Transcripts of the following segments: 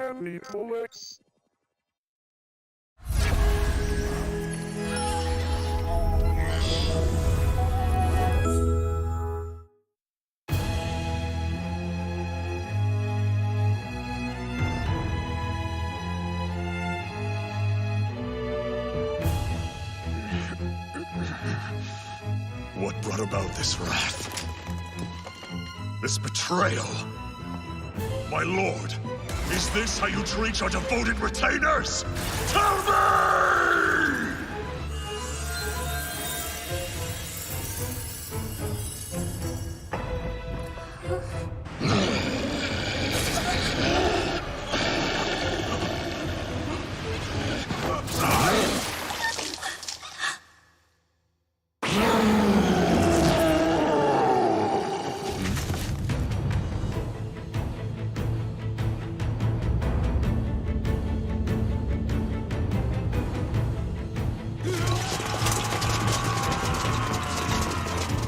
Can we collect? What brought about this wrath? This betrayal? My lord, is this how you treat your devoted retainers? Tell me!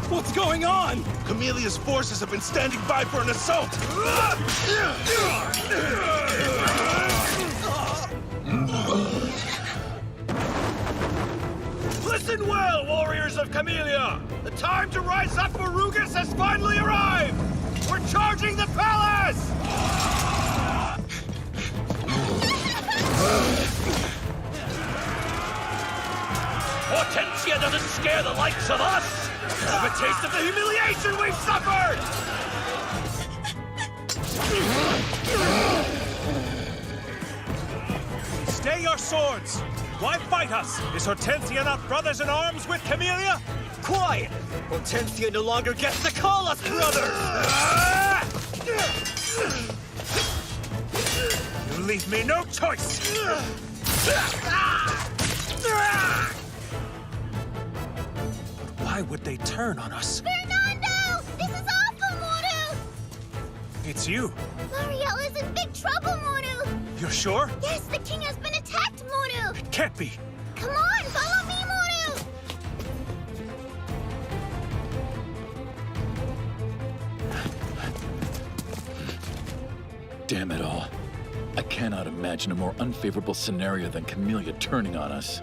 What's going on? Camelia's forces have been standing by for an assault! Listen well, warriors of Camellia! The time to rise up for Rugus has finally arrived! We're charging the palace! Hortensia doesn't scare the likes of us! Have a taste of the humiliation we've suffered! Stay your swords! Why fight us? Is Hortensia not brothers in arms with Camellia? Quiet! Hortensia no longer gets to call us brothers! You leave me no choice! Why would they turn on us? Fernando! This is awful, Moru! It's you. Marielle is in big trouble, Moru! You're sure? Yes, the king has been attacked, Moru! Can't be. Come on, follow me, Moru! Damn it all. I cannot imagine a more unfavorable scenario than Camellia turning on us.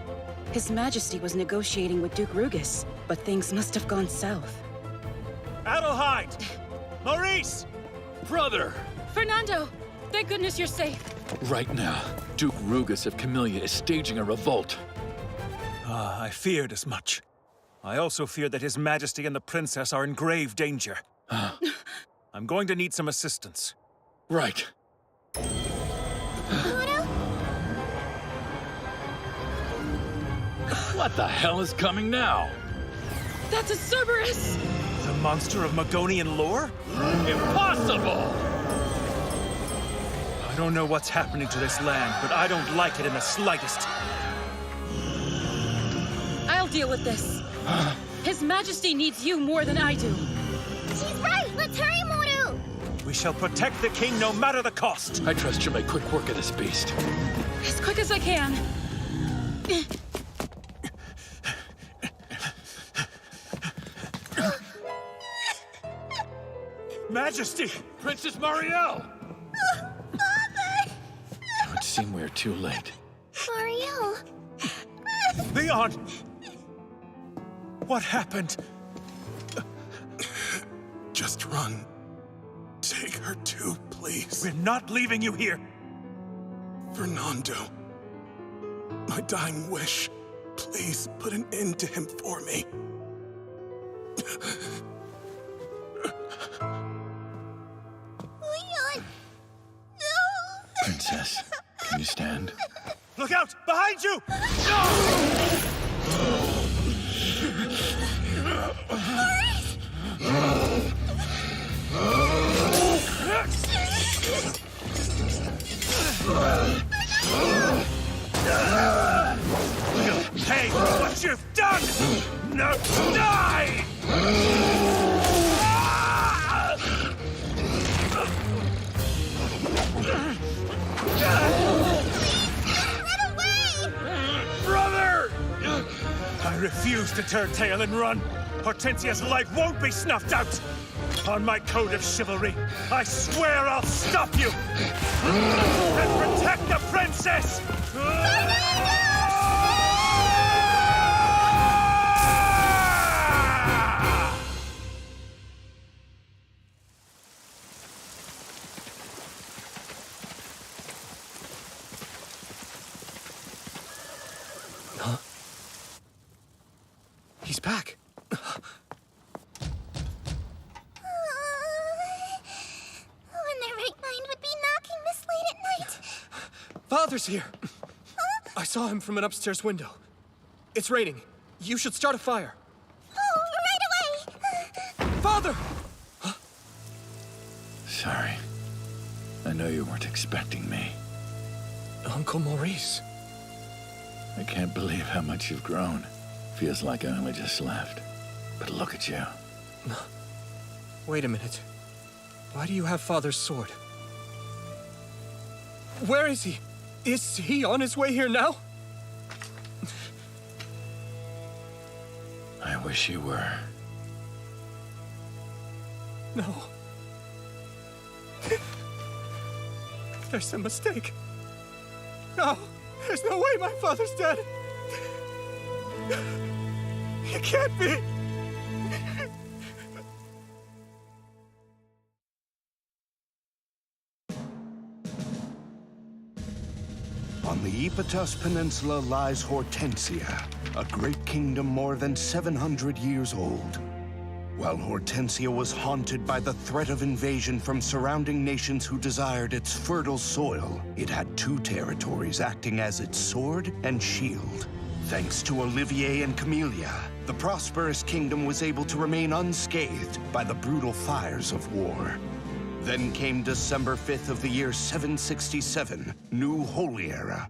His Majesty was negotiating with Duke Rugus, but things must have gone south. Adelheid! Maurice! Brother! Fernando! Thank goodness you're safe. Right now, Duke Rugus of Camellia is staging a revolt. I feared as much. I also fear that His Majesty and the Princess are in grave danger. I'm going to need some assistance. Right. Moru? What the hell is coming now? That's a Cerberus! The monster of Magonian lore? Impossible! I don't know what's happening to this land, but I don't like it in the slightest. I'll deal with this. His Majesty needs you more than I do. She's right! Let's hurry, Moru! We shall protect the king no matter the cost. I trust you'll make quick work of this beast. As quick as I can. Majesty! Princess Marielle! Father! It would seem we're too late. Marielle! Leon! What happened? Just run. Take her too, please. We're not leaving you here. Fernando. My dying wish. Please put an end to him for me. Leon! No! Princess, can you stand? Look out! Behind you! Hey, what you've done! Now die! Run away! Brother! I refuse to turn tail and run. Hortensia's life won't be snuffed out. On my code of chivalry, I swear I'll stop you! And protect the princess! Huh? He's back. Who in their right mind would be knocking this late at night? Father's here. I saw him from an upstairs window. It's raining. You should start a fire. Oh, right away! Father! Sorry. I know you weren't expecting me. Uncle Maurice. I can't believe how much you've grown. Feels like I only just left. But look at you. Wait a minute. Why do you have Father's sword? Where is he? Is he on his way here now? I wish you were. No. There's a mistake. No, there's no way my father's dead. It can't be. On the Ipetus Peninsula lies Hortensia, a great kingdom more than 700 years old. While Hortensia was haunted by the threat of invasion from surrounding nations who desired its fertile soil, it had two territories acting as its sword and shield. Thanks to Olivier and Camellia, the prosperous kingdom was able to remain unscathed by the brutal fires of war. Then came December 5th of the year 767, New Holy Era.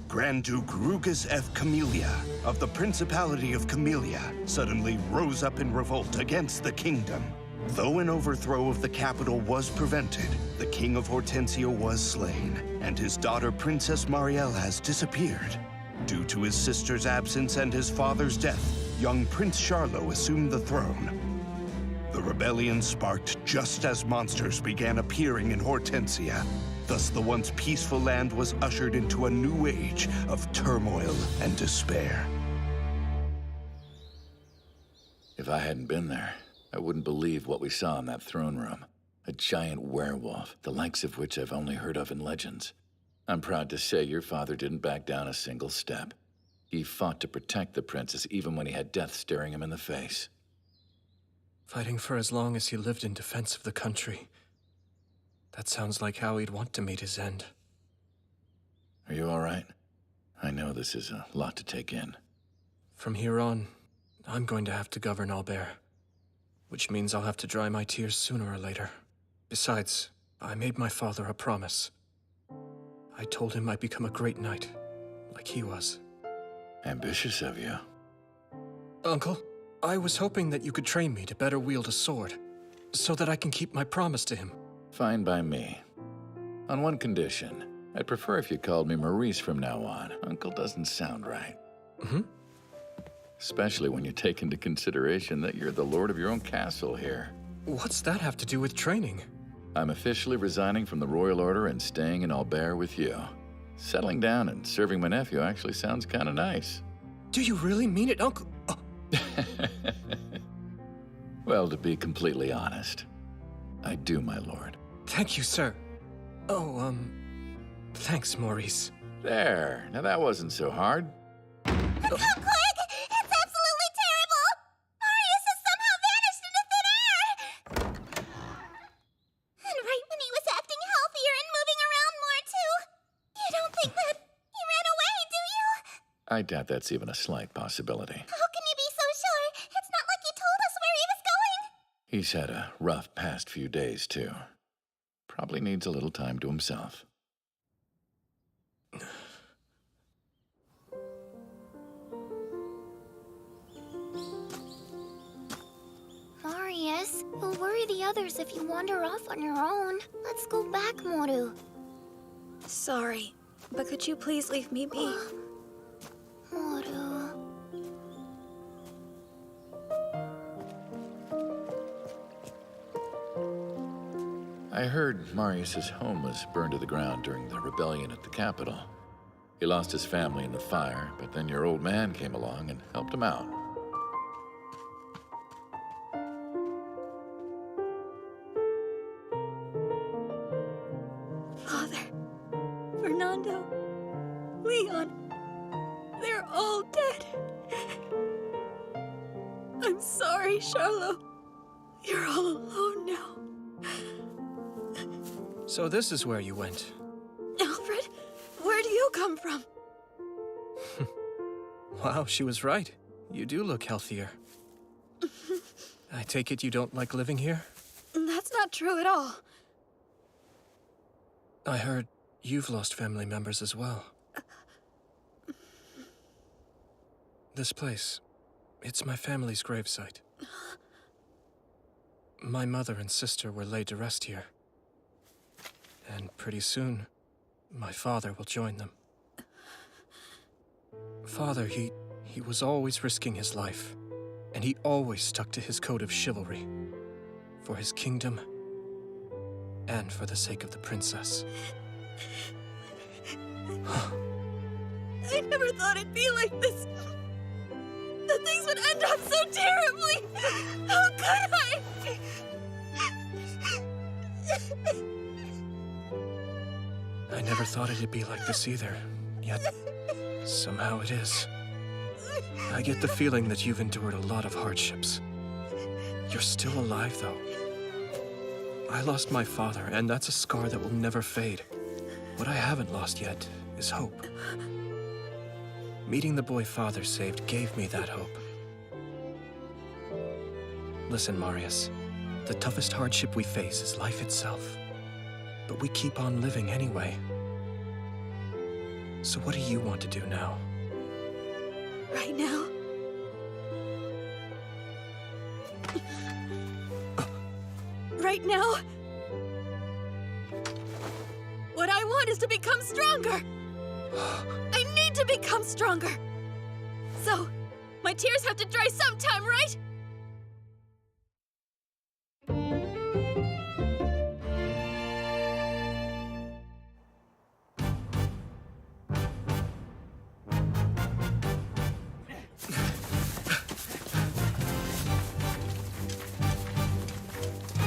Grand Duke Rugus F. Camellia of the Principality of Camellia suddenly rose up in revolt against the kingdom. Though an overthrow of the capital was prevented, the king of Hortensia was slain, and his daughter Princess Marielle has disappeared. Due to his sister's absence and his father's death, young Prince Charlot assumed the throne. The rebellion sparked just as monsters began appearing in Hortensia. Thus, the once peaceful land was ushered into a new age of turmoil and despair. If I hadn't been there, I wouldn't believe what we saw in that throne room. A giant werewolf, the likes of which I've only heard of in legends. I'm proud to say your father didn't back down a single step. He fought to protect the princess even when he had death staring him in the face. Fighting for as long as he lived in defense of the country. That sounds like how he'd want to meet his end. Are you all right? I know this is a lot to take in. From here on, I'm going to have to govern Albert. Which means I'll have to dry my tears sooner or later. Besides, I made my father a promise. I told him I'd become a great knight, like he was. Ambitious of you. Uncle, I was hoping that you could train me to better wield a sword, so that I can keep my promise to him. Fine by me. On one condition. I'd prefer if you called me Maurice from now on. Uncle doesn't sound right. Mm-hmm. Especially when you take into consideration that you're the lord of your own castle here. What's that have to do with training? I'm officially resigning from the Royal Order and staying in Albert with you. Settling down and serving my nephew actually sounds kind of nice. Do you really mean it, Uncle? Oh. Well, to be completely honest, I do, my lord. Thank you, sir. Oh, thanks, Maurice. There, now that wasn't so hard. How quick! It's absolutely terrible! Marius has somehow vanished into thin air! And right when he was acting healthier and moving around more, too. You don't think that he ran away, do you? I doubt that's even a slight possibility. How can you be so sure? It's not like you told us where he was going! He's had a rough past few days, too. Probably needs a little time to himself. Marius, you'll worry the others if you wander off on your own. Let's go back, Moru. Sorry, but could you please leave me be? Moru... I heard Marius's home was burned to the ground during the rebellion at the capital. He lost his family in the fire, but then your old man came along and helped him out. Father, Fernando, Leon, they're all dead. I'm sorry, Charlo. You're all alone now. So this is where you went. Alfred, where do you come from? Wow, she was right. You do look healthier. I take it you don't like living here? That's not true at all. I heard you've lost family members as well. This place, it's my family's gravesite. My mother and sister were laid to rest here. And pretty soon, my father will join them. Father, he was always risking his life, and he always stuck to his code of chivalry. For his kingdom, and for the sake of the princess. I never thought it'd be like this. That things would end up so terribly. How could I? I never thought it'd be like this either, yet somehow it is. I get the feeling that you've endured a lot of hardships. You're still alive, though. I lost my father, and that's a scar that will never fade. What I haven't lost yet is hope. Meeting the boy Father saved gave me that hope. Listen, Marius, the toughest hardship we face is life itself. But we keep on living anyway. So what do you want to do now? Right now? Right now? What I want is to become stronger! I need to become stronger! So, my tears have to dry sometime, right?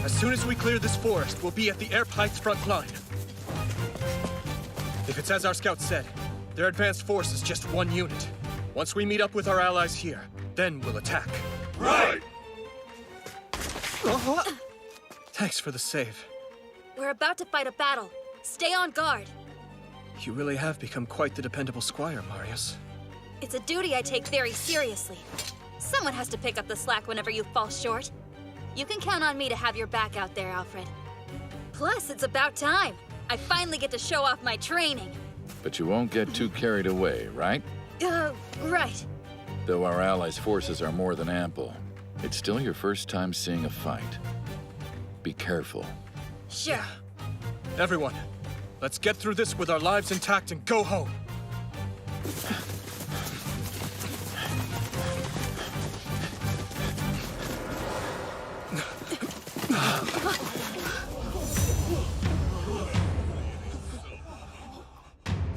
As soon as we clear this forest, we'll be at the Air Heights front line. If it's as our scouts said, their advanced force is just one unit. Once we meet up with our allies here, then we'll attack. Right! Thanks for the save. We're about to fight a battle. Stay on guard. You really have become quite the dependable squire, Marius. It's a duty I take very seriously. Someone has to pick up the slack whenever you fall short. You can count on me to have your back out there, Alfred. Plus, it's about time. I finally get to show off my training. But you won't get too carried away, right? Right. Though our allies' forces are more than ample, it's still your first time seeing a fight. Be careful. Sure. Everyone, let's get through this with our lives intact and go home.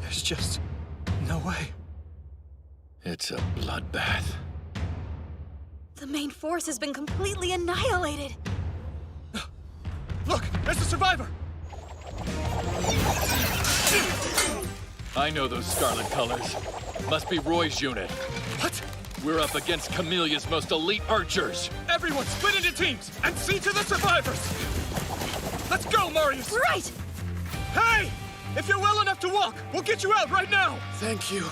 There's just no way. It's a bloodbath. The main force has been completely annihilated. Look, there's a survivor! I know those scarlet colors. Must be Roy's unit. What? We're up against Camelia's most elite archers. Everyone split into teams and see to the survivors! Let's go, Marius! Right! Hey! If you're well enough to walk, we'll get you out right now! Thank you.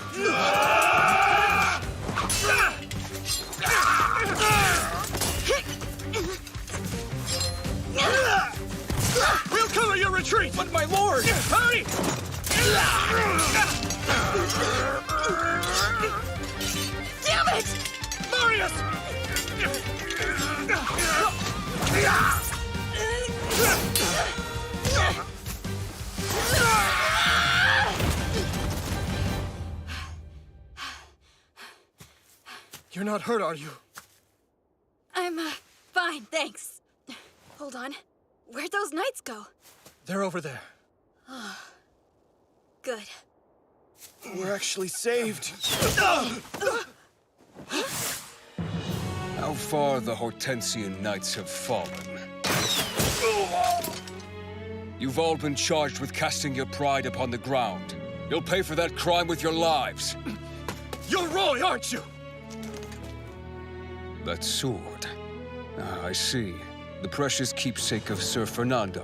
We'll cover your retreat! But my lord! Hurry! Damn it! Marius! You're not hurt, are you? I'm, fine, thanks. Hold on. Where'd those knights go? They're over there. Good. We're actually saved. How far the Hortensian knights have fallen. You've all been charged with casting your pride upon the ground. You'll pay for that crime with your lives. You're Roy, aren't you? That sword. Ah, I see. The precious keepsake of Sir Fernando.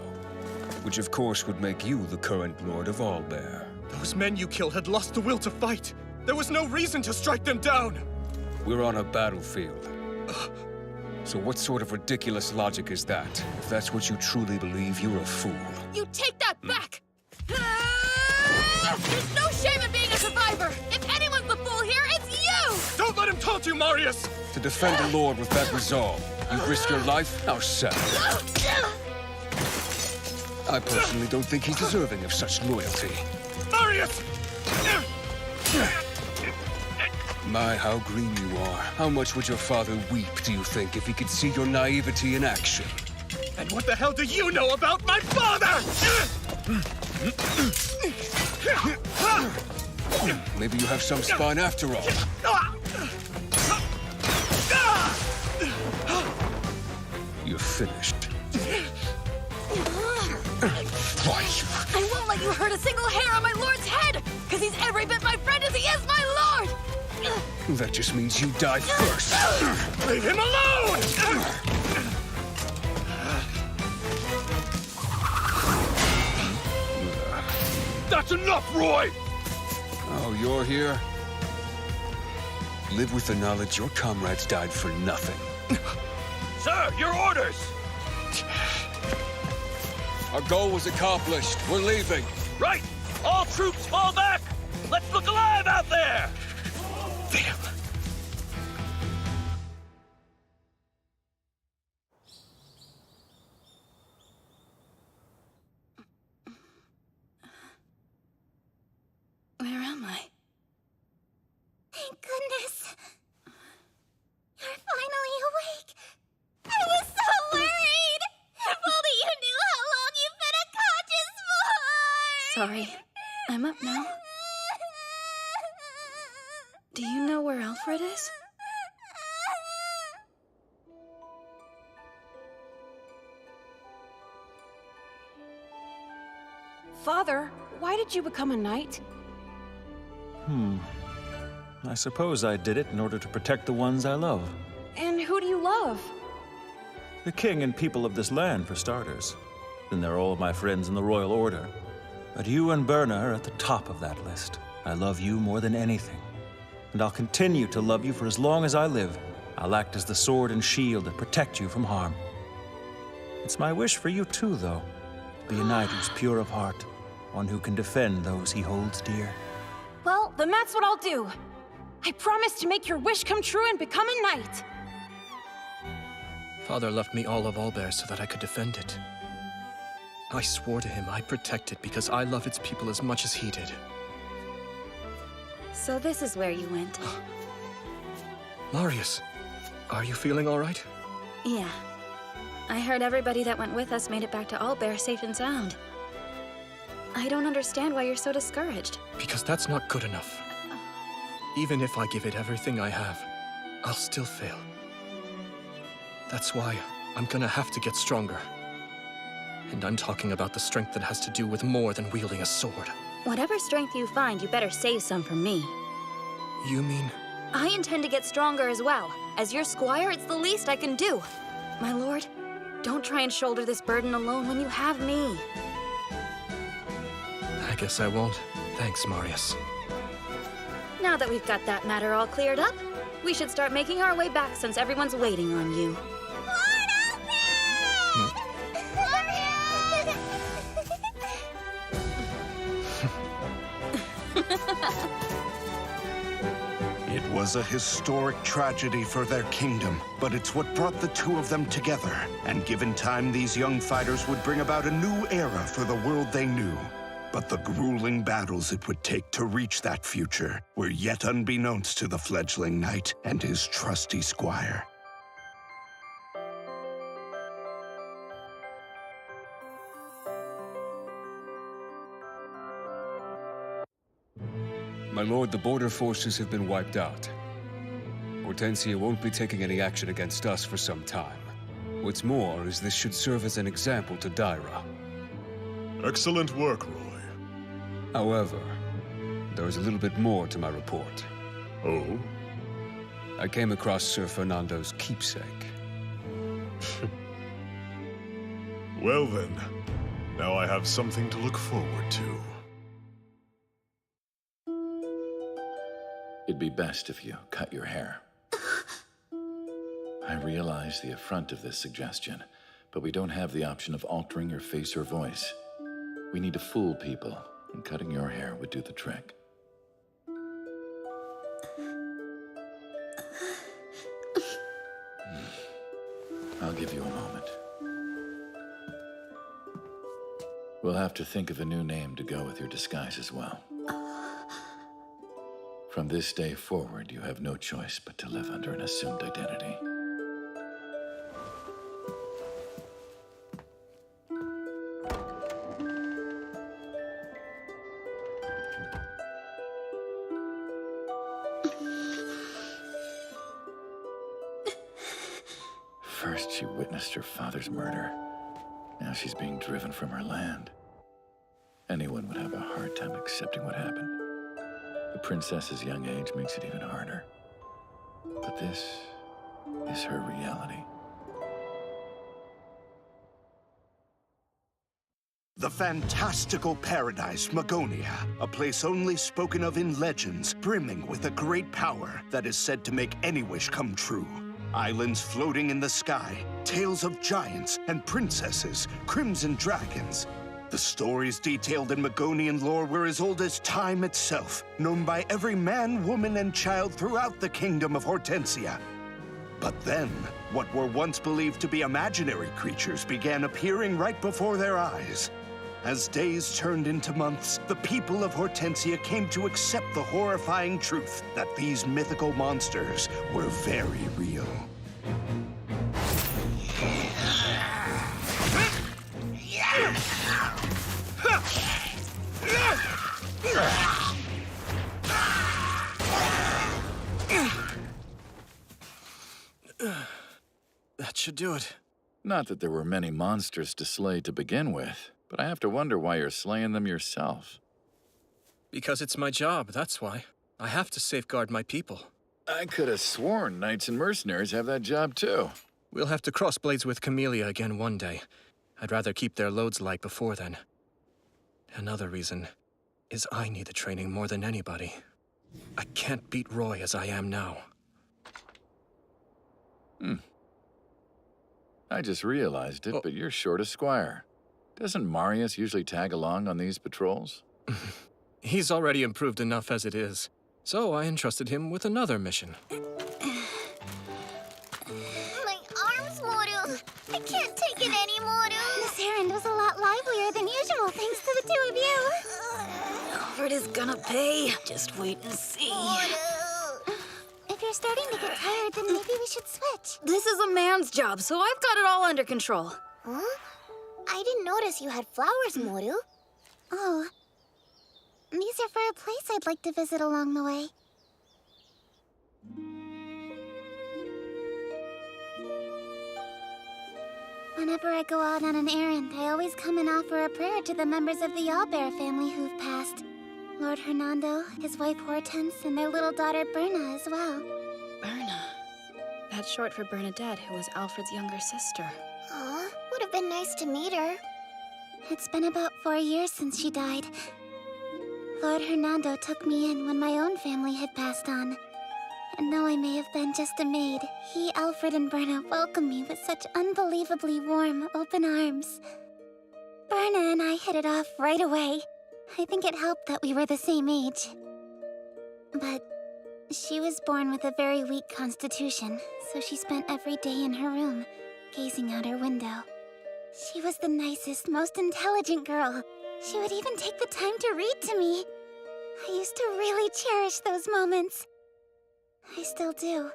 Which of course would make you the current Lord of Albert. Those men you killed had lost the will to fight. There was no reason to strike them down. We're on a battlefield. So what sort of ridiculous logic is that? If that's what you truly believe, you're a fool. You take that back! There's no shame in being a survivor! If anyone's the fool here, it's you! Don't let him taunt you, Marius! To defend a lord with that resolve, you risk your life? How sad. I personally don't think he's deserving of such loyalty. Marius! My, how green you are. How much would your father weep, do you think, if he could see your naivety in action? And what the hell do you know about my father? Maybe you have some spine after all. You're finished. Why, you... I won't let you hurt a single hair on my lord's head! Because he's every bit my friend as he is my lord! That just means you die first. Leave him alone! That's enough, Roy! Oh, you're here? Live with the knowledge your comrades died for nothing. Sir, your orders! Our goal was accomplished. We're leaving. Right! All troops fall back! Let's look alive out there! Damn. Where am I? Thank goodness. You're finally awake. I was so worried. If only you knew how long you've been unconscious for. Sorry. I'm up now. Do you know where Alfred is? Father, why did you become a knight? I suppose I did it in order to protect the ones I love. And who do you love? The king and people of this land, for starters. Then there are all of my friends in the royal order. But you and Berna are at the top of that list. I love you more than anything. And I'll continue to love you for as long as I live. I'll act as the sword and shield that protect you from harm. It's my wish for you too, though. To be a knight who's pure of heart. One who can defend those he holds dear. Well, then that's what I'll do. I promise to make your wish come true and become a knight. Father left me all of Albert so that I could defend it. I swore to him I'd protect it because I love its people as much as he did. So this is where you went. Marius, are you feeling all right? Yeah. I heard everybody that went with us made it back to Albert safe and sound. I don't understand why you're so discouraged. Because that's not good enough. Even if I give it everything I have, I'll still fail. That's why I'm gonna have to get stronger. And I'm talking about the strength that has to do with more than wielding a sword. Whatever strength you find, you better save some for me. You mean? I intend to get stronger as well. As your squire, it's the least I can do. My lord, don't try and shoulder this burden alone when you have me. I guess I won't. Thanks, Marius. Now that we've got that matter all cleared up, we should start making our way back since everyone's waiting on you. Lord Alfred! It was a historic tragedy for their kingdom, but it's what brought the two of them together. And given time, these young fighters would bring about a new era for the world they knew. But the grueling battles it would take to reach that future were yet unbeknownst to the fledgling knight and his trusty squire. My lord, the border forces have been wiped out. Hortensia won't be taking any action against us for some time. What's more is this should serve as an example to Daira. Excellent work, Roy. However, there is a little bit more to my report. Oh? I came across Sir Fernando's keepsake. Well then, now I have something to look forward to. It'd be best if you cut your hair. I realize the affront of this suggestion, but we don't have the option of altering your face or voice. We need to fool people, and cutting your hair would do the trick. I'll give you a moment. We'll have to think of a new name to go with your disguise as well. From this day forward, you have no choice but to live under an assumed identity. First, she witnessed her father's murder. Now she's being driven from her land. Anyone would have a hard time accepting what happened. The princess's young age makes it even harder. But this is her reality. The fantastical paradise, Magonia, a place only spoken of in legends, brimming with a great power that is said to make any wish come true. Islands floating in the sky, tales of giants and princesses, crimson dragons. The stories detailed in Magonian lore were as old as time itself, known by every man, woman, and child throughout the kingdom of Hortensia. But then, what were once believed to be imaginary creatures began appearing right before their eyes. As days turned into months, the people of Hortensia came to accept the horrifying truth that these mythical monsters were very real. That should do it. Not that there were many monsters to slay to begin with, but I have to wonder why you're slaying them yourself. Because it's my job, that's why. I have to safeguard my people. I could have sworn knights and mercenaries have that job too. We'll have to cross blades with Camellia again one day. I'd rather keep their loads light before then. Another reason is I need the training more than anybody. I can't beat Roy as I am now. I just realized it, but you're short a squire. Doesn't Marius usually tag along on these patrols? He's already improved enough as it is, so I entrusted him with another mission. My arms, Moru! I can't take it anymore! This errand was a lot livelier than usual, thanks to the two of you! Alfred is gonna pay. Just wait and see. If you're starting to get tired, then maybe we should switch. This is a man's job, so I've got it all under control. Huh? I didn't notice you had flowers, Moru. Oh. These are for a place I'd like to visit along the way. Whenever I go out on an errand, I always come and offer a prayer to the members of the Ober family who've passed. Lord Hernando, his wife Hortense, and their little daughter Berna as well. Berna. That's short for Bernadette, who was Alfred's younger sister. Aw, would have been nice to meet her. It's been about 4 years since she died. Lord Hernando took me in when my own family had passed on. And though I may have been just a maid, he, Alfred, and Berna welcomed me with such unbelievably warm, open arms. Berna and I hit it off right away. I think it helped that we were the same age. But she was born with a very weak constitution, so she spent every day in her room, gazing out her window. She was the nicest, most intelligent girl. She would even take the time to read to me. I used to really cherish those moments. I still do.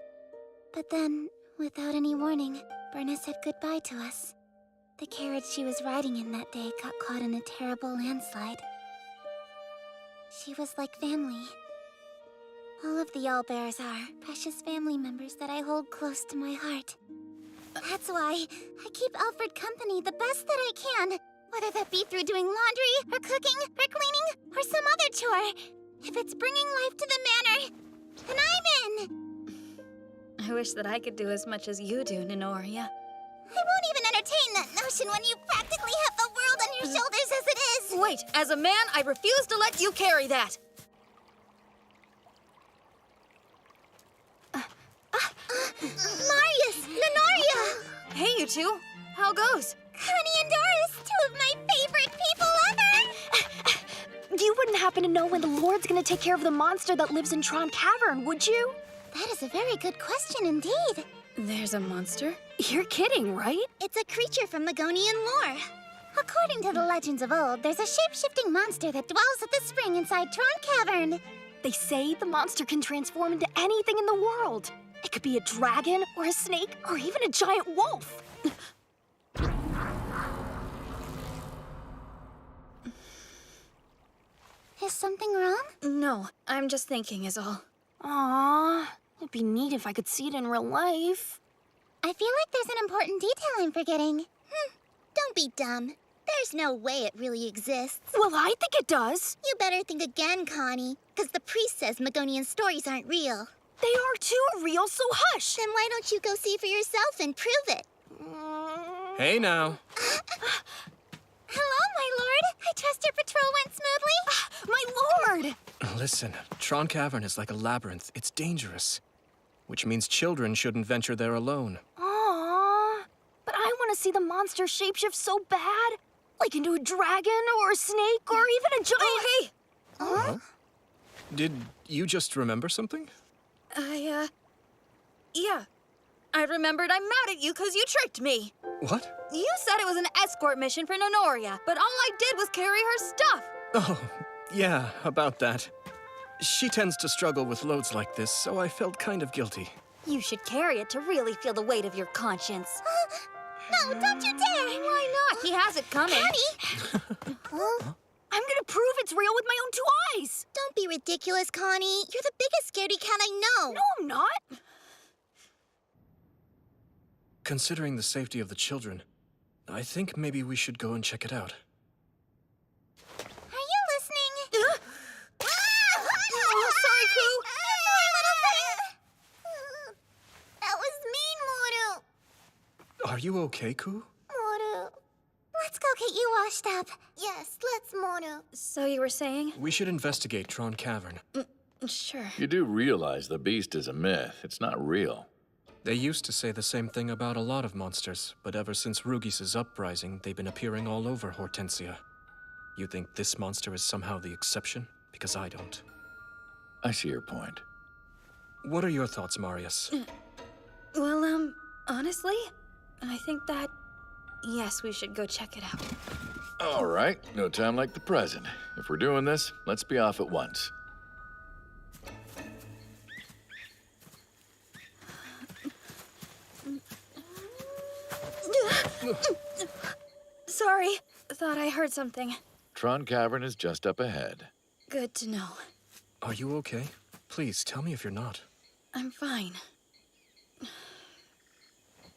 But then, without any warning, Berna said goodbye to us. The carriage she was riding in that day got caught in a terrible landslide. She was like family, All of the Allbears are precious family members that I hold close to my heart. That's why I keep Alfred company the best that I can, whether that be through doing laundry, or cooking, or cleaning, or some other chore. If it's bringing life to the manor, then I'm in! I wish that I could do as much as you do, Ninoria. I won't even entertain that notion when you practically have the world on your shoulders as it is! Wait, as a man, I refuse to let you carry that! Marius! Ninoria! Hey, you two. How goes? Connie and Doris, two of my favorite people ever! You wouldn't happen to know when the Lord's gonna take care of the monster that lives in Tron Cavern, would you? That is a very good question indeed. There's a monster? You're kidding, right? It's a creature from Megonian lore. According to the legends of old, there's a shape-shifting monster that dwells at the spring inside Tron Cavern. They say the monster can transform into anything in the world. It could be a dragon, or a snake, or even a giant wolf. Is something wrong? No, I'm just thinking is all. Aww, it'd be neat if I could see it in real life. I feel like there's an important detail I'm forgetting. Don't be dumb. There's no way it really exists. Well, I think it does. You better think again, Connie, because the priest says Megonian stories aren't real. They are too real, so hush. Then why don't you go see for yourself and prove it? Hey now. Hello, my lord. I trust your patrol went smoothly. My lord! Listen, Tron Cavern is like a labyrinth. It's dangerous. Which means children shouldn't venture there alone. Aww, but I want to see the monster shapeshift so bad. Like into a dragon, or a snake, or even a giant... Oh, hey! Huh? Did you just remember something? Yeah. I remembered I'm mad at you because you tricked me. What? You said it was an escort mission for Ninoria, but all I did was carry her stuff. Oh, yeah, about that. She tends to struggle with loads like this, so I felt kind of guilty. You should carry it to really feel the weight of your conscience. No, don't you dare! Why not? He has it coming. Connie! I'm gonna prove it's real with my own 2 eyes. Don't be ridiculous, Connie. You're the biggest scaredy cat I know. No, I'm not. Considering the safety of the children, I think maybe we should go and check it out. Are you listening? Oh, sorry, Koo. My little thing. That was mean, Moru. Are you okay, Koo? Moru. Let's go get you washed up. Yes, let's, Moru. So you were saying? We should investigate Tron Cavern. Sure. You do realize the beast is a myth. It's not real. They used to say the same thing about a lot of monsters, but ever since Rugis's uprising, they've been appearing all over Hortensia. You think this monster is somehow the exception? Because I don't. I see your point. What are your thoughts, Marius? Well, honestly, I think that, yes, we should go check it out. All right, no time like the present. If we're doing this, let's be off at once. Sorry, thought I heard something. Tron Cavern is just up ahead. Good to know. Are you okay? Please, tell me if you're not. I'm fine.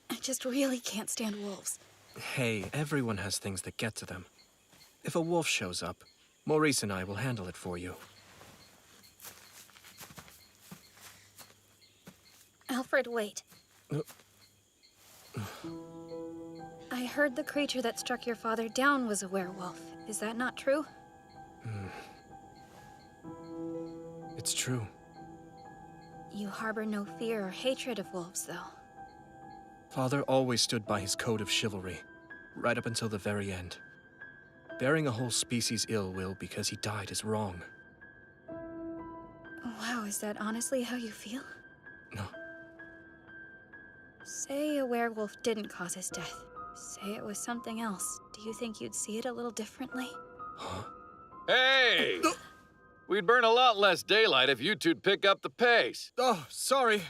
I just really can't stand wolves. Hey, everyone has things that get to them. If a wolf shows up, Maurice and I will handle it for you. Alfred, wait. I heard the creature that struck your father down was a werewolf. Is that not true? It's true. You harbor no fear or hatred of wolves, though. Father always stood by his code of chivalry, right up until the very end. Bearing a whole species' ill will because he died is wrong. Wow, is that honestly how you feel? No. Say a werewolf didn't cause his death. Say it was something else. Do you think you'd see it a little differently? Huh? Hey! We'd burn a lot less daylight if you two'd pick up the pace. Oh, sorry.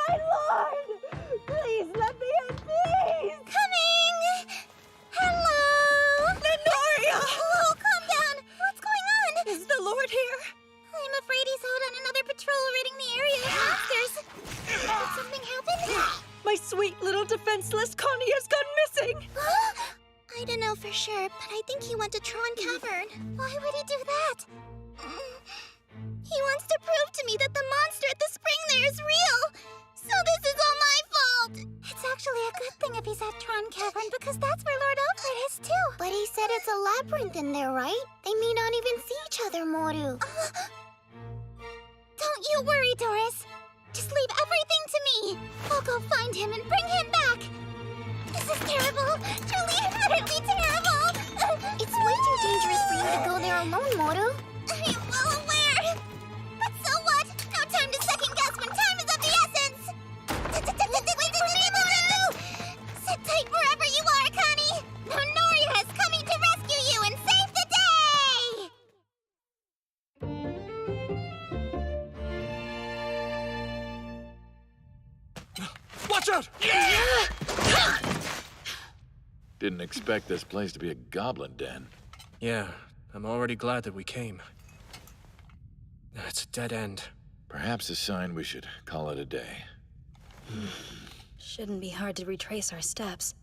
My lord! Please let me in, please! Coming! My sweet little defenseless Connie has gone missing! I don't know for sure, but I think he went to Tron Cavern. Why would he do that? He wants to prove to me that the monster at the spring there is real! So this is all my fault! It's actually a good thing if he's at Tron Cavern, because that's where Lord Alfred is too. But he said it's a labyrinth in there, right? They may not even see each other, Moru. Don't you worry, Doris. Just leave everything to me. I'll go find him and bring him back. This is terrible. Truly and utterly terrible. It's way too dangerous for you to go there alone, Moru. I am well aware. But so what? No time to second guess when time is of the essence. Wait for me, Moru! Sit tight wherever you are, Connie. Honoria is coming to rescue you and save the day! Watch out! Didn't expect this place to be a goblin den. Yeah, I'm already glad that we came. It's a dead end. Perhaps a sign we should call it a day. Shouldn't be hard to retrace our steps.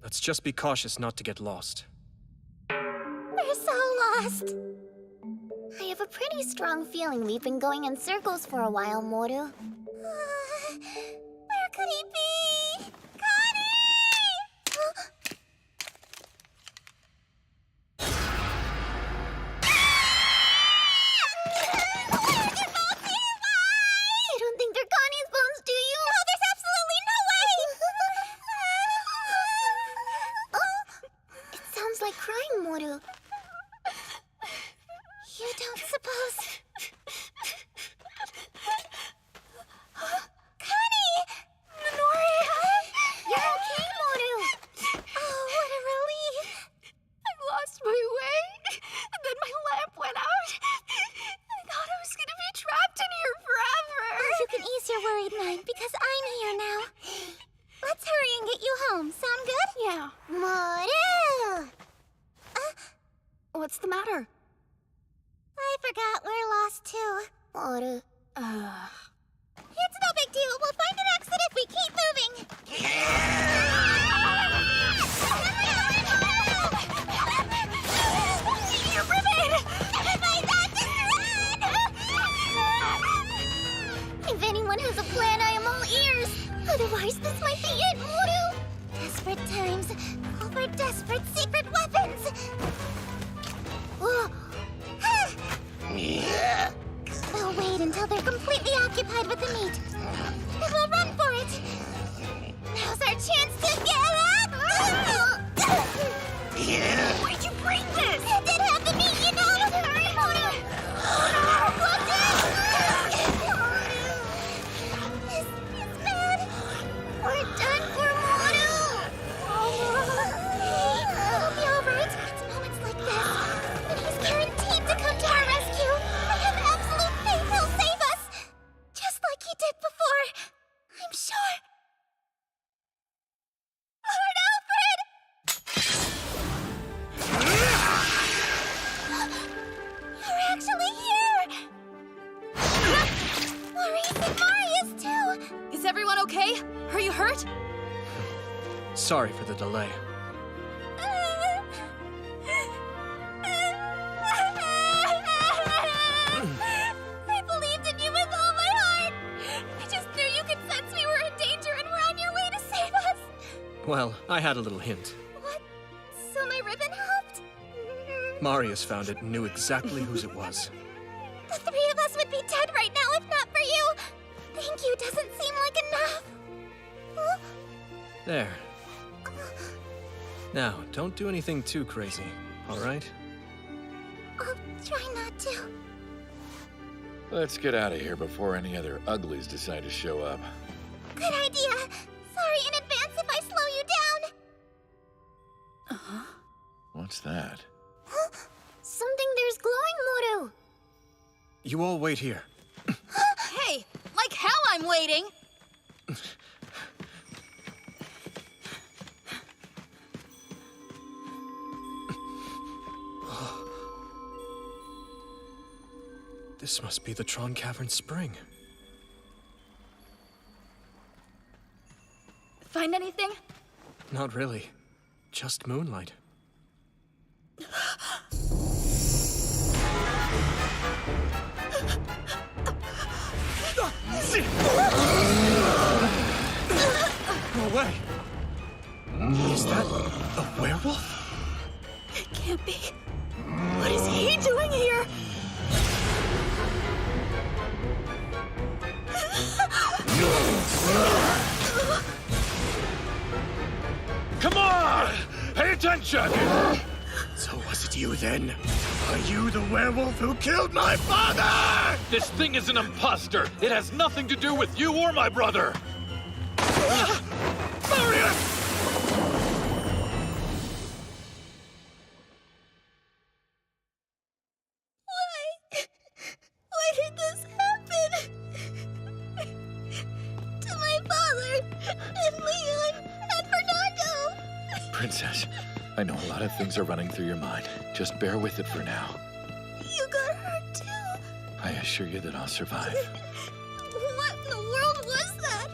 Let's just be cautious not to get lost. We're so lost. I have a pretty strong feeling we've been going in circles for a while, Moru. Where could he be? Connie! You don't think they're Connie's bones, do you? No, there's absolutely no way! It sounds like crying, Moru. You don't suppose... Connie! Noria! You're okay, Moru! Oh, what a relief! I lost my way, and then my lamp went out. I thought I was gonna be trapped in here forever. Oh, you can ease your worried mind, because I'm here now. Let's hurry and get you home. Sound good? Yeah. Moru! What's the matter? I forgot we're lost too. Moru. It's no big deal. We'll find an exit if we keep moving. You're ribbon! My thoughts run! If anyone has a plan, I am all ears. Otherwise, this might be it, Moru. Desperate times call for desperate secret weapons. Whoa. We'll wait until they're completely occupied with the meat. And we'll run for it. Now's our chance to get up! Why'd you bring this? It did have the meat, you know! Hurry, Moru! Look out! This is bad. We're done for, Moru! Hey, it'll be all right. It's moments like this when he's guaranteed to come to our rescue. I have absolute faith he'll save us. Just like he did before. I'm sure. Lord Alfred! You're actually here! Maurice and Marius too! Is everyone okay? Are you hurt? Sorry for the delay. I believed in you with all my heart! I just knew you could sense we were in danger and were on your way to save us! Well, I had a little hint. What? So my ribbon helped? Marius found it and knew exactly whose it was. The three of us would be dead right now if not for you! Thank you doesn't seem like enough! Huh? There. Now, don't do anything too crazy, all right? I'll try not to. Let's get out of here before any other uglies decide to show up. Good idea! Sorry in advance if I slow you down! What's that? Huh? Something there's glowing, Moru! You all wait here. Hey, like how I'm waiting! This must be the Tron Cavern spring. Find anything? Not really. Just moonlight. No way! Is that a werewolf? It can't be. What is he doing here? Come on! Pay attention! So was it you then? Are you the werewolf who killed my father? This thing is an imposter. It has nothing to do with you or my brother. Marielle! Why did this happen? To my father, and Leon, and Fernando! Princess, I know a lot of things are running through your mind. Just bear with it for now. You got hurt too. I assure you that I'll survive. What in the world was that?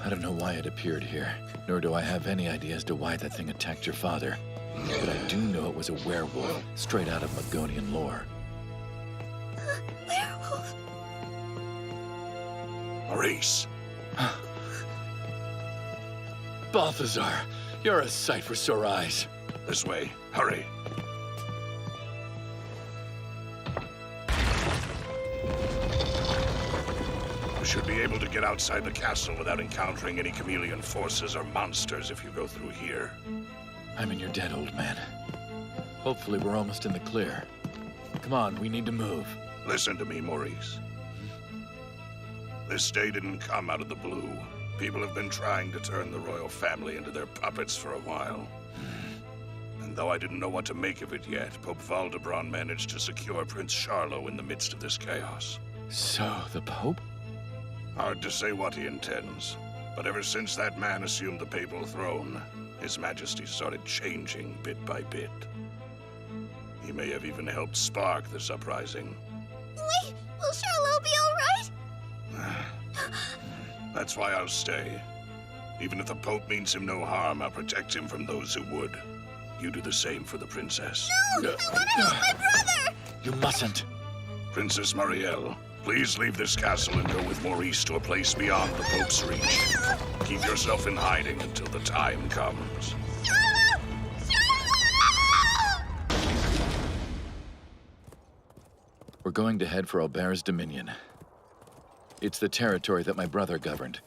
I don't know why it appeared here, nor do I have any idea as to why that thing attacked your father. But I do know it was a werewolf, straight out of Magonian lore. Werewolf? Maurice! Balthazar, you're a sight for sore eyes. This way. Hurry. You should be able to get outside the castle without encountering any chameleon forces or monsters if you go through here. I'm in your debt, old man. Hopefully we're almost in the clear. Come on, we need to move. Listen to me, Maurice. This day didn't come out of the blue. People have been trying to turn the royal family into their puppets for a while. And though I didn't know what to make of it yet, Pope Valdebron managed to secure Prince Charlo in the midst of this chaos. So, the Pope? Hard to say what he intends, but ever since that man assumed the papal throne, His Majesty started changing bit by bit. He may have even helped spark this uprising. Wait, will Charlo be all right? That's why I'll stay. Even if the Pope means him no harm, I'll protect him from those who would. You do the same for the princess. No! I want to help my brother! You mustn't. Princess Marielle, please leave this castle and go with Maurice to a place beyond the Pope's reach. Keep yourself in hiding until the time comes. Charlo! Charlo! We're going to head for Ober's dominion. It's the territory that my brother governed.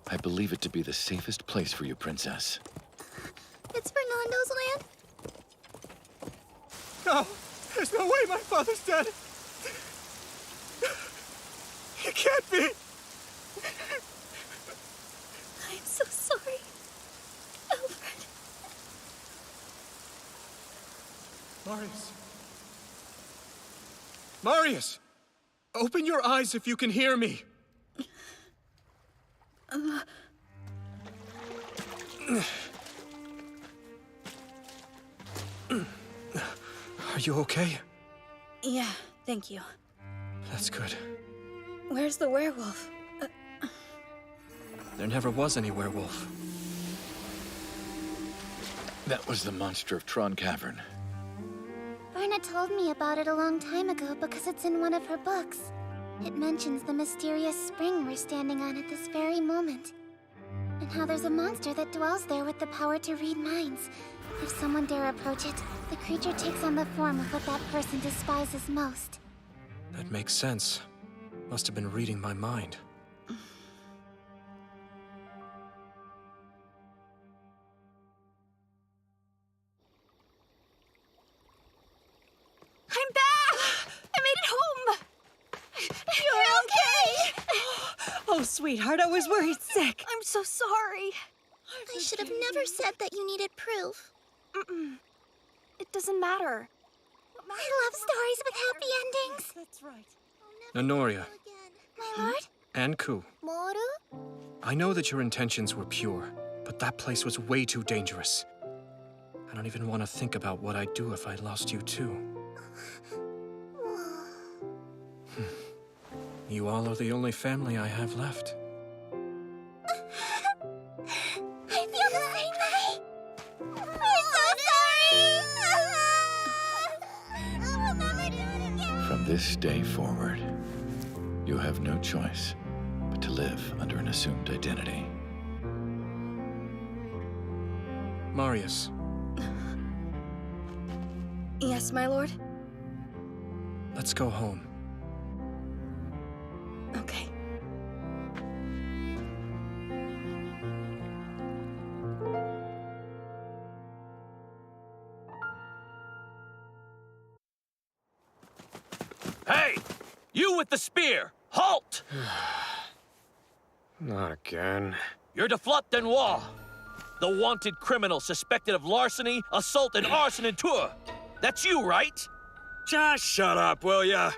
I believe it to be the safest place for you, Princess. It's Fernando's land? No! There's no way my father's dead! It can't be! I'm so sorry, Alfred. Marius! Marius! Open your eyes if you can hear me! Are you okay? Yeah, thank you. That's good. Where's the werewolf? There never was any werewolf. That was the monster of Tron Cavern. Berna told me about it a long time ago because it's in one of her books. It mentions the mysterious spring we're standing on at this very moment. And how there's a monster that dwells there with the power to read minds. If someone dare approach it, the creature takes on the form of what that person despises most. That makes sense. Must have been reading my mind. I'm back! I made it home! You're okay! Oh, sweetheart, I was worried sick. I'm so sorry. I should have never said that you needed proof. It doesn't matter. I love stories with happy endings. That's right. Honoria. My lord? And Ku. Moru? I know that your intentions were pure, but that place was way too dangerous. I don't even want to think about what I'd do if I lost you too. You all are the only family I have left. feel the same way. We're so sorry! We'll never do it again. From this day forward, you have no choice but to live under an assumed identity. Marius, Yes, my lord? let's go home. Okay. Hey! You with the spear! Halt! Not again. You're de Flot Denoir, the wanted criminal suspected of larceny, assault, and arson in Tours. That's you, right? Just shut up, will ya?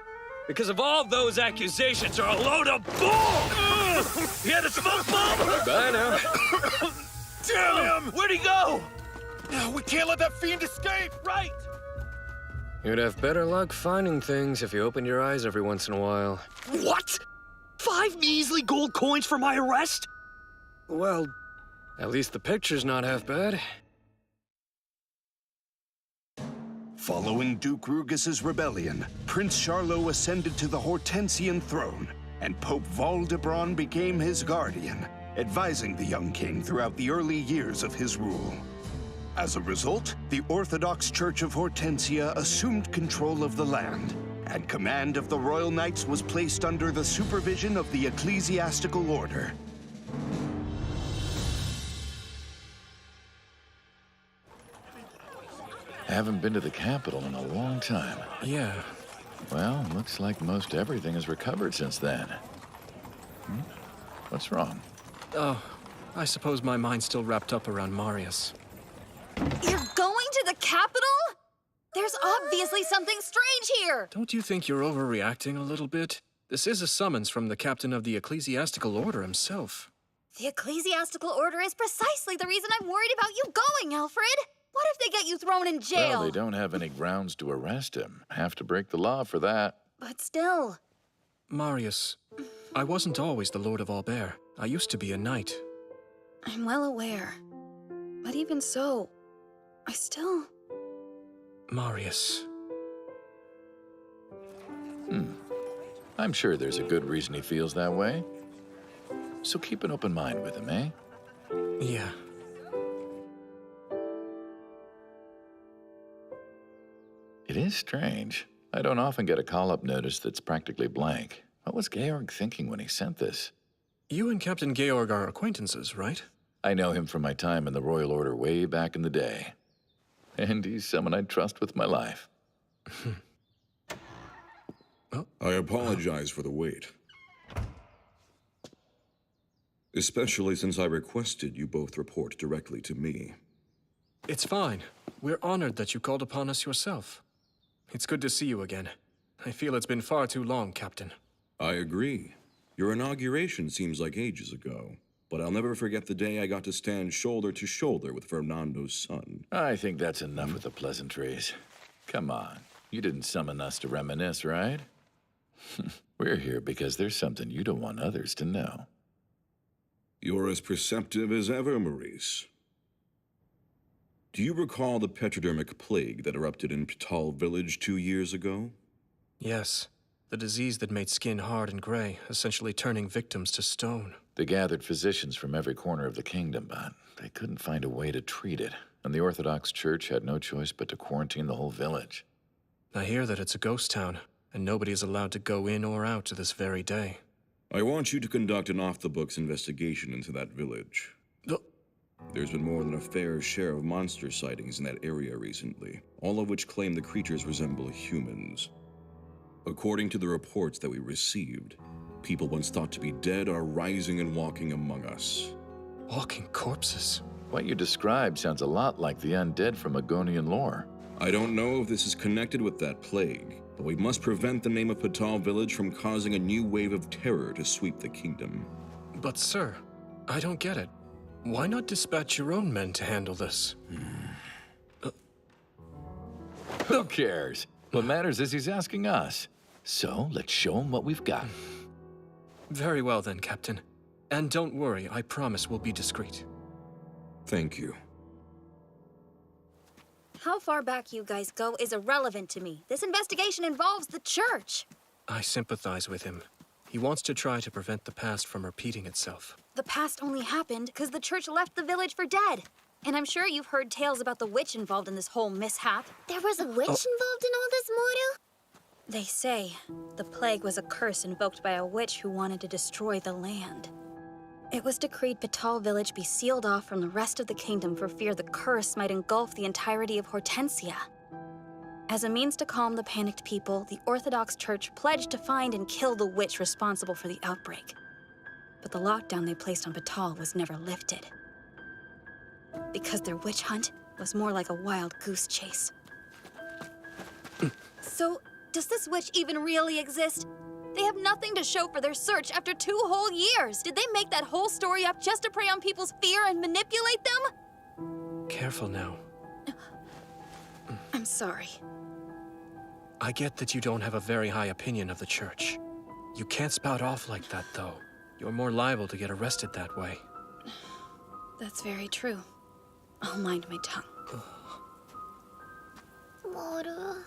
Because of all those accusations are a load of bull! You had a smoke bomb? Bye now. Damn him! Where'd he go? We can't let that fiend escape! Right! You'd have better luck finding things if you opened your eyes every once in a while. What? 5 measly gold coins for my arrest? Well, at least the picture's not half bad. Following Duke Rugis's rebellion, Prince Charlot ascended to the Hortensian throne, and Pope Valdebron became his guardian, advising the young king throughout the early years of his rule. As a result, the Orthodox Church of Hortensia assumed control of the land, and command of the Royal Knights was placed under the supervision of the ecclesiastical order. Haven't been to the capital in a long time. Yeah, Well, looks like most everything has recovered since then. What's wrong? oh, I suppose my mind's still wrapped up around Marius. You're going to the capital? There's obviously something strange here! Don't you think you're overreacting a little bit? This is a summons from the captain of the ecclesiastical order himself. The ecclesiastical order is precisely the reason I'm worried about you going, Alfred! What if they get you thrown in jail? Well, they don't have any grounds to arrest him. Have to break the law for that. But still... Marius, I wasn't always the Lord of Albert. I used to be a knight. I'm well aware. But even so, I still... Marius. I'm sure there's a good reason he feels that way. So keep an open mind with him, eh? Yeah. It is strange. I don't often get a call-up notice that's practically blank. What was Georg thinking when he sent this? You and Captain Georg are acquaintances, right? I know him from my time in the Royal Order way back in the day. And he's someone I'd trust with my life. I apologize for the wait. Especially since I requested you both report directly to me. It's fine. We're honored that you called upon us yourself. It's good to see you again. I feel it's been far too long, Captain. I agree. Your inauguration seems like ages ago, but I'll never forget the day I got to stand shoulder to shoulder with Fernando's son. I think that's enough with the pleasantries. Come on. You didn't summon us to reminisce, right? We're here because there's something you don't want others to know. You're as perceptive as ever, Maurice. Do you recall the petrodermic plague that erupted in Ptal village 2 years ago? Yes. The disease that made skin hard and gray, essentially turning victims to stone. They gathered physicians from every corner of the kingdom, but they couldn't find a way to treat it, and the Orthodox Church had no choice but to quarantine the whole village. I hear that it's a ghost town, and nobody is allowed to go in or out to this very day. I want you to conduct an off-the-books investigation into that village. There's been more than a fair share of monster sightings in that area recently, all of which claim the creatures resemble humans. According to the reports that we received, people once thought to be dead are rising and walking among us. Walking corpses? What you described sounds a lot like the undead from Agonian lore. I don't know if this is connected with that plague, but we must prevent the name of Ptal village from causing a new wave of terror to sweep the kingdom. But sir, I don't get it. Why not dispatch your own men to handle this? Who cares? What matters is he's asking us. So, let's show him what we've got. Very well then, Captain. And don't worry, I promise we'll be discreet. Thank you. How far back you guys go is irrelevant to me. This investigation involves the church. I sympathize with him. He wants to try to prevent the past from repeating itself. The past only happened because the church left the village for dead. And I'm sure you've heard tales about the witch involved in this whole mishap. There was a witch involved in all this, Moru? They say the plague was a curse invoked by a witch who wanted to destroy the land. It was decreed Betal village be sealed off from the rest of the kingdom for fear the curse might engulf the entirety of Hortensia. As a means to calm the panicked people, the Orthodox Church pledged to find and kill the witch responsible for the outbreak. But the lockdown they placed on Betal was never lifted. Because their witch hunt was more like a wild goose chase. So, does this witch even really exist? They have nothing to show for their search after 2 whole years. Did they make that whole story up just to prey on people's fear and manipulate them? Careful now. I'm sorry. I get that you don't have a very high opinion of the church. You can't spout off like that, though. You're more liable to get arrested that way. That's very true. I'll mind my tongue. Moru.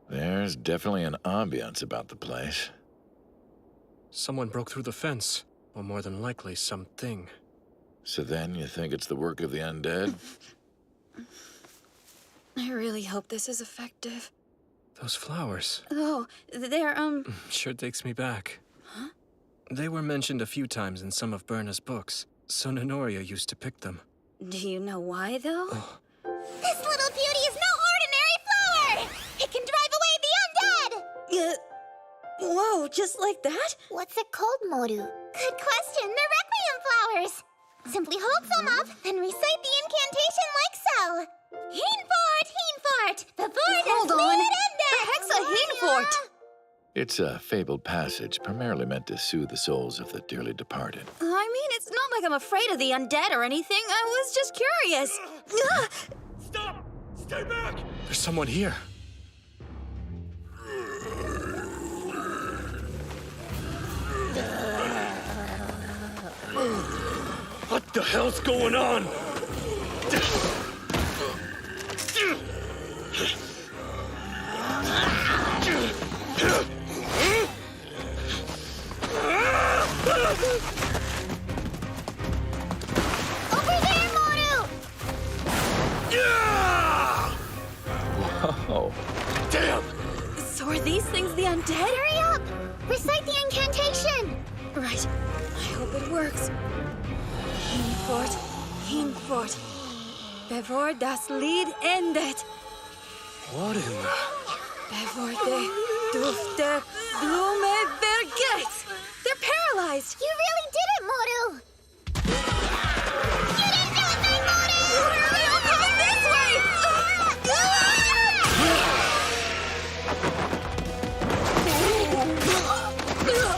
There's definitely an ambiance about the place. Someone broke through the fence, or more than likely, something. So then you think it's the work of the undead? I really hope this is effective. Those flowers. Oh, they're, Sure takes me back. Huh? They were mentioned a few times in some of Berna's books, so Nonoria used to pick them. Do you know why, though? This little beauty is no ordinary flower! It can drive away the undead! Whoa, just like that? What's it called, Moru? Good question. They're requiem flowers. Simply hold some up and recite the incantation like so. Heenfort, before Hold the on. fleet The heck's a Heenfort? It's a fabled passage primarily meant to soothe the souls of the dearly departed. I mean, it's not like I'm afraid of the undead or anything. I was just curious. Stop! Stay back! There's someone here. What the hell's going on? Over there, Moru! Whoa. Damn! So are these things the undead? Hurry up! Recite the incantation! Right. I hope it works. Heenfort, Heenfort. Bevor das Lied endet. What in the... Bevor de Dufte Blume vergeht. They're paralyzed. You really did it, Moru! You didn't do a thing, Moru! They're coming this way!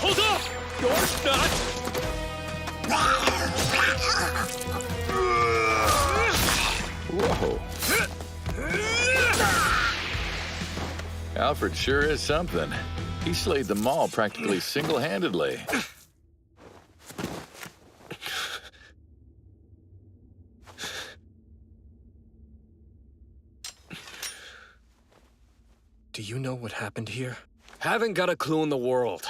Hold up! You're not! Whoa. Alfred sure is something. He slayed them all practically single-handedly. Do you know what happened here? Haven't got a clue in the world.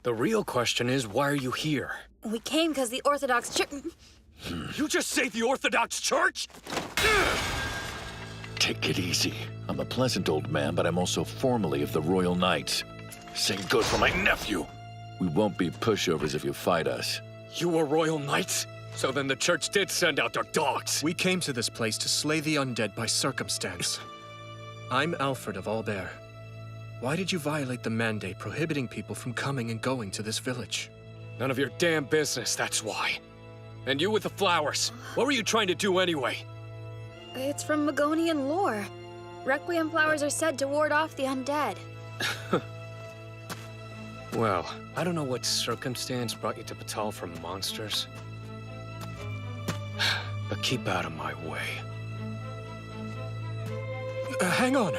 The real question is, why are you here? We came because the Orthodox Church... You just saved the Orthodox Church? Take it easy. I'm a pleasant old man, but I'm also formally of the Royal Knights. Same goes for my nephew. We won't be pushovers if you fight us. You were Royal Knights? So then the church did send out their dogs. We came to this place to slay the undead by circumstance. I'm Alfred of Ober. Why did you violate the mandate prohibiting people from coming and going to this village? None of your damn business, that's why. And you with the flowers. What were you trying to do anyway? It's from Magonian lore. Requiem flowers are said to ward off the undead. Well, I don't know what circumstance brought you to Betal from monsters. But keep out of my way. Hang on.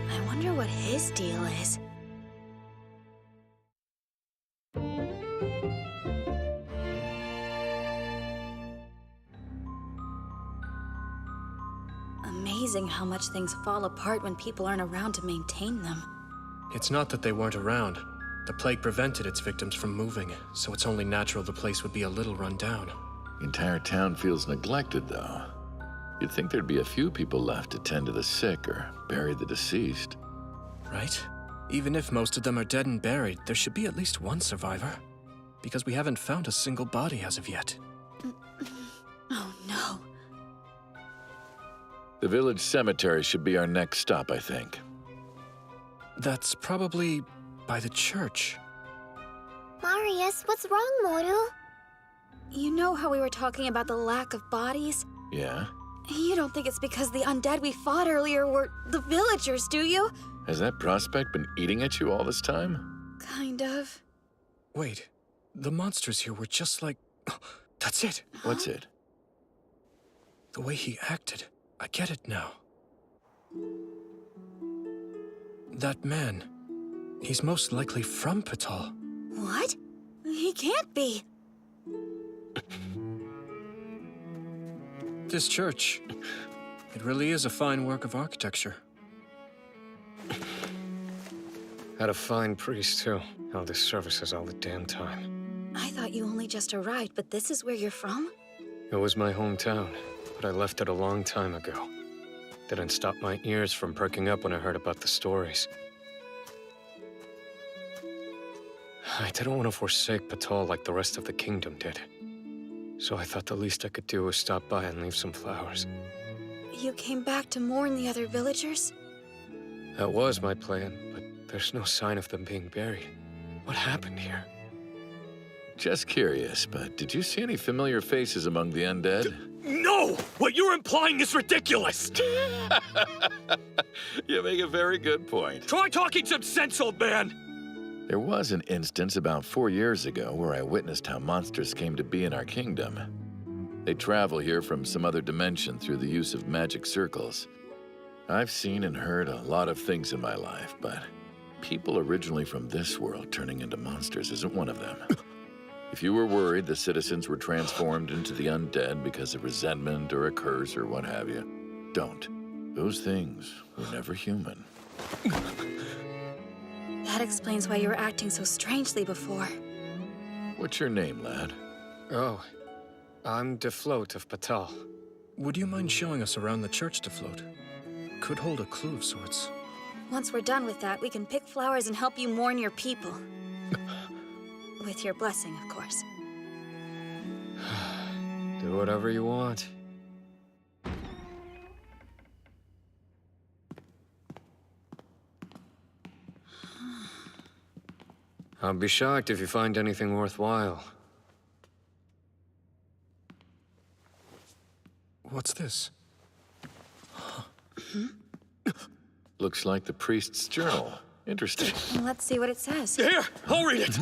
I wonder what his deal is. amazing how much things fall apart when people aren't around to maintain them. It's not that they weren't around. The plague prevented its victims from moving, so it's only natural the place would be a little run down. The entire town feels neglected, though. You'd think there'd be a few people left to tend to the sick or bury the deceased. Right? Even if most of them are dead and buried, there should be at least one survivor. Because we haven't found a single body as of yet. Oh no. The village cemetery should be our next stop, I think. That's probably by the church. Marius, what's wrong, Moru? You know how we were talking about the lack of bodies? Yeah? You don't think it's because the undead we fought earlier were the villagers, do you? Has that prospect been eating at you all this time? Kind of. Wait, the monsters here were just like... That's it! What's it? The way he acted. I get it now. That man, he's most likely from Patal. What? He can't be. This church, it really is a fine work of architecture. Had a fine priest, too. Held his services all the damn time. I thought you only just arrived, but this is where you're from? It was my hometown, but I left it a long time ago. Didn't stop my ears from perking up when I heard about the stories. I didn't want to forsake Patal like the rest of the kingdom did. So I thought the least I could do was stop by and leave some flowers. You came back to mourn the other villagers? That was my plan, but there's no sign of them being buried. What happened here? Just curious, but did you see any familiar faces among the undead? No! What you're implying is ridiculous! You make a very good point. Try talking some sense, old man! There was an instance about 4 years ago where I witnessed how monsters came to be in our kingdom. They travel here from some other dimension through the use of magic circles. I've seen and heard a lot of things in my life, but people originally from this world turning into monsters isn't one of them. If you were worried the citizens were transformed into the undead because of resentment or a curse or what have you, don't. Those things were never human. That explains why you were acting so strangely before. What's your name, lad? Oh, I'm Defloat of Patal. Would you mind showing us around the church, Defloat? Could hold a clue of sorts. Once we're done with that, we can pick flowers and help you mourn your people. With your blessing, of course. Do whatever you want. I'll be shocked if you find anything worthwhile. What's this? Looks like the priest's journal. Interesting. Let's see what it says. Here, I'll read it.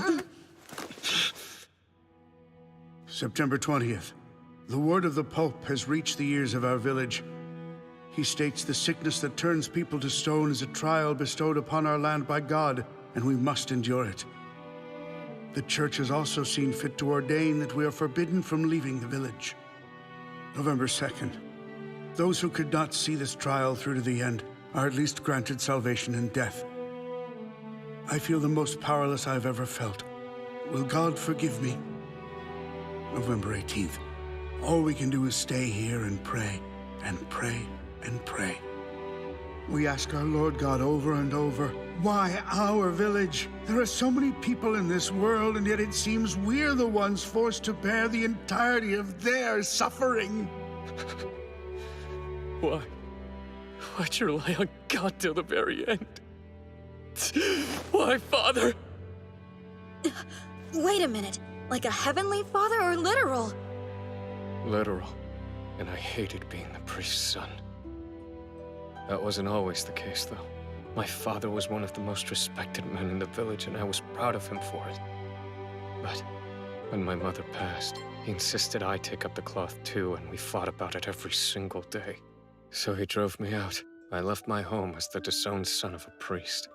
September 20th. The word of the Pope has reached the ears of our village. He states the sickness that turns people to stone is a trial bestowed upon our land by God, and we must endure it. The church has also seen fit to ordain that we are forbidden from leaving the village. November 2nd. Those who could not see this trial through to the end are at least granted salvation in death. I feel the most powerless I've ever felt. Will God forgive me? November 18th. All we can do is stay here and pray, and pray, and pray. We ask our Lord God over and over, why our village? There are so many people in this world, and yet it seems we're the ones forced to bear the entirety of their suffering. Why? Why'd you rely on God till the very end? Why, Father? Wait a minute. Like a heavenly father or literal? Literal. And I hated being the priest's son. That wasn't always the case, though. My father was one of the most respected men in the village, and I was proud of him for it. But when my mother passed, he insisted I take up the cloth too, and we fought about it every single day. So he drove me out. I left my home as the disowned son of a priest.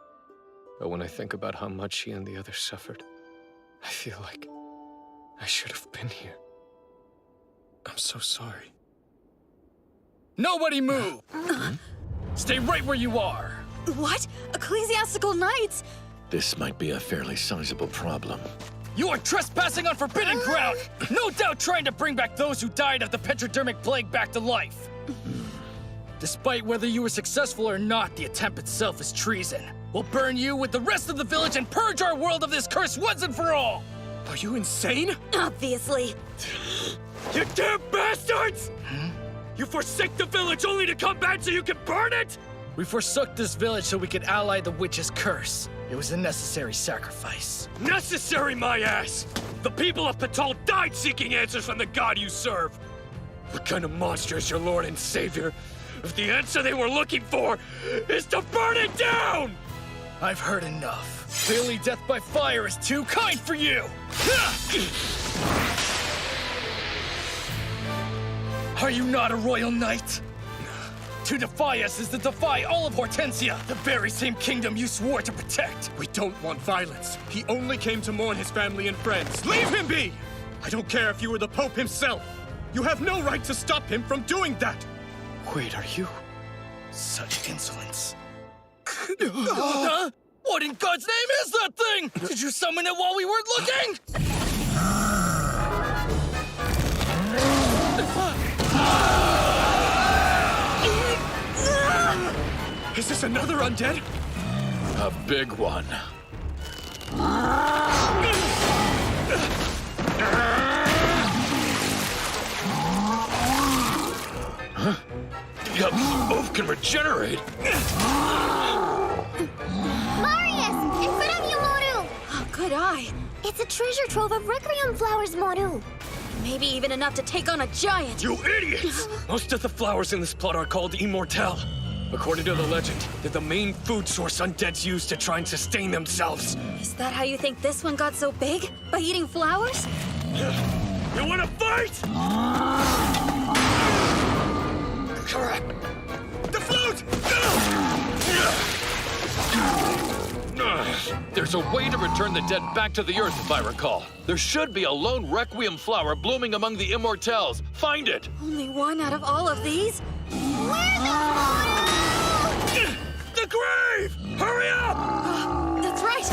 But when I think about how much he and the others suffered, I feel like I should have been here. I'm so sorry. Nobody move! Stay right where you are! What? Ecclesiastical knights? This might be a fairly sizable problem. You are trespassing on forbidden ground! No doubt trying to bring back those who died of the Petrodermic Plague back to life! Despite whether you were successful or not, the attempt itself is treason. We'll burn you with the rest of the village and purge our world of this curse once and for all! Are you insane? Obviously. You damn bastards! You forsake the village only to come back so you can burn it? We forsook this village so we could ally the witch's curse. It was a necessary sacrifice. Necessary, my ass! The people of Patal died seeking answers from the god you serve. What kind of monster is your lord and savior if the answer they were looking for is to burn it down? I've heard enough. Clearly death by fire is too kind for you! Are you not a royal knight? To defy us is to defy all of Hortensia, the very same kingdom you swore to protect. We don't want violence. He only came to mourn his family and friends. Leave him be! I don't care if you were the Pope himself. You have no right to stop him from doing that. Wait, are you? Such insolence. Huh? What in God's name is that thing? Did you summon it while we weren't looking? Is this another undead? A big one. Huh? Both can regenerate. Marius! In front of you, Moru! Oh, good eye. It's a treasure trove of requiem flowers, Moru. Maybe even enough to take on a giant. You idiots! Most of the flowers in this plot are called immortelle. According to the legend, they're the main food source undeads use to try and sustain themselves. Is that how you think this one got so big? By eating flowers? You wanna fight? Correct. The flute! There's a way to return the dead back to the earth, if I recall. There should be a lone requiem flower blooming among the immortelles. Find it! Only one out of all of these? The grave! Hurry up! That's right.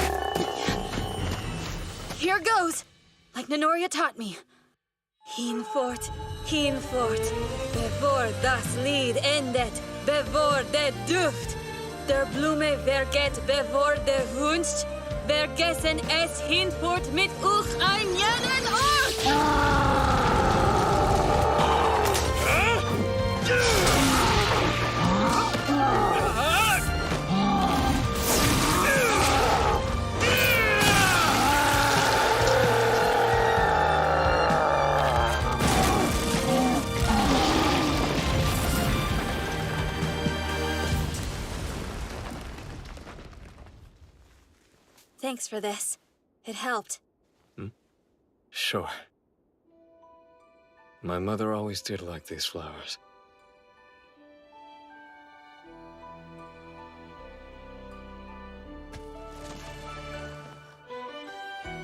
Here goes. Like Nenoria taught me. Hinfort, bevor das Lied endet, bevor der Duft, der Blume vergeht, bevor der Wunsch, vergessen es hinfort mit euch ein jeden Ort! Thanks for this. It helped. Sure. My mother always did like these flowers.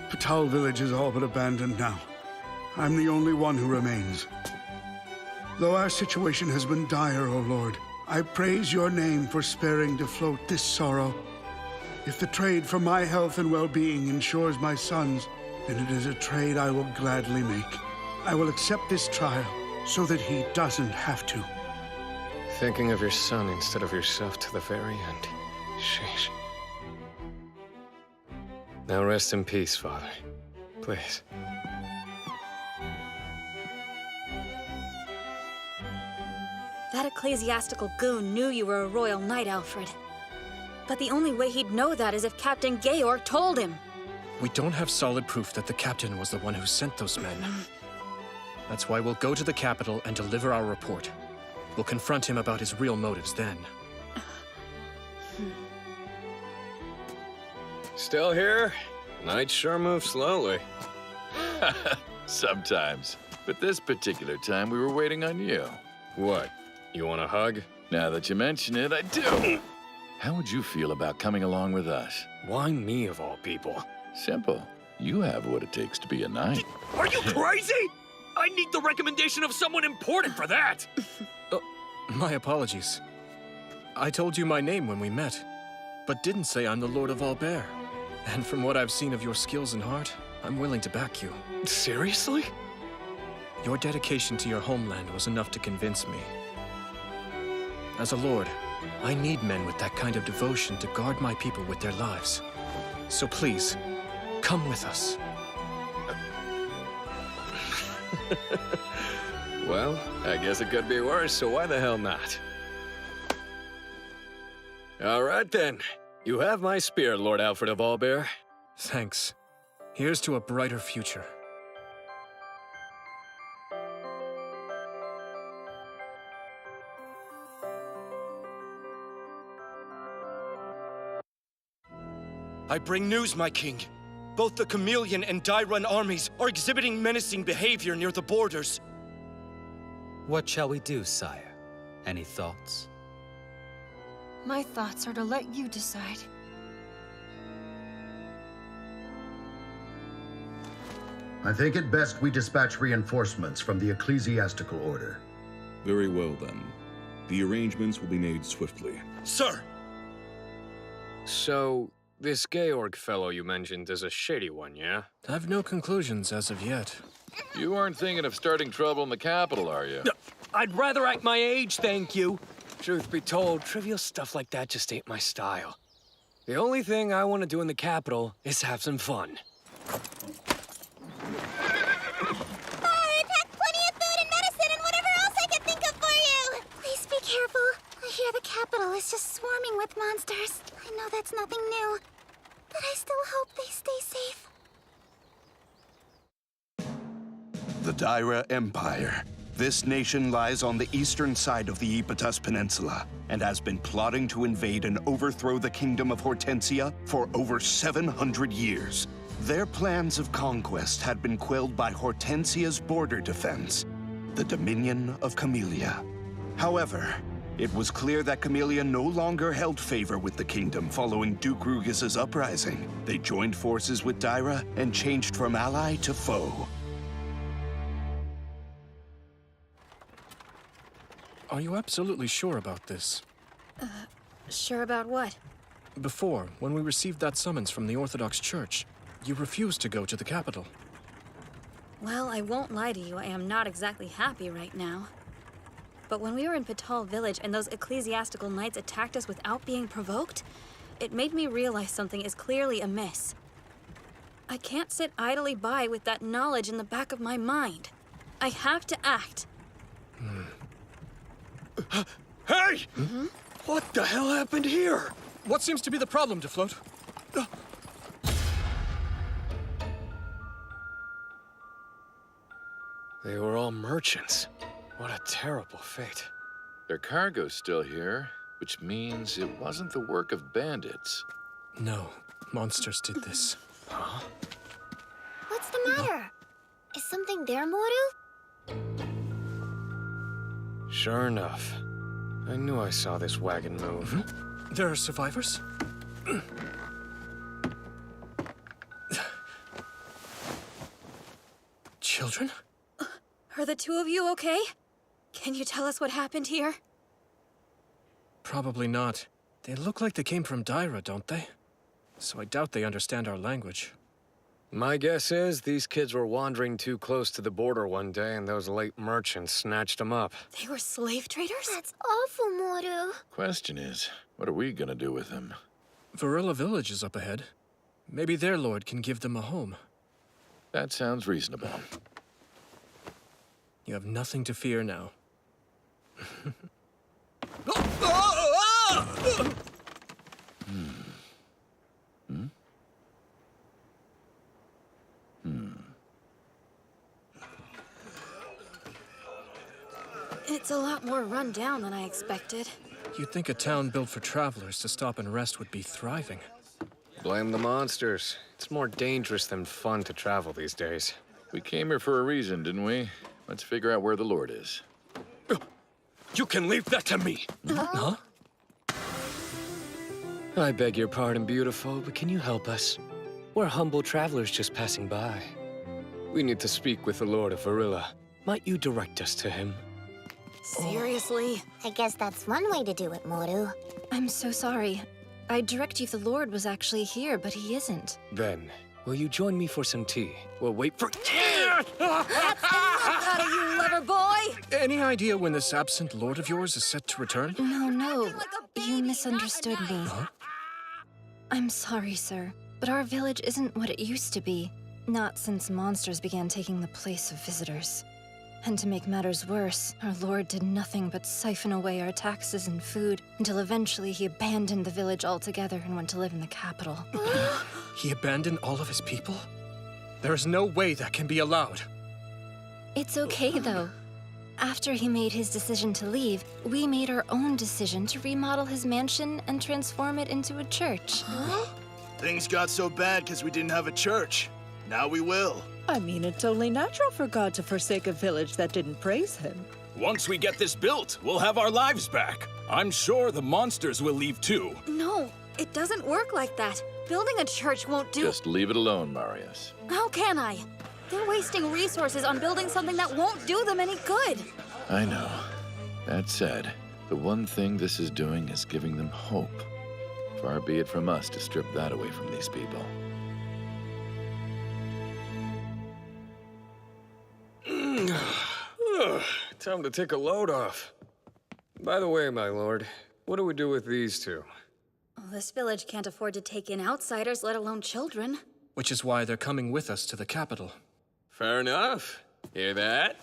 Patal village is all but abandoned now. I'm the only one who remains. Though our situation has been dire, O Lord, I praise your name for sparing to float this sorrow. If the trade for my health and well-being ensures my son's, then it is a trade I will gladly make. I will accept this trial so that he doesn't have to. Thinking of your son instead of yourself to the very end. Sheesh. Now rest in peace, Father. Please. That ecclesiastical goon knew you were a royal knight, Alfred. But the only way he'd know that is if Captain Georg told him. We don't have solid proof that the captain was the one who sent those men. That's why we'll go to the capital and deliver our report. We'll confront him about his real motives then. Still here? Knights sure move slowly. Sometimes. But this particular time, we were waiting on you. What? You want a hug? Now that you mention it, I do. How would you feel about coming along with us? Why me, of all people? Simple. You have what it takes to be a knight. Are you crazy? I need the recommendation of someone important for that. My apologies. I told you my name when we met, but didn't say I'm the Lord of Ober. And from what I've seen of your skills and heart, I'm willing to back you. Seriously? Your dedication to your homeland was enough to convince me. As a lord, I need men with that kind of devotion to guard my people with their lives. So please, come with us. Well, I guess it could be worse, so why the hell not? All right then. You have my spear, Lord Alfred of Ober. Thanks. Here's to a brighter future. I bring news, my king. Both the Chameleon and Dairan armies are exhibiting menacing behavior near the borders. What shall we do, sire? Any thoughts? My thoughts are to let you decide. I think it best we dispatch reinforcements from the ecclesiastical order. Very well, then. The arrangements will be made swiftly. Sir! So, this Georg fellow you mentioned is a shady one, yeah? I've no conclusions as of yet. You aren't thinking of starting trouble in the capital, are you? I'd rather act my age, thank you. Truth be told, trivial stuff like that just ain't my style. The only thing I want to do in the capital is have some fun. I packed plenty of food and medicine and whatever else I could think of for you! Please be careful. I hear the capital is just swarming with monsters. I know that's nothing new, but I still hope they stay safe. The Daira Empire. This nation lies on the eastern side of the Ipetus Peninsula and has been plotting to invade and overthrow the kingdom of Hortensia for over 700 years. Their plans of conquest had been quelled by Hortensia's border defense, the Dominion of Camellia. However, it was clear that Camellia no longer held favor with the kingdom following Duke Rugis's uprising. They joined forces with Daira and changed from ally to foe. Are you absolutely sure about this? Sure about what? Before, when we received that summons from the Orthodox Church, you refused to go to the capital. Well, I won't lie to you, I am not exactly happy right now. But when we were in Patal village and those ecclesiastical knights attacked us without being provoked, it made me realize something is clearly amiss. I can't sit idly by with that knowledge in the back of my mind. I have to act. Hey! What the hell happened here? What seems to be the problem, Defloat? They were all merchants. What a terrible fate. Their cargo's still here, which means it wasn't the work of bandits. No, monsters did this. Huh? What's the matter? Is something there, Moru? Sure enough. I knew I saw this wagon move. There are survivors? Children? Are the two of you okay? Can you tell us what happened here? Probably not. They look like they came from Daira, don't they? So I doubt they understand our language. My guess is these kids were wandering too close to the border one day and those late merchants snatched them up. They were slave traders? That's awful, Moru. Question is, what are we gonna do with them? Varilla village is up ahead. Maybe their lord can give them a home. That sounds reasonable. You have nothing to fear now. It's a lot more run down than I expected. You'd think a town built for travelers to stop and rest would be thriving. Blame the monsters. It's more dangerous than fun to travel these days. We came here for a reason, didn't we? Let's figure out where the Lord is. You can leave that to me! Huh? I beg your pardon, beautiful, but can you help us? We're humble travelers just passing by. We need to speak with the Lord of Varilla. Might you direct us to him? Seriously? I guess that's one way to do it, Moru. I'm so sorry. I'd direct you if the Lord was actually here, but he isn't. Ben, will you join me for some tea? We'll wait for... That's enough out of you, lover boy! Any idea when this absent lord of yours is set to return? No. You misunderstood me. Huh? I'm sorry, sir, but our village isn't what it used to be. Not since monsters began taking the place of visitors. And to make matters worse, our lord did nothing but siphon away our taxes and food until eventually he abandoned the village altogether and went to live in the capital. He abandoned all of his people? There is no way that can be allowed. It's okay, though. After he made his decision to leave, we made our own decision to remodel his mansion and transform it into a church. Things got so bad because we didn't have a church. Now we will. I mean, it's only natural for God to forsake a village that didn't praise him. Once we get this built, we'll have our lives back. I'm sure the monsters will leave too. No, it doesn't work like that. Building a church won't do— Just leave it alone, Marius. How can I? They're wasting resources on building something that won't do them any good. I know. That said, the one thing this is doing is giving them hope. Far be it from us to strip that away from these people. Time to take a load off. By the way, my lord, what do we do with these two? Well, this village can't afford to take in outsiders, let alone children. Which is why they're coming with us to the capital. Fair enough. Hear that?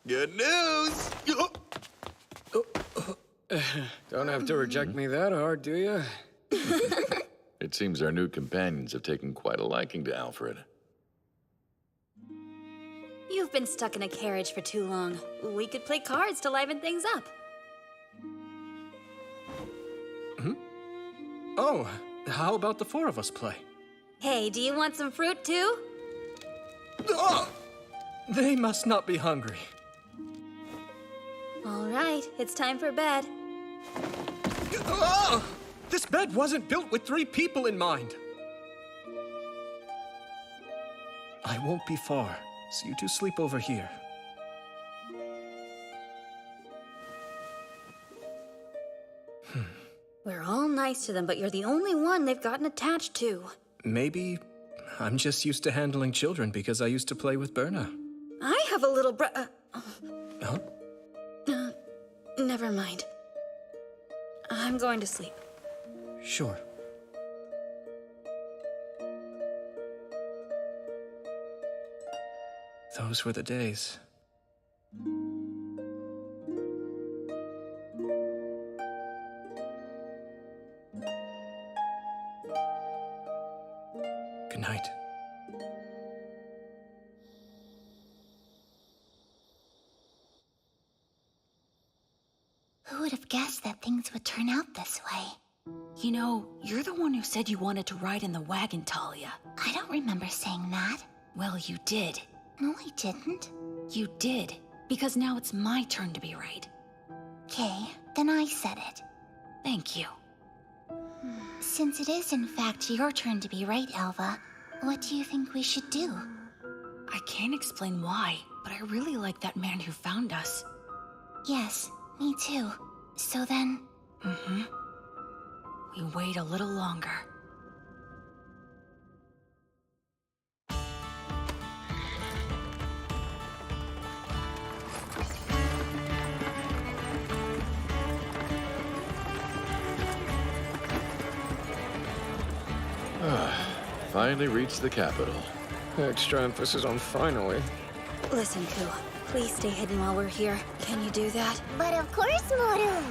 Good news! Don't have to reject me that hard, do you? It seems our new companions have taken quite a liking to Alfred. You've been stuck in a carriage for too long. We could play cards to liven things up. Oh, how about the four of us play? Hey, do you want some fruit too? Oh! They must not be hungry. All right, it's time for bed. Oh! This bed wasn't built with 3 people in mind. I won't be far, so you two sleep over here. We're all nice to them, but you're the only one they've gotten attached to. Maybe I'm just used to handling children because I used to play with Berna. I have a little Huh? Never mind. I'm going to sleep. Sure. Those were the days. Good night. Who would have guessed that things would turn out this way? You know, you're the one who said you wanted to ride in the wagon, Talia. I don't remember saying that. Well, you did. No, I didn't. You did, because now it's my turn to be right. Okay, then I said it. Thank you. Since it is in fact your turn to be right, Alva, what do you think we should do? I can't explain why, but I really like that man who found us. Yes, me too. So then... We wait a little longer. Finally reached the capital. Extra emphasis on finally. Listen, Ku, please stay hidden while we're here. Can you do that? But of course, Moru!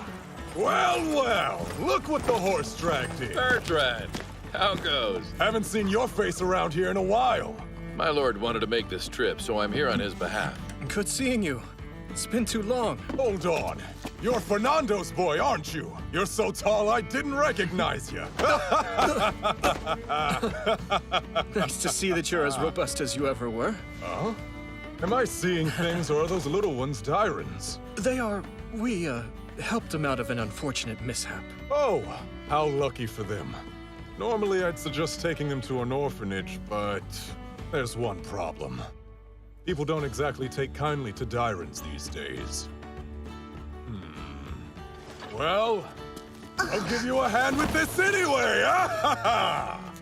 Well, look what the horse dragged in. Bertrand, how goes? Haven't seen your face around here in a while. My lord wanted to make this trip, so I'm here on his behalf. Good seeing you. It's been too long. Hold on. You're Fernando's boy, aren't you? You're so tall I didn't recognize you. Nice to see that you're as robust as you ever were. Huh? Am I seeing things, or are those little ones Dyrans? They are. We, helped them out of an unfortunate mishap. Oh, how lucky for them. Normally I'd suggest taking them to an orphanage, but there's one problem. People don't exactly take kindly to Dyrans these days. Well, I'll give you a hand with this anyway!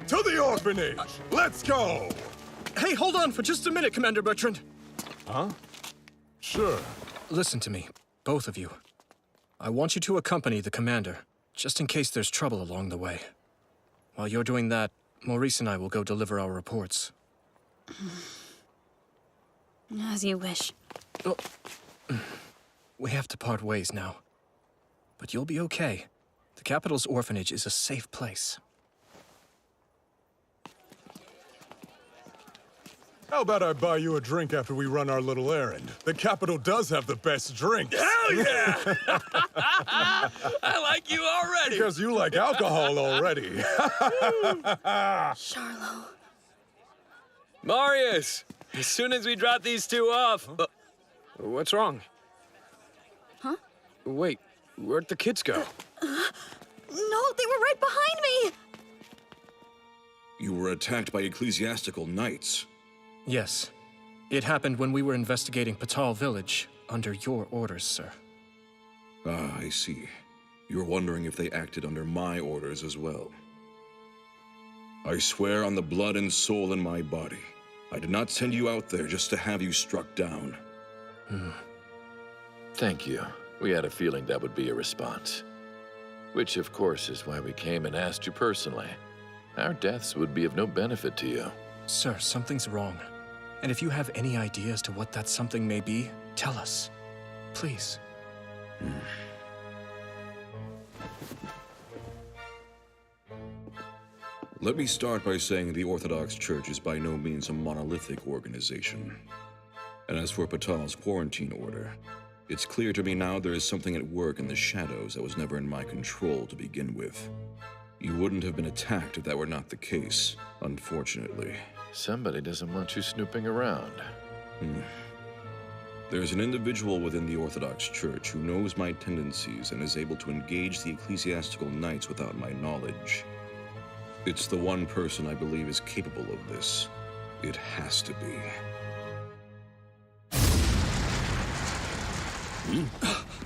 To the orphanage! Let's go! Hey, hold on for just a minute, Commander Bertrand. Huh? Sure. Listen to me, both of you. I want you to accompany the commander, just in case there's trouble along the way. While you're doing that, Maurice and I will go deliver our reports. As you wish. Oh. We have to part ways now. But you'll be okay. The capital's orphanage is a safe place. How about I buy you a drink after we run our little errand? The capital does have the best drinks. Hell yeah! I like you already. Because you like alcohol already. Charlo. Marius! As soon as we drop these two off... what's wrong? Huh? Wait, where'd the kids go? No, they were right behind me! You were attacked by ecclesiastical knights. Yes. It happened when we were investigating Patal village, under your orders, sir. Ah, I see. You're wondering if they acted under my orders as well. I swear on the blood and soul in my body, I did not send you out there just to have you struck down. Thank you. We had a feeling that would be a response. Which, of course, is why we came and asked you personally. Our deaths would be of no benefit to you. Sir, something's wrong. And if you have any idea as to what that something may be, tell us. Please. Let me start by saying the Orthodox Church is by no means a monolithic organization. And as for Patal's quarantine order, it's clear to me now there is something at work in the shadows that was never in my control to begin with. You wouldn't have been attacked if that were not the case, unfortunately. Somebody doesn't want you snooping around. There's an individual within the Orthodox Church who knows my tendencies and is able to engage the ecclesiastical knights without my knowledge. It's the one person I believe is capable of this. It has to be.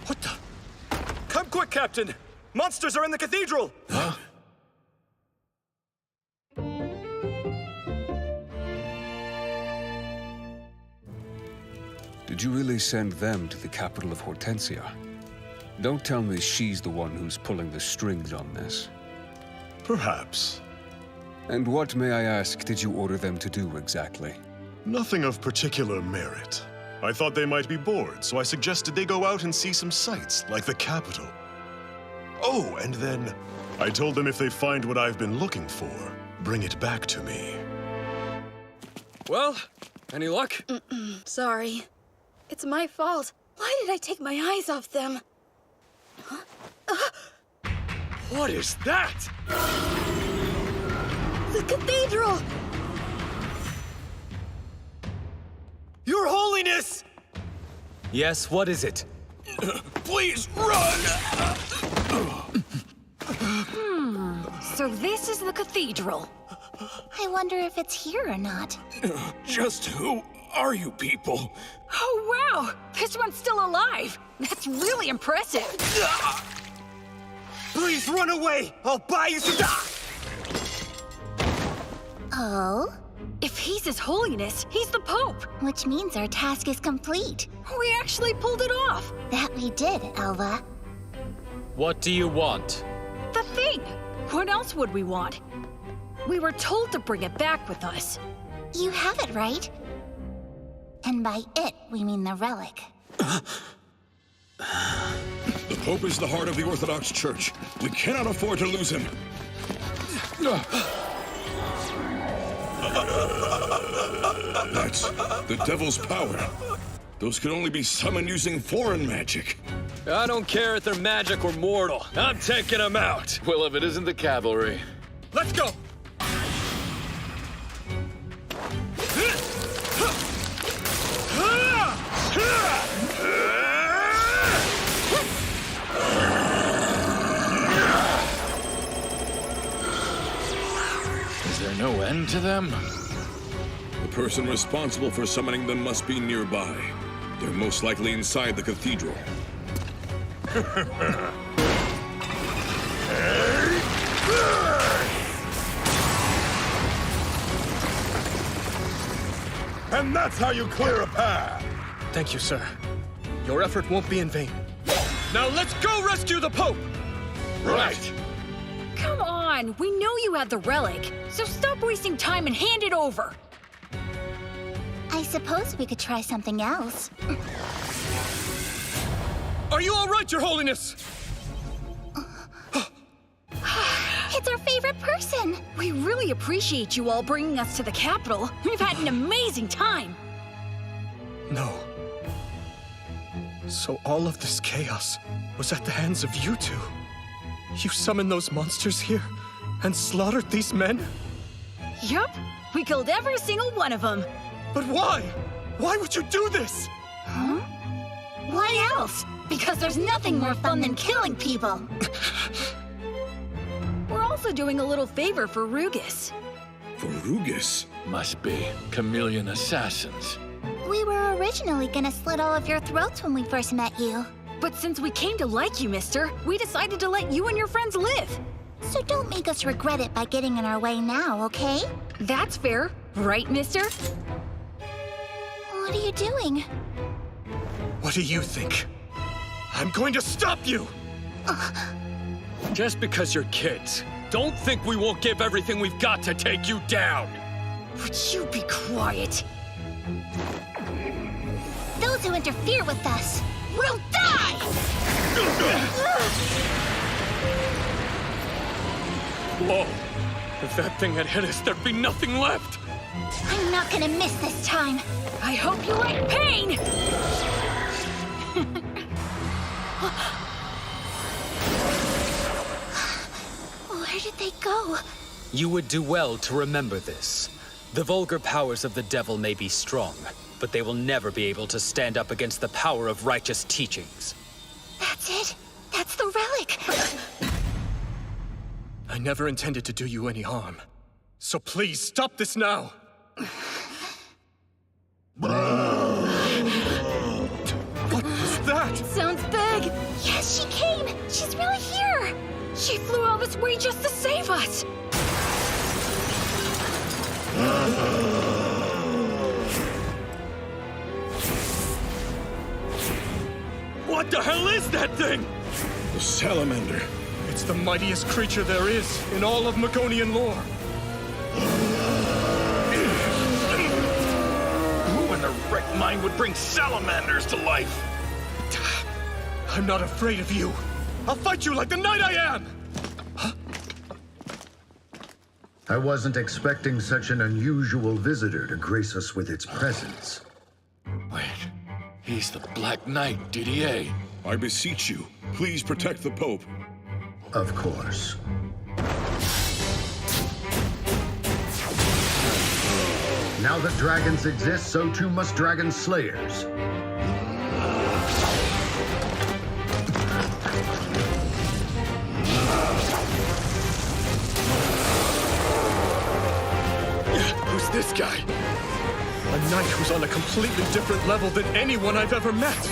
What the? Come quick, Captain! Monsters are in the cathedral! Huh? Did you really send them to the capital of Hortensia? Don't tell me she's the one who's pulling the strings on this. Perhaps. And what, may I ask, did you order them to do exactly? Nothing of particular merit. I thought they might be bored, so I suggested they go out and see some sights, like the capital. Oh, and then I told them if they find what I've been looking for, bring it back to me. Well, any luck? Sorry. It's my fault. Why did I take my eyes off them? What is that? The cathedral! Your Holiness! Yes, what is it? Please, run! So this is the cathedral. I wonder if it's here or not. Just who are you people? Oh, wow! This one's still alive! That's really impressive! Please run away! I'll buy you some time! Oh? If he's His Holiness, he's the Pope! Which means our task is complete. We actually pulled it off! That we did, Elva. What do you want? The thing! What else would we want? We were told to bring it back with us. You have it, right? And by it, we mean the relic. The Pope is the heart of the Orthodox Church. We cannot afford to lose him. That's the devil's power. Those can only be summoned using foreign magic. I don't care if they're magic or mortal. I'm taking them out. Well, if it isn't the cavalry. Let's go! Is there no end to them? The person responsible for summoning them must be nearby. They're most likely inside the cathedral. And that's how you clear a path! Thank you, sir. Your effort won't be in vain. Now let's go rescue the Pope! Right! Come on, we know you have the relic, so stop wasting time and hand it over. I suppose we could try something else. Are you all right, Your Holiness? It's our favorite person! We really appreciate you all bringing us to the capital. We've had an amazing time. No. So all of this chaos was at the hands of you two? You summoned those monsters here and slaughtered these men? Yup, we killed every single one of them. But why? Why would you do this? Huh? Why else? Because there's nothing more fun than killing people. We're also doing a little favor for Rugus. For Rugus? Must be chameleon assassins. We were originally gonna slit all of your throats when we first met you. But since we came to like you, mister, we decided to let you and your friends live. So don't make us regret it by getting in our way now, okay? That's fair, right, mister? What are you doing? What do you think? I'm going to stop you! Just because you're kids, don't think we won't give everything we've got to take you down! Would you be quiet? Those who interfere with us will die! Whoa! If that thing had hit us, there'd be nothing left! I'm not gonna miss this time. I hope you like pain! Where did they go? You would do well to remember this. The vulgar powers of the devil may be strong, but they will never be able to stand up against the power of righteous teachings. That's it. That's the relic. I never intended to do you any harm. So please, stop this now! What was that? Sounds big! Yes, she came! She's really here! She flew all this way just to save us! What the hell is that thing? The salamander. It's the mightiest creature there is in all of Magonian lore. Who in their right mind would bring salamanders to life? I'm not afraid of you. I'll fight you like the knight I am! I wasn't expecting such an unusual visitor to grace us with its presence. Wait, he's the Black Knight, Didier. I beseech you, please protect the Pope. Of course. Now that dragons exist, so too must dragon slayers. Who's this guy? A knight who's on a completely different level than anyone I've ever met.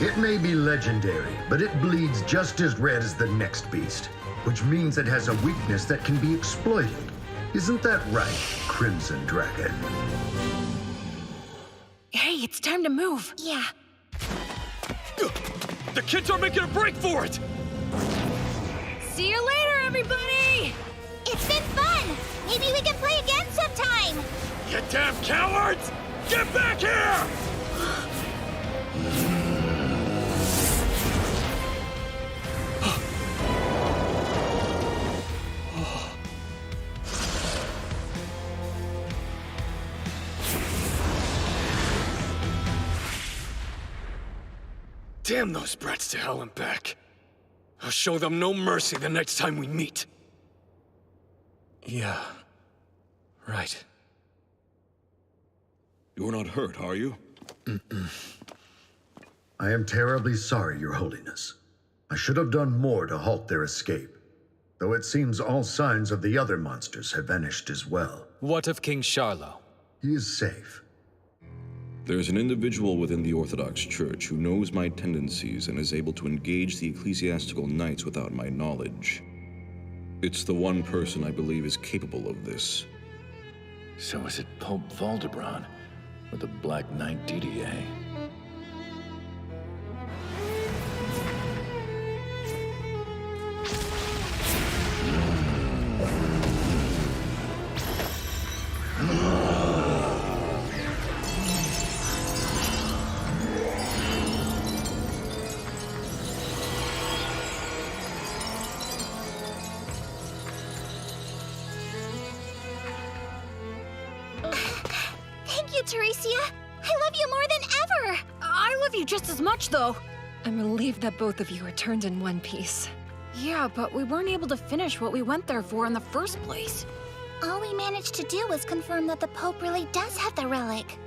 It may be legendary, but it bleeds just as red as the next beast, which means it has a weakness that can be exploited. Isn't that right, Crimson Dragon? Hey, it's time to move. Yeah. The kids are making a break for it! See you later, everybody! It's been fun! Maybe we can play again sometime! You damn cowards! Get back here! Damn those brats to hell and back. I'll show them no mercy the next time we meet. Yeah. Right. You're not hurt, are you? I am terribly sorry, Your Holiness. I should have done more to halt their escape, though it seems all signs of the other monsters have vanished as well. What of King Charlo? He is safe. There's an individual within the Orthodox Church who knows my tendencies and is able to engage the ecclesiastical knights without my knowledge. It's the one person I believe is capable of this. So is it Pope Valdebron or the Black Knight Didier? Hortensia! I love you more than ever! I love you just as much, though. I'm relieved that both of you returned in one piece. Yeah, but we weren't able to finish what we went there for in the first place. All we managed to do was confirm that the Pope really does have the relic.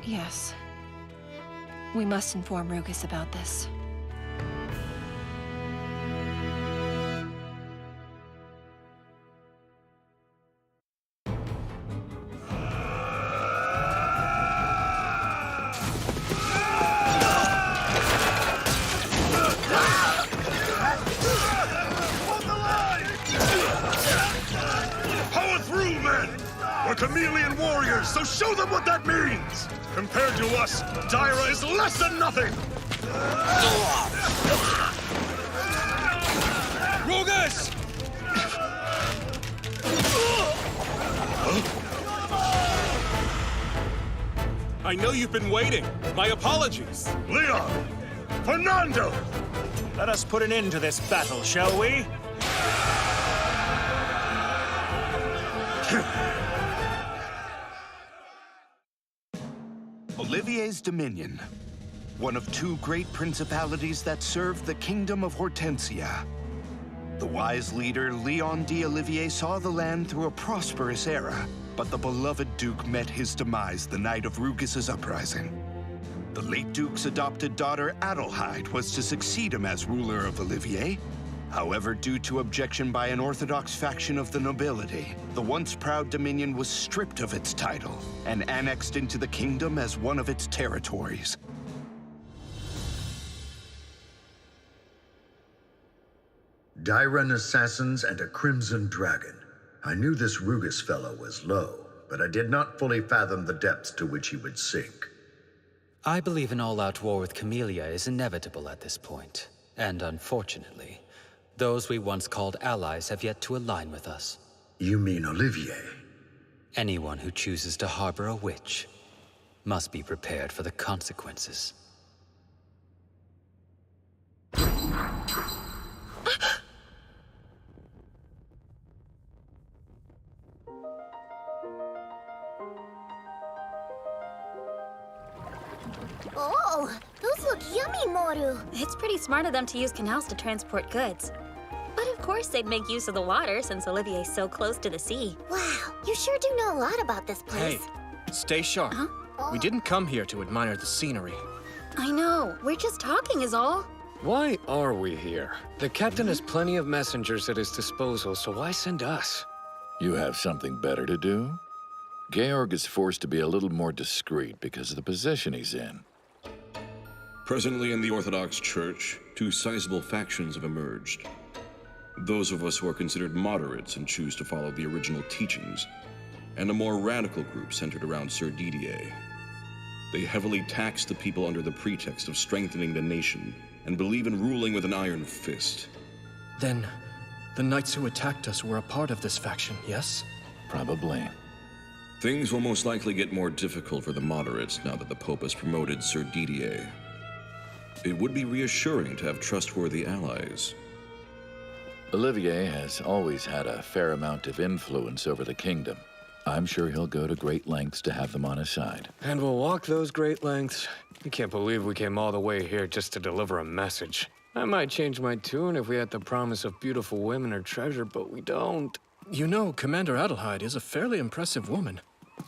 Yes. We must inform Rugus about this. Chameleon warriors, so show them what that means! Compared to us, Daira is less than nothing! Rugus! I know you've been waiting. My apologies. Leon! Fernando! Let us put an end to this battle, shall we? Olivier's Dominion, one of two great principalities that served the kingdom of Hortensia. The wise leader Leon d'Olivier saw the land through a prosperous era, but the beloved Duke met his demise the night of Rugus's uprising. The late Duke's adopted daughter Adelheid was to succeed him as ruler of Olivier. However, due to objection by an Orthodox faction of the nobility, the once proud dominion was stripped of its title and annexed into the kingdom as one of its territories. Dairan assassins and a crimson dragon. I knew this Rugus fellow was low, but I did not fully fathom the depths to which he would sink. I believe an all-out war with Camellia is inevitable at this point, and unfortunately, those we once called allies have yet to align with us. You mean Olivier? Anyone who chooses to harbor a witch must be prepared for the consequences. Oh, those look yummy, Moru. It's pretty smart of them to use canals to transport goods. But of course they'd make use of the water since Olivier's so close to the sea. Wow, you sure do know a lot about this place. Hey, stay sharp. Huh? We didn't come here to admire the scenery. I know, we're just talking is all. Why are we here? The captain has plenty of messengers at his disposal, so why send us? You have something better to do? Georg is forced to be a little more discreet because of the position he's in. Presently in the Orthodox Church, two sizable factions have emerged. Those of us who are considered moderates and choose to follow the original teachings, and a more radical group centered around Sir Didier. They heavily tax the people under the pretext of strengthening the nation, and believe in ruling with an iron fist. Then, the knights who attacked us were a part of this faction, yes? Probably. Things will most likely get more difficult for the moderates now that the Pope has promoted Sir Didier. It would be reassuring to have trustworthy allies. Olivier has always had a fair amount of influence over the kingdom. I'm sure he'll go to great lengths to have them on his side. And we'll walk those great lengths. You can't believe we came all the way here just to deliver a message. I might change my tune if we had the promise of beautiful women or treasure, but we don't. You know, Commander Adelheid is a fairly impressive woman.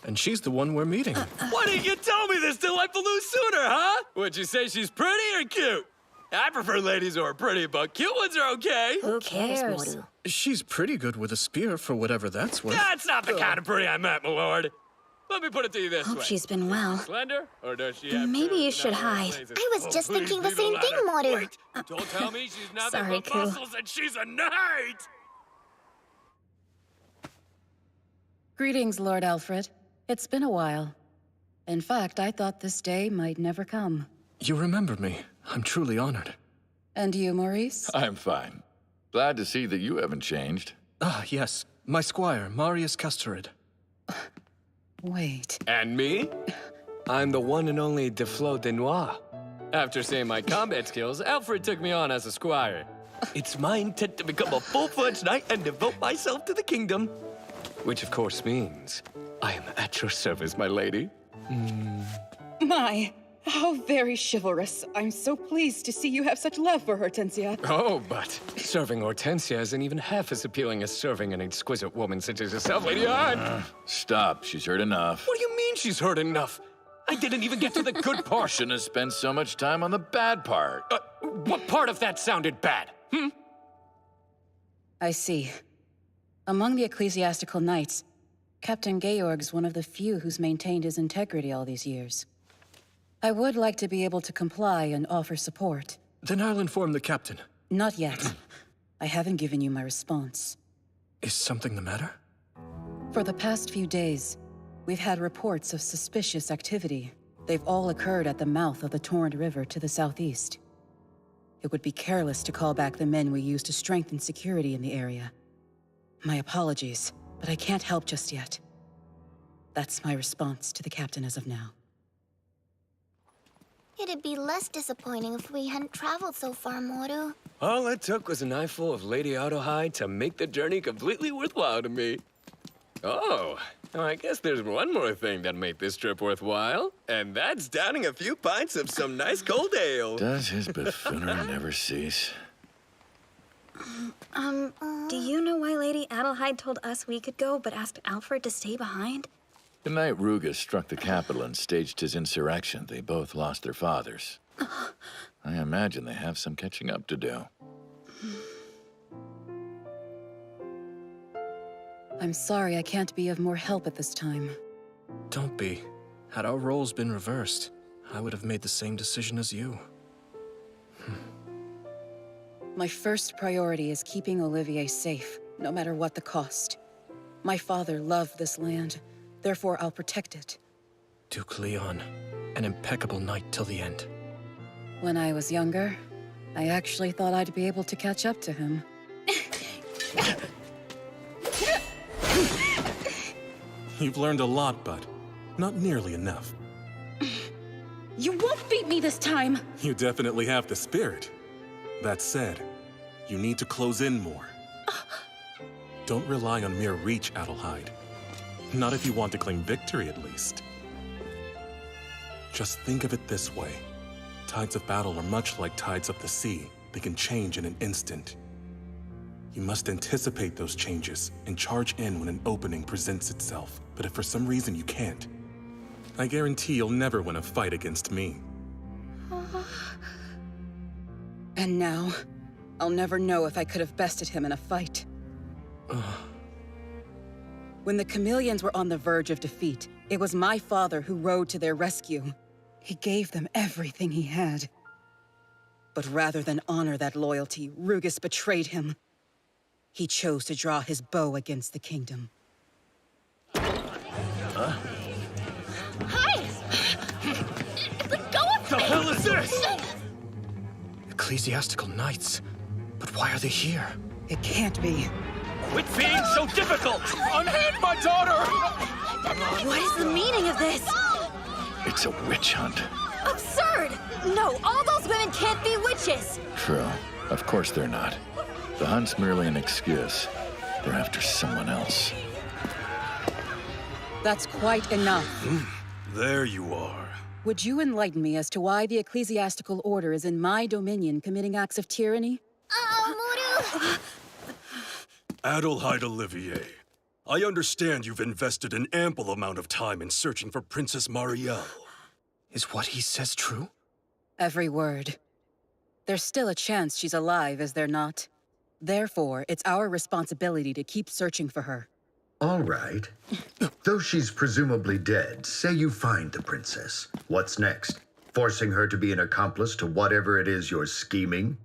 And she's the one we're meeting. Why didn't you tell me this delightful news sooner, huh? Would you say she's pretty or cute? I prefer ladies who are pretty, but cute ones are okay. Who cares? She's pretty good with a spear for whatever that's worth. That's not the kind of pretty I meant, my lord. Let me put it to you this Hope way. she's been well. Slender, or does she have Maybe you should hide. I was just thinking the same thing, Moru. Wait, don't tell me she's nothing Sorry, but Ku. muscles and she's a knight! Greetings, Lord Alfred. It's been a while. In fact, I thought this day might never come. You remember me. I'm truly honored. And you, Maurice? I'm fine. Glad to see that you haven't changed. Ah, yes. My squire, Marius Casterid. Wait. And me? I'm the one and only Deflo de Noir. After seeing my combat skills, Alfred took me on as a squire. It's my intent to become a full-fledged knight and devote myself to the kingdom. Which, of course, means I am at your service, my lady. My, how very chivalrous. I'm so pleased to see you have such love for Hortensia. Oh, but serving Hortensia isn't even half as appealing as serving an exquisite woman such as yourself, Lady Anne. Stop. She's heard enough. What do you mean she's heard enough? I didn't even get to the good part. Shouldn't have spent so much time on the bad part. What part of that sounded bad? I see. Among the ecclesiastical knights, Captain Georg's one of the few who's maintained his integrity all these years. I would like to be able to comply and offer support. Then I'll inform the captain. Not yet. I haven't given you my response. Is something the matter? For the past few days, we've had reports of suspicious activity. They've all occurred at the mouth of the Torrent River to the southeast. It would be careless to call back the men we used to strengthen security in the area. My apologies, but I can't help just yet. That's my response to the captain as of now. It'd be less disappointing if we hadn't traveled so far, Moru. All it took was an eyeful of Lady Autohide to make the journey completely worthwhile to me. Oh, I guess there's one more thing that made this trip worthwhile, and that's downing a few pints of some nice cold ale. Does his buffoonery never cease? Do you know why Lady Adelheid told us we could go, but asked Alfred to stay behind? The night Rugus struck the capital and staged his insurrection, they both lost their fathers. I imagine they have some catching up to do. I'm sorry I can't be of more help at this time. Don't be. Had our roles been reversed, I would have made the same decision as you. My first priority is keeping Olivier safe, no matter what the cost. My father loved this land, therefore I'll protect it. Duke Leon, an impeccable knight till the end. When I was younger, I actually thought I'd be able to catch up to him. You've learned a lot, bud. Not nearly enough. You won't beat me this time! You definitely have the spirit. That said, you need to close in more. Don't rely on mere reach, Adelheid. Not if you want to claim victory, at least. Just think of it this way. Tides of battle are much like tides of the sea. They can change in an instant. You must anticipate those changes and charge in when an opening presents itself. But if for some reason you can't, I guarantee you'll never win a fight against me. And now, I'll never know if I could have bested him in a fight. When the chameleons were on the verge of defeat, it was my father who rode to their rescue. He gave them everything he had. But rather than honor that loyalty, Rugus betrayed him. He chose to draw his bow against the kingdom. Hi! Let go of me! The hell is this? Ecclesiastical knights. But why are they here? It can't be. Quit being so difficult! Unhand my daughter! What is the meaning of this? It's a witch hunt. Absurd! No, all those women can't be witches! True. Of course they're not. The hunt's merely an excuse. They're after someone else. That's quite enough. There you are. Would you enlighten me as to why the ecclesiastical order is in my dominion committing acts of tyranny? Oh, Adelheid Olivier, I understand you've invested an ample amount of time in searching for Princess Marielle. Is what he says true? Every word. There's still a chance she's alive, is there not? Therefore, it's our responsibility to keep searching for her. All right. Though she's presumably dead, say you find the princess. What's next? Forcing her to be an accomplice to whatever it is you're scheming?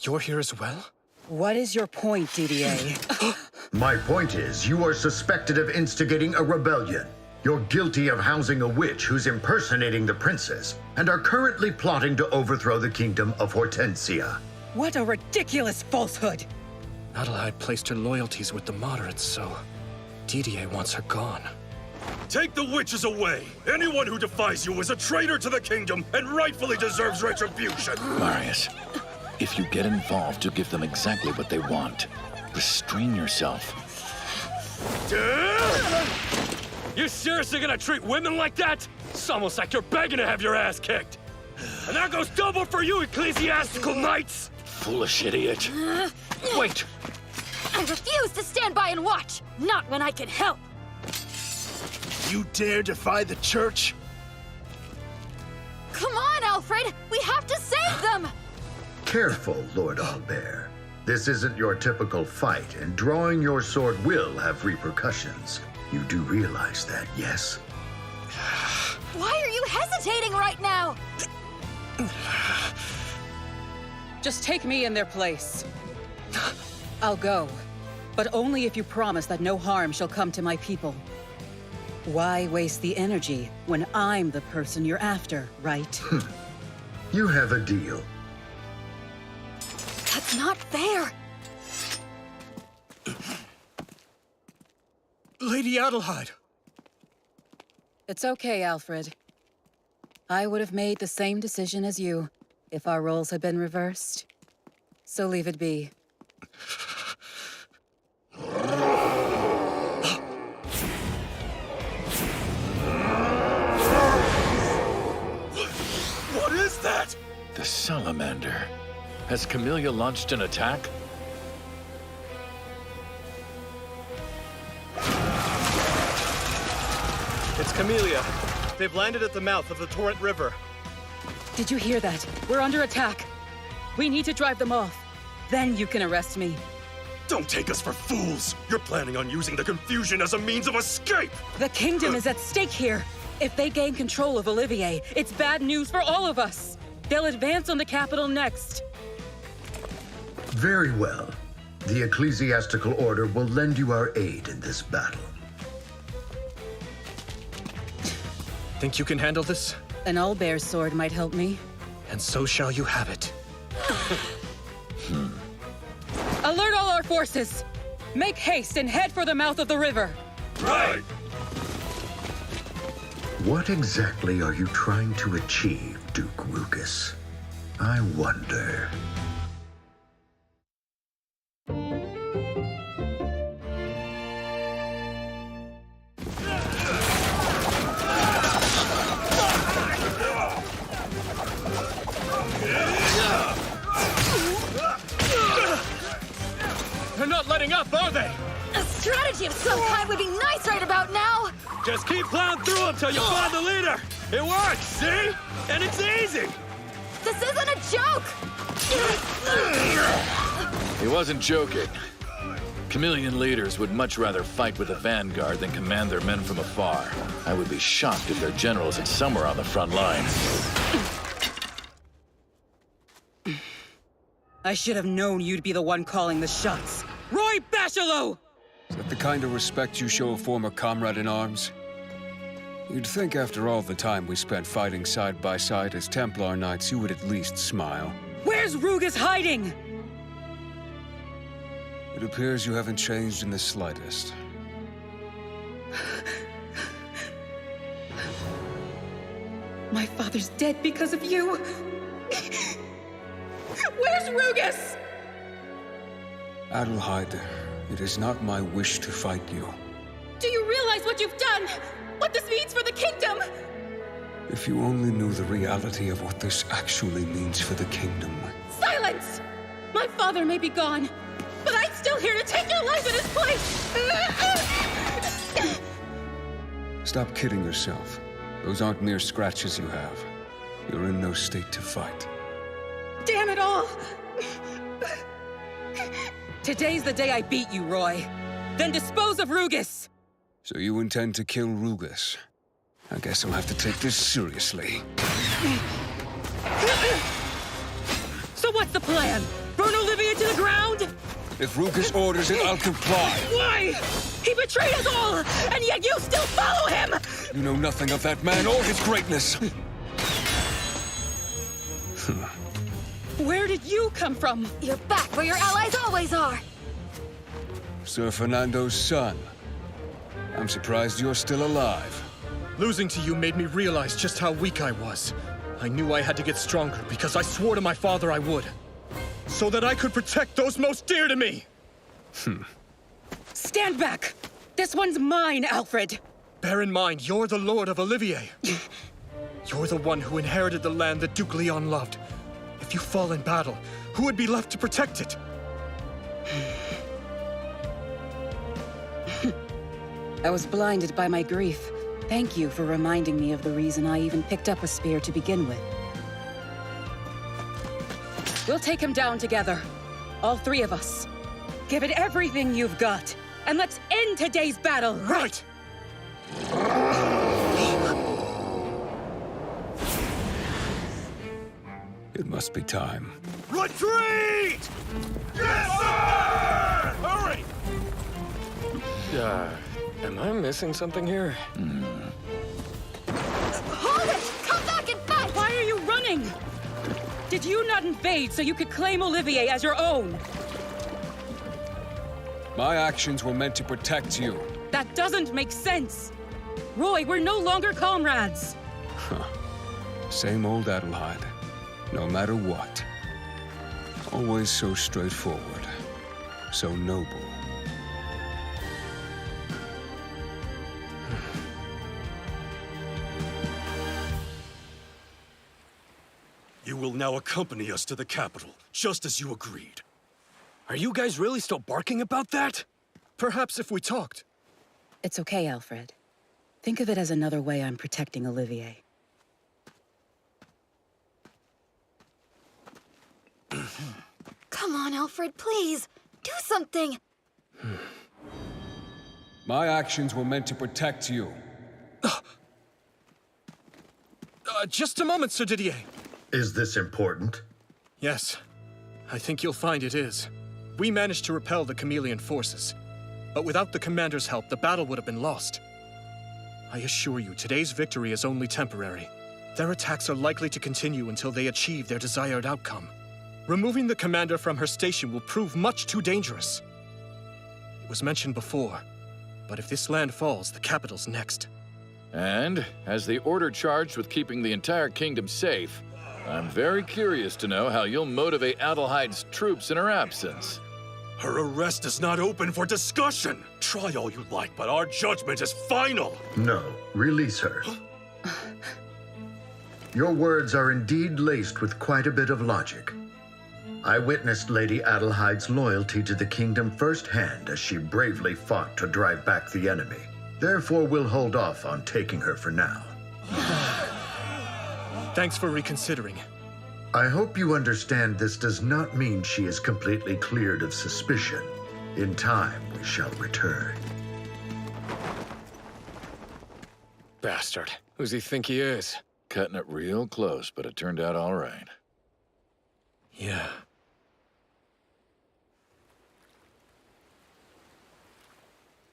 You're here as well? What is your point, DDA? My point is, you are suspected of instigating a rebellion. You're guilty of housing a witch who's impersonating the princess, and are currently plotting to overthrow the kingdom of Hortensia. What a ridiculous falsehood! Adelheid placed her loyalties with the moderates, so DDA wants her gone. Take the witches away! Anyone who defies you is a traitor to the kingdom and rightfully deserves retribution! Marius, if you get involved, you give them exactly what they want. Restrain yourself. You seriously gonna treat women like that? It's almost like you're begging to have your ass kicked. And that goes double for you, ecclesiastical knights! Foolish idiot. Wait! I refuse to stand by and watch! Not when I can help! You dare defy the church? Come on, Alfred! We have to save them! Careful, Lord Ober. This isn't your typical fight, and drawing your sword will have repercussions. You do realize that, yes? Why are you hesitating right now? Just take me in their place. I'll go, but only if you promise that no harm shall come to my people. Why waste the energy when I'm the person you're after, right? You have a deal. That's not fair! Lady Adelheid! It's okay, Alfred. I would have made the same decision as you if our roles had been reversed. So leave it be. What is that? The salamander. Has Camellia launched an attack? It's Camellia. They've landed at the mouth of the Torrent River. Did you hear that? We're under attack. We need to drive them off. Then you can arrest me. Don't take us for fools! You're planning on using the confusion as a means of escape! The kingdom is at stake here. If they gain control of Olivier, it's bad news for all of us. They'll advance on the capital next. Very well. The ecclesiastical order will lend you our aid in this battle. Think you can handle this? An Ober's sword might help me. And so shall you have it. Alert all our forces! Make haste and head for the mouth of the river! Right! What exactly are you trying to achieve, Duke Rugus? I wonder. They're not letting up, are they? A strategy of some kind would be nice right about now! Just keep plowing through them till you find the leader. It works, see? And it's easy. This isn't a joke! He wasn't joking. Chameleon leaders would much rather fight with a vanguard than command their men from afar. I would be shocked if their generals had somewhere on the front line. I should have known you'd be the one calling the shots. Roy Bachelot! Is that the kind of respect you show a former comrade in arms? You'd think after all the time we spent fighting side by side as Templar Knights, you would at least smile. Where's Rugus hiding? It appears you haven't changed in the slightest. My father's dead because of you. Where's Rugus? Adelheid, it is not my wish to fight you. Do you realize what you've done? What this means for the kingdom? If you only knew the reality of what this actually means for the kingdom. Silence! My father may be gone, but I'm still here to take your life in his place! Stop kidding yourself. Those aren't mere scratches you have. You're in no state to fight. Damn it all! Today's the day I beat you, Roy. Then dispose of Rugus! So you intend to kill Rugus? I guess I'll have to take this seriously. So what's the plan? Burn Olivia to the ground? If Rugus orders it, I'll comply. Why? He betrayed us all, and yet you still follow him! You know nothing of that man or his greatness. Where did you come from? You're back where your allies always are! Sir Fernando's son. I'm surprised you're still alive. Losing to you made me realize just how weak I was. I knew I had to get stronger because I swore to my father I would. So that I could protect those most dear to me! Stand back! This one's mine, Alfred! Bear in mind, you're the Lord of Olivier. You're the one who inherited the land that Duke Leon loved. If you fall in battle, who would be left to protect it? I was blinded by my grief. Thank you for reminding me of the reason I even picked up a spear to begin with. We'll take him down together. All three of us. Give it everything you've got. And let's end today's battle! Right! It must be time. Retreat! Yes, sir! Hurry! Am I missing something here? Hold it! Come back and fight! Why are you running? Did you not invade so you could claim Olivier as your own? My actions were meant to protect you. That doesn't make sense! Roy, we're no longer comrades! Same old Adelheid. No matter what. Always so straightforward. So noble. You will now accompany us to the capital, just as you agreed. Are you guys really still barking about that? Perhaps if we talked. It's okay, Alfred. Think of it as another way I'm protecting Olivier. Come on, Alfred, please. Do something. My actions were meant to protect you. Just a moment, Sir Didier. Is this important? Yes. I think you'll find it is. We managed to repel the chameleon forces. But without the commander's help, the battle would have been lost. I assure you, today's victory is only temporary. Their attacks are likely to continue until they achieve their desired outcome. Removing the commander from her station will prove much too dangerous. It was mentioned before, but if this land falls, the capital's next. And, as the order charged with keeping the entire kingdom safe, I'm very curious to know how you'll motivate Adelheid's troops in her absence. Her arrest is not open for discussion. Try all you like, but our judgment is final. No, release her. Your words are indeed laced with quite a bit of logic. I witnessed Lady Adelheid's loyalty to the kingdom firsthand as she bravely fought to drive back the enemy. Therefore, we'll hold off on taking her for now. Thanks for reconsidering. I hope you understand this does not mean she is completely cleared of suspicion. In time, we shall return. Bastard. Who's he think he is? Cutting it real close, but it turned out all right. Yeah.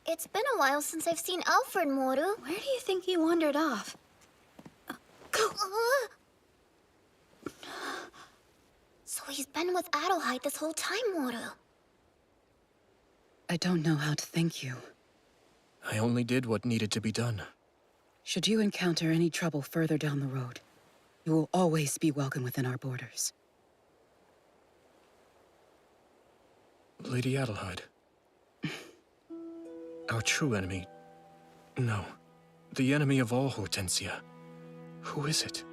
It's been a while since I've seen Alfred, Moru. Where do you think he wandered off? So he's been with Adelheid this whole time, Moru. I don't know how to thank you. I only did what needed to be done. Should you encounter any trouble further down the road, you will always be welcome within our borders. Lady Adelheid. Our true enemy. No. The enemy of all Hortensia. Who is it?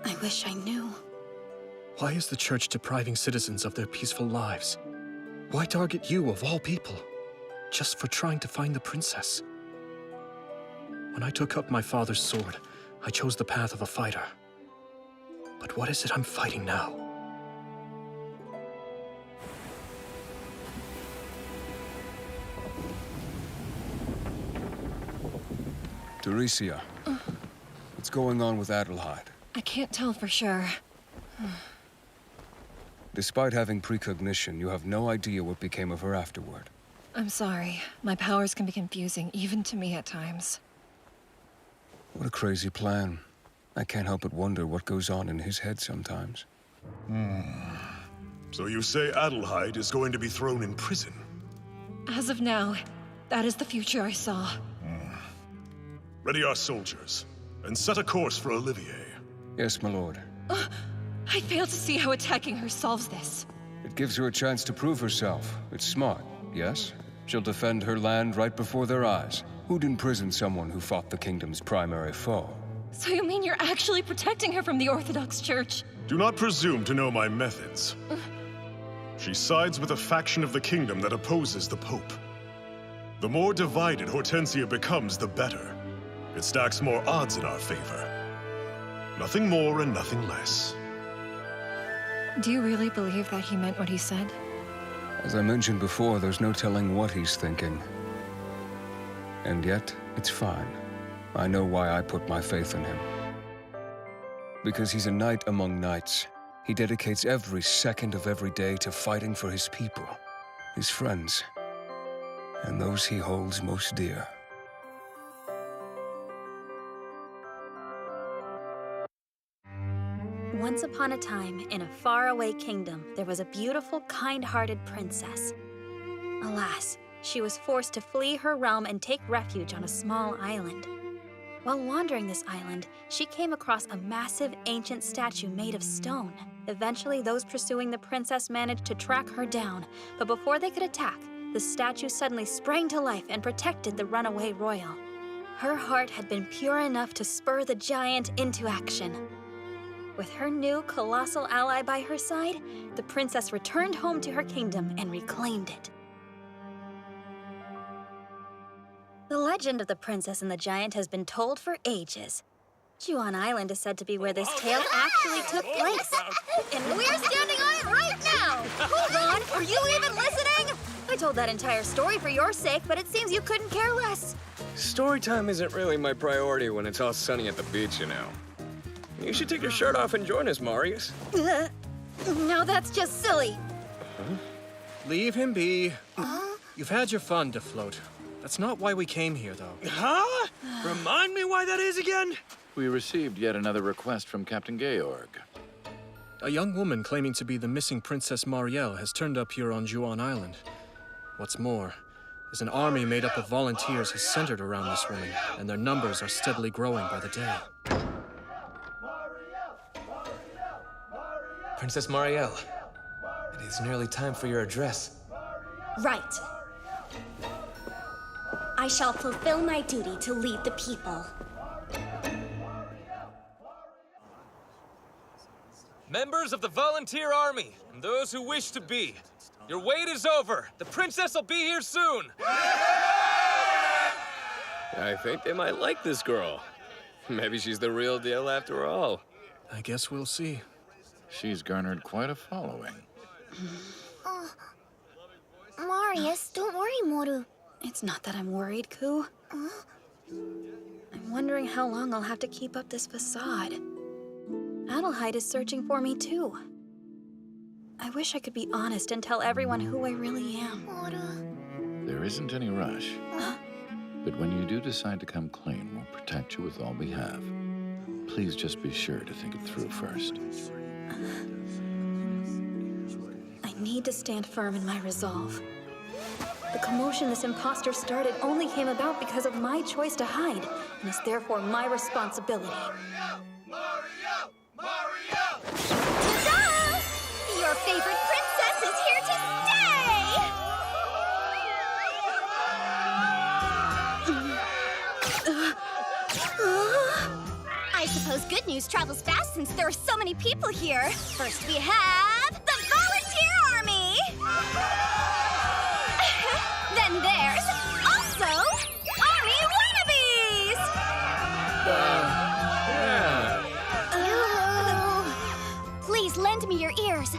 I wish I knew. Why is the Church depriving citizens of their peaceful lives? Why target you of all people? Just for trying to find the princess? When I took up my father's sword, I chose the path of a fighter. But what is it I'm fighting now? Teresia, what's going on with Adelheid? I can't tell for sure. Despite having precognition, you have no idea what became of her afterward. I'm sorry. My powers can be confusing, even to me at times. What a crazy plan. I can't help but wonder what goes on in his head sometimes. So you say Adelheid is going to be thrown in prison? As of now, that is the future I saw. Ready our soldiers, and set a course for Olivier. Yes, my lord. I fail to see how attacking her solves this. It gives her a chance to prove herself. It's smart, yes? She'll defend her land right before their eyes. Who'd imprison someone who fought the kingdom's primary foe? So you mean you're actually protecting her from the Orthodox Church? Do not presume to know my methods. She sides with a faction of the kingdom that opposes the Pope. The more divided Hortensia becomes, the better. It stacks more odds in our favor. Nothing more and nothing less. Do you really believe that he meant what he said? As I mentioned before, there's no telling what he's thinking. And yet, it's fine. I know why I put my faith in him. Because he's a knight among knights. He dedicates every second of every day to fighting for his people, his friends, and those he holds most dear. Once upon a time, in a faraway kingdom, there was a beautiful, kind-hearted princess. Alas, she was forced to flee her realm and take refuge on a small island. While wandering this island, she came across a massive, ancient statue made of stone. Eventually, those pursuing the princess managed to track her down, but before they could attack, the statue suddenly sprang to life and protected the runaway royal. Her heart had been pure enough to spur the giant into action. With her new colossal ally by her side, the princess returned home to her kingdom and reclaimed it. The legend of the princess and the giant has been told for ages. Juan Island is said to be where this tale actually took place. And we're standing on it right now! Hold on, are you even listening? I told that entire story for your sake, but it seems you couldn't care less. Story time isn't really my priority when it's all sunny at the beach, you know. You should take your shirt off and join us, Marius. No, that's just silly. Leave him be. You've had your fun to float. That's not why we came here, though. Huh? Remind me why that is again? We received yet another request from Captain Georg. A young woman claiming to be the missing Princess Marielle has turned up here on Juan Island. What's more, is an army made up of volunteers is centered around this woman, and their numbers are steadily growing by the day. Princess Marielle, it is nearly time for your address. Right. I shall fulfill my duty to lead the people. Members of the volunteer army, and those who wish to be, your wait is over. The princess will be here soon. I think they might like this girl. Maybe she's the real deal after all. I guess we'll see. She's garnered quite a following. Marius, don't worry, Moru. It's not that I'm worried, Ku. I'm wondering how long I'll have to keep up this facade. Adelheid is searching for me, too. I wish I could be honest and tell everyone who I really am. There isn't any rush. But when you do decide to come clean, we'll protect you with all we have. Please just be sure to think it through first. I need to stand firm in my resolve. The commotion this imposter started only came about because of my choice to hide, and is therefore my responsibility. Ta-da! Your favorite princess is here to stay! I suppose good news travels fast since there are so many people here. First we have the volunteer army! Then there's also army wannabes! Please lend me your ears.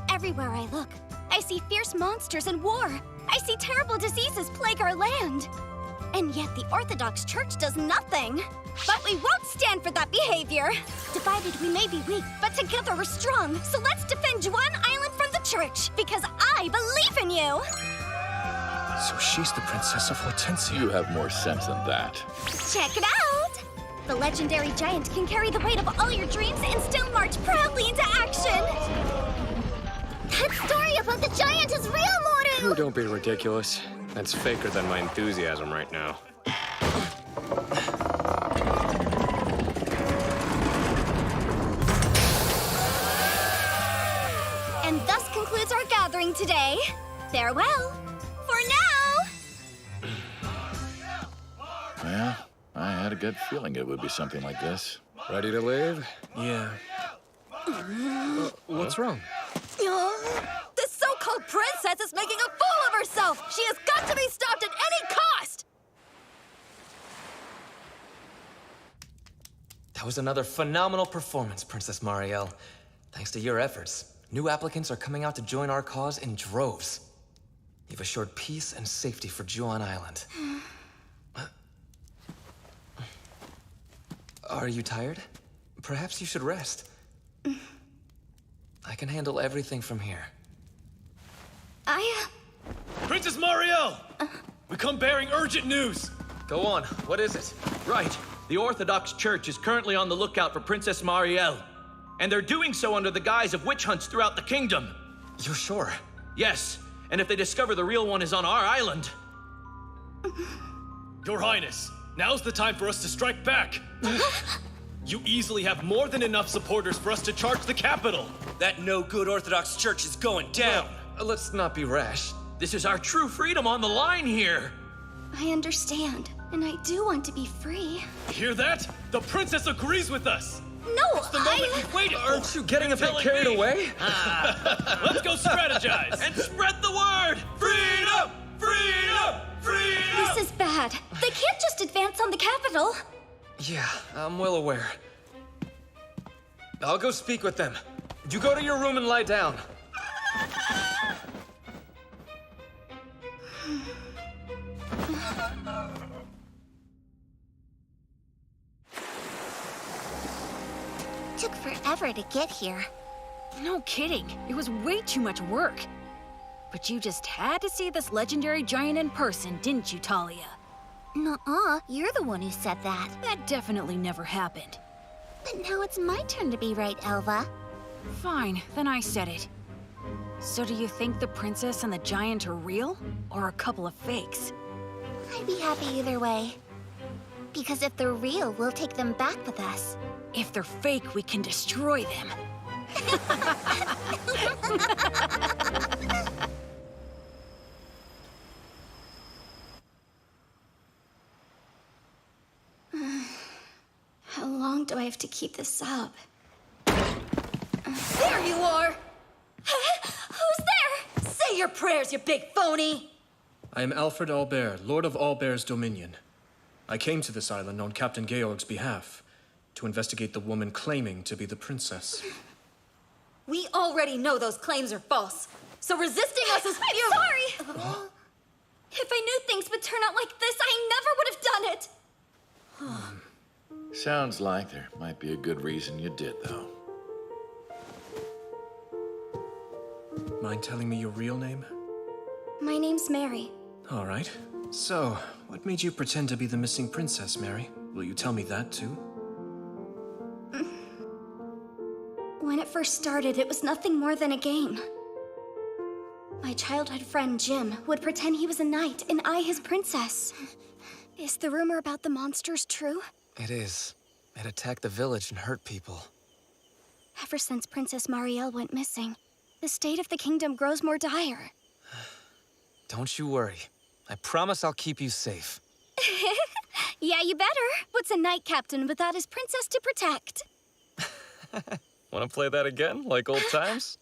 Everywhere I look, I see fierce monsters and war. I see terrible diseases plague our land. And yet the Orthodox Church does nothing. But we won't stand for that behavior. Divided we may be weak, but together we're strong. So let's defend Juan Island from the Church, because I believe in you. So she's the Princess of Hortensia. You have more sense than that. Check it out! The legendary giant can carry the weight of all your dreams and still march proudly into action! That story about the giant is real, Moru! Oh, don't be ridiculous. That's faker than my enthusiasm right now. And thus concludes our gathering today. Farewell. For now! Well, I had a good feeling it would be something like this. Ready to leave? Yeah. What's wrong? This so-called princess is making a fool of herself! She has got to be stopped at any cost! That was another phenomenal performance, Princess Marielle. Thanks to your efforts, new applicants are coming out to join our cause in droves. You've assured peace and safety for Juan Island. Are you tired? Perhaps you should rest. I can handle everything from here. Princess Marielle! We come bearing urgent news! Go on, what is it? Right. The Orthodox Church is currently on the lookout for Princess Marielle. And they're doing so under the guise of witch hunts throughout the kingdom. You're sure? Yes, and if they discover the real one is on our island... Your Highness, now's the time for us to strike back! You easily have more than enough supporters for us to charge the capital! That no-good Orthodox Church is going down! Let's not be rash. This is our true freedom on the line here! I understand, and I do want to be free. Hear that? The princess agrees with us! No, it's the moment we've waited for! Aren't you getting a bit carried away? Let's go strategize! And spread the word! Freedom! Freedom! Freedom! This is bad. They can't just advance on the capital. Yeah, I'm well aware. I'll go speak with them. You go to your room and lie down. Took forever to get here. No kidding. It was way too much work. But you just had to see this legendary giant in person, didn't you, Talia? Nuh-uh, you're the one who said that. That definitely never happened. But now it's my turn to be right, Elva. Fine, then I said it. So do you think the princess and the giant are real? Or a couple of fakes? I'd be happy either way. Because if they're real, we'll take them back with us. If they're fake, we can destroy them. How long do I have to keep this up? There you are! Who's there? Say your prayers, you big phony! I am Alfred Ober, Lord of Alber's Dominion. I came to this island on Captain Georg's behalf to investigate the woman claiming to be the princess. We already know those claims are false, so resisting us is I'm sorry! If I knew things would turn out like this, I never would have done it! Sounds like there might be a good reason you did, though. Mind telling me your real name? My name's Mary. All right. So, what made you pretend to be the missing princess, Mary? Will you tell me that, too? When it first started, it was nothing more than a game. My childhood friend, Jim, would pretend he was a knight and I his princess. Is the rumor about the monsters true? It is. It attacked the village and hurt people. Ever since Princess Marielle went missing, the state of the kingdom grows more dire. Don't you worry. I promise I'll keep you safe. Yeah, you better. What's a knight captain without his princess to protect? Wanna play that again, like old times?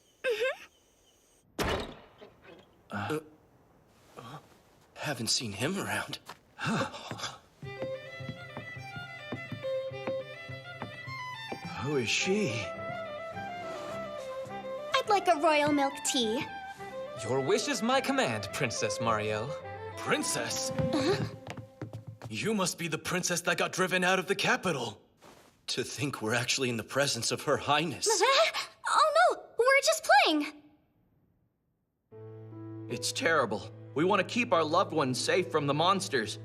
Haven't seen him around. Who is she? I'd like a royal milk tea. Your wish is my command, Princess Marielle. Princess? You must be the princess that got driven out of the capital. To think we're actually in the presence of Her Highness. Oh no, we're just playing. It's terrible. We want to keep our loved ones safe from the monsters.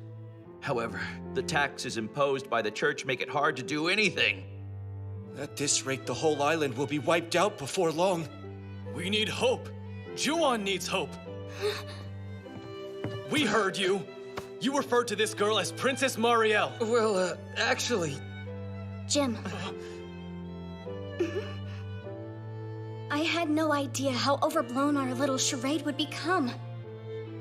However, the taxes imposed by the church make it hard to do anything. At this rate, the whole island will be wiped out before long. We need hope. Juon needs hope. We heard you. You referred to this girl as Princess Marielle. Well, actually... Jim. I had no idea how overblown our little charade would become.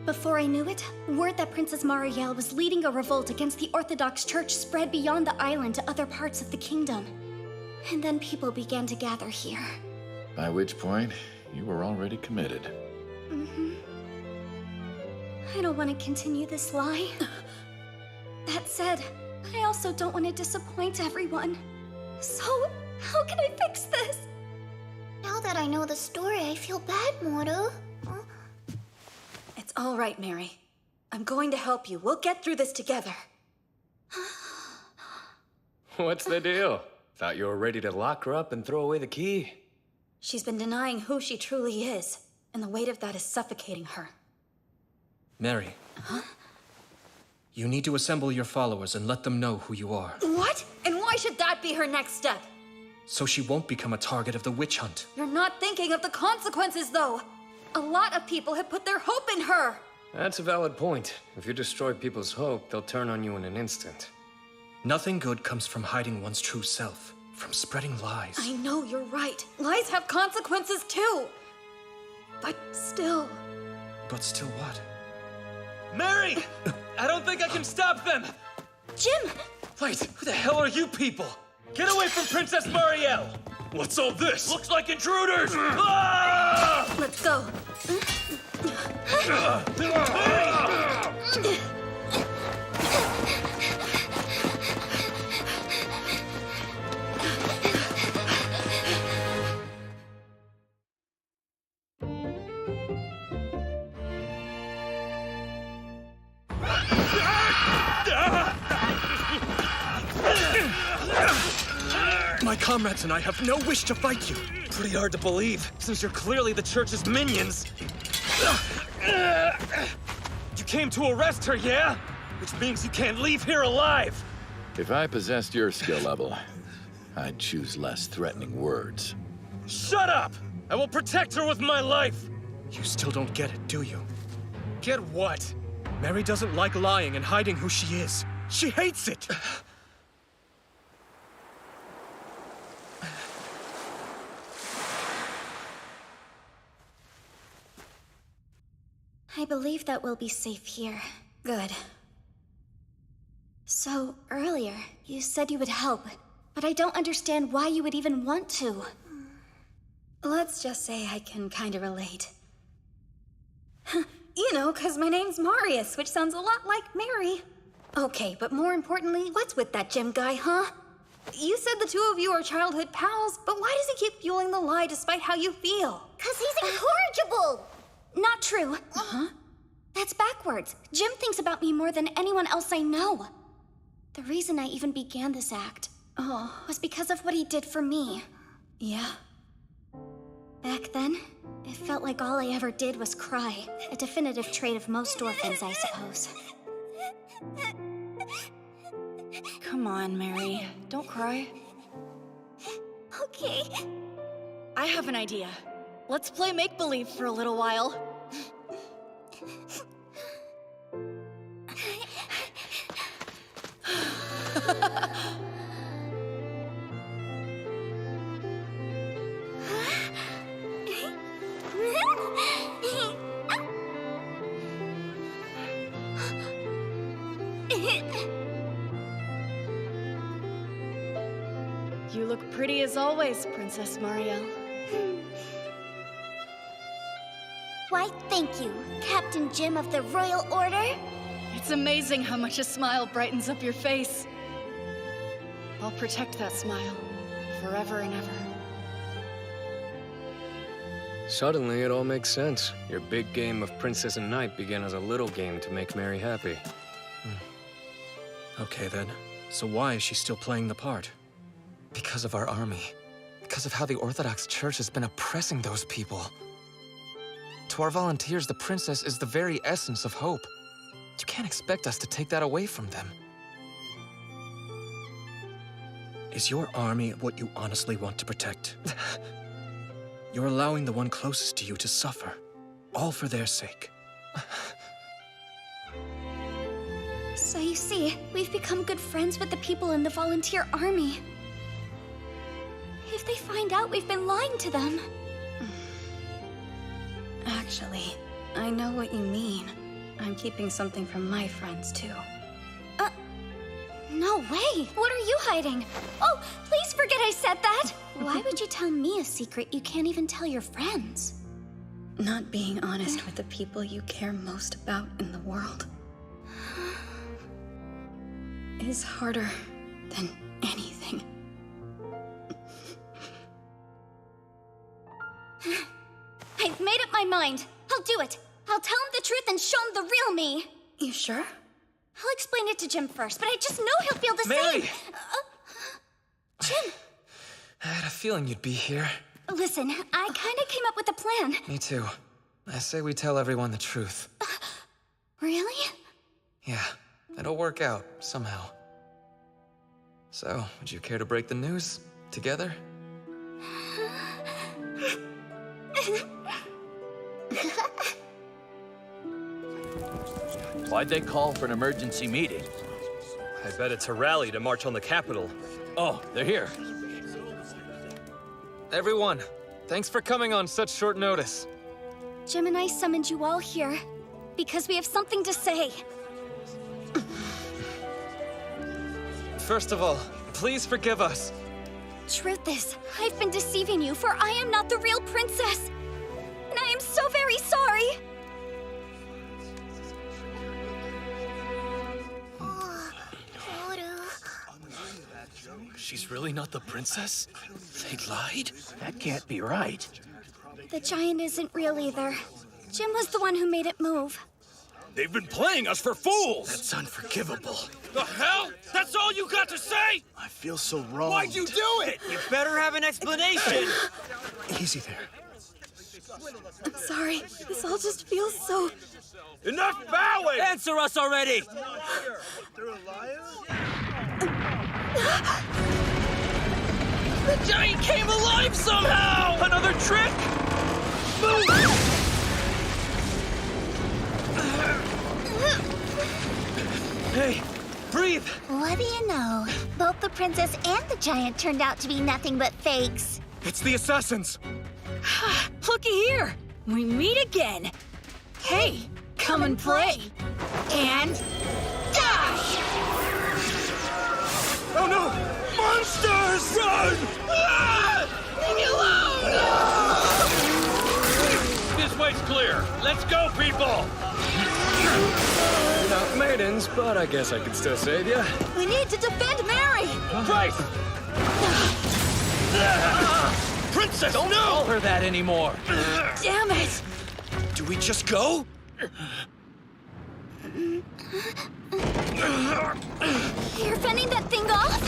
Before I knew it, word that Princess Marielle was leading a revolt against the Orthodox Church spread beyond the island to other parts of the kingdom. And then people began to gather here. By which point, you were already committed. I don't want to continue this lie. That said, I also don't want to disappoint everyone. So, how can I fix this? Now that I know the story, I feel bad, Moru. It's all right, Mary. I'm going to help you. We'll get through this together. What's the deal? Thought you were ready to lock her up and throw away the key. She's been denying who she truly is, and the weight of that is suffocating her. Mary. Huh? You need to assemble your followers and let them know who you are. What? And why should that be her next step? So she won't become a target of the witch hunt. You're not thinking of the consequences, though. A lot of people have put their hope in her. That's a valid point. If you destroy people's hope, they'll turn on you in an instant. Nothing good comes from hiding one's true self, from spreading lies. I know you're right. Lies have consequences, too. But still... But still what? Mary! I don't think I can stop them! Jim! Wait, who the hell are you people? Get away from Princess Marielle! What's all this? Looks like intruders! Ah! Let's go. My comrades and I have no wish to fight you. Pretty hard to believe, since you're clearly the church's minions. You came to arrest her, yeah? Which means you can't leave here alive. If I possessed your skill level, I'd choose less threatening words. Shut up! I will protect her with my life! You still don't get it, do you? Get what? Mary doesn't like lying and hiding who she is. She hates it! I believe that we'll be safe here. Good. So, earlier, you said you would help, but I don't understand why you would even want to. Let's just say I can kind of relate. You know, 'cause my name's Marius, which sounds a lot like Mary. Okay, but more importantly, what's with that Jim guy, huh? You said the two of you are childhood pals, but why does he keep fueling the lie despite how you feel? 'Cause he's incorrigible! Not true. Uh-huh. That's backwards. Jim thinks about me more than anyone else I know. The reason I even began this act was because of what he did for me. Yeah? Back then, it felt like all I ever did was cry. A definitive trait of most orphans, I suppose. Come on, Mary. Don't cry. Okay. I have an idea. Let's play make-believe for a little while. You look pretty as always, Princess Marielle. Why, thank you, Captain Jim of the Royal Order. It's amazing how much a smile brightens up your face. I'll protect that smile, forever and ever. Suddenly, it all makes sense. Your big game of Princess and Knight began as a little game to make Mary happy. Okay then. So why is she still playing the part? Because of our army. Because of how the Orthodox Church has been oppressing those people. To our volunteers, the princess is the very essence of hope. You can't expect us to take that away from them. Is your army what you honestly want to protect? You're allowing the one closest to you to suffer, all for their sake. So you see, we've become good friends with the people in the volunteer army. If they find out we've been lying to them... Actually, I know what you mean. I'm keeping something from my friends, too. No way! What are you hiding? Oh, please forget I said that! Why would you tell me a secret you can't even tell your friends? Not being honest with the people you care most about in the world is harder than anything. I've made up my mind. I'll do it. I'll tell him the truth and show him the real me. You sure? I'll explain it to Jim first, but I just know he'll feel the Mary! same. Jim! I had a feeling you'd be here. Listen, I kinda came up with a plan. Me too. I say we tell everyone the truth. Really? Yeah, it'll work out, somehow. So, would you care to break the news? Together? Why'd they call for an emergency meeting? I bet it's a rally to march on the Capitol. Oh, they're here. Everyone, thanks for coming on such short notice. Jim and I summoned you all here because we have something to say. First of all, please forgive us. Truth is, I've been deceiving you, for I am not the real princess. And I am so very sorry. She's really not the princess? They lied? That can't be right. The giant isn't real either. Jim was the one who made it move. They've been playing us for fools! That's unforgivable. The hell? That's all you got to say? I feel so wrong. Why'd you do it? You better have an explanation! Easy there. I'm sorry. This all just feels so... Enough bowing! Answer us already! The giant came alive somehow! Another trick? Move! Hey, breathe! What do you know? Both the princess and the giant turned out to be nothing but fakes. It's the assassins! Looky here! We meet again! Hey, come and play! And... die! Oh no! Monsters! Run! Ah! Leave me alone! This way's clear. Let's go, people! You're not maidens, but I guess I could still save you. We need to defend Mary! Right! Princess, Don't call her that anymore! Damn it! Do we just go? You're fending that thing off?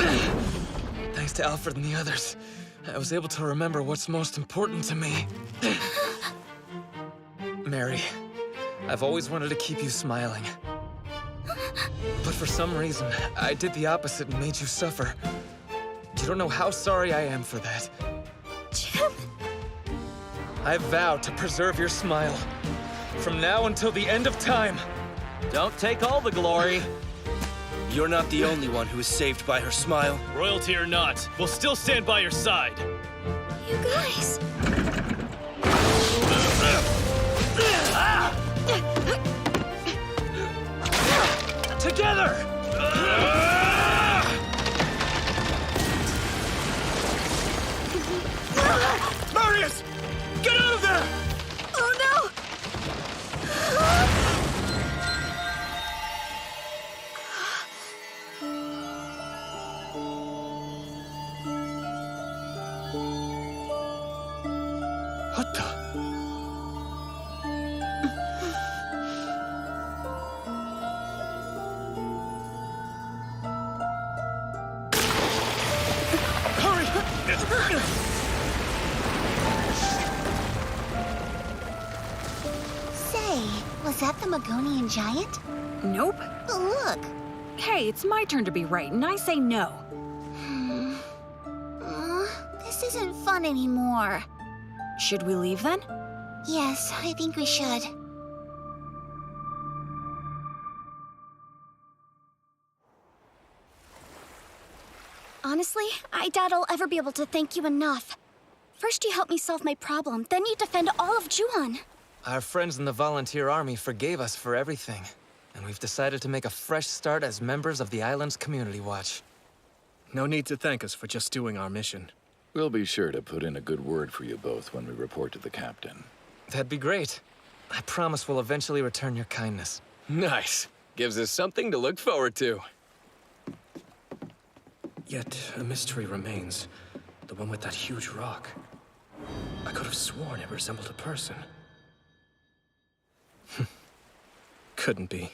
Thanks to Alfred and the others, I was able to remember what's most important to me. Mary, I've always wanted to keep you smiling. But for some reason, I did the opposite and made you suffer. You don't know how sorry I am for that. Jim! I vow to preserve your smile. From now until the end of time. Don't take all the glory. You're not the only one who was saved by her smile. Royalty or not, we'll still stand by your side. You guys! Together! Marius! Get out of there! Oh no! What the? Say, was that the Magonian giant? Nope. Look. Hey, it's my turn to be right, and I say no. This isn't fun anymore. Should we leave then? Yes, I think we should. Honestly, I doubt I'll ever be able to thank you enough. First you helped me solve my problem, then you defend all of Juon. Our friends in the volunteer army forgave us for everything, and we've decided to make a fresh start as members of the island's community watch. No need to thank us for just doing our mission. We'll be sure to put in a good word for you both when we report to the captain. That'd be great. I promise we'll eventually return your kindness. Nice. Gives us something to look forward to. Yet, a mystery remains. The one with that huge rock. I could have sworn it resembled a person. Couldn't be.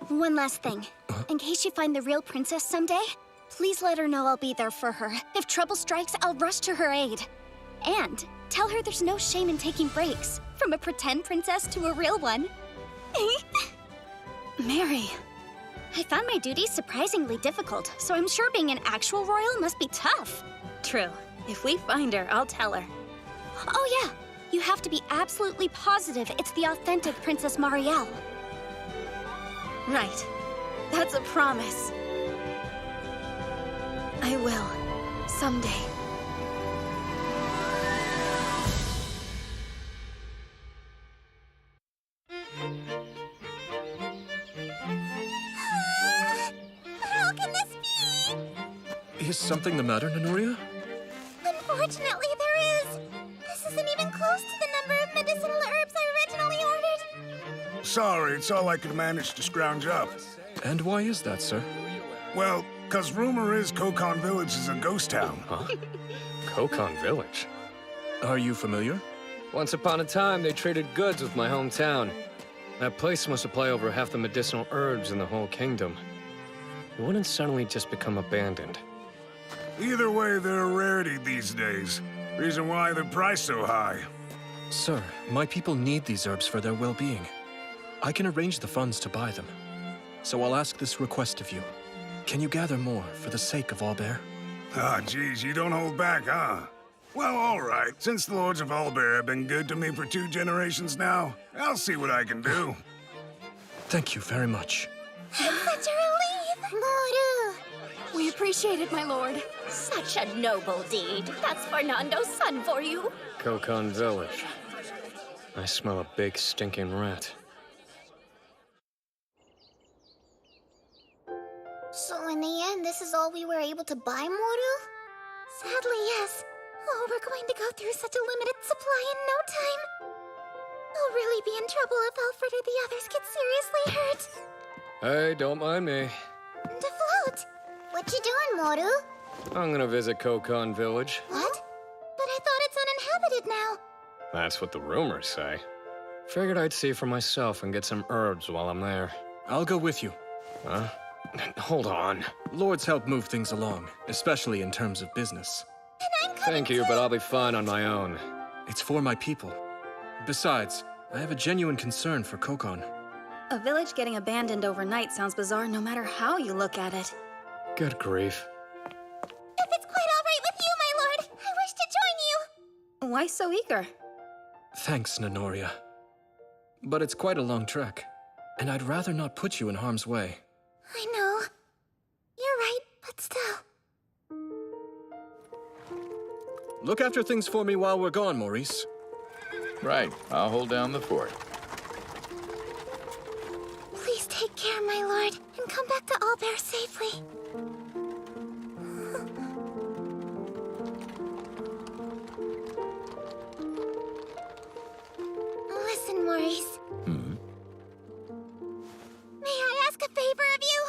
One last thing. In case you find the real princess someday, please let her know I'll be there for her. If trouble strikes, I'll rush to her aid. And tell her there's no shame in taking breaks, from a pretend princess to a real one. Mary. I found my duties surprisingly difficult, so I'm sure being an actual royal must be tough. True. If we find her, I'll tell her. Oh yeah, you have to be absolutely positive it's the authentic Princess Marielle. Right. That's a promise. I will. Someday. How can this be? Is something the matter, Nanoria? Unfortunately, there is. This isn't even close to the number of medicinal herbs I originally ordered. Sorry, it's all I could manage to scrounge up. And why is that, sir? Well, 'cause rumor is Kokon Village is a ghost town. Huh? Kokon Village? Are you familiar? Once upon a time, they traded goods with my hometown. That place must supply over half the medicinal herbs in the whole kingdom. It wouldn't suddenly just become abandoned. Either way, they're a rarity these days. Reason why they're priced so high. Sir, my people need these herbs for their well-being. I can arrange the funds to buy them. So I'll ask this request of you. Can you gather more for the sake of Ober? Ah, geez, you don't hold back, huh? Well, all right. Since the Lords of Ober have been good to me for 2 generations now, I'll see what I can do. Thank you very much. Such a relief! Moru! We appreciate it, my lord. Such a noble deed. That's Fernando's son for you. Kokon Village. I smell a big stinking rat. So in the end, this is all we were able to buy, Moru? Sadly, yes. Oh, we're going to go through such a limited supply in no time. We'll really be in trouble if Alfred or the others get seriously hurt. Hey, don't mind me. DeFloat! What you doing, Moru? I'm gonna visit Kokon Village. What? But I thought it's uninhabited now. That's what the rumors say. Figured I'd see for myself and get some herbs while I'm there. I'll go with you. Huh? Hold on. Lords help move things along, especially in terms of business. And I'm coming Thank you, but I'll be fine on my own. It's for my people. Besides, I have a genuine concern for Kokon. A village getting abandoned overnight sounds bizarre no matter how you look at it. Good grief. If it's quite all right with you, my lord, I wish to join you. Why so eager? Thanks, Nanoria. But it's quite a long trek, and I'd rather not put you in harm's way. I know. You're right, but still. Look after things for me while we're gone, Maurice. Right, I'll hold down the fort. Please take care, my lord, and come back to Albert safely. Listen, Maurice. May I ask a favor of you?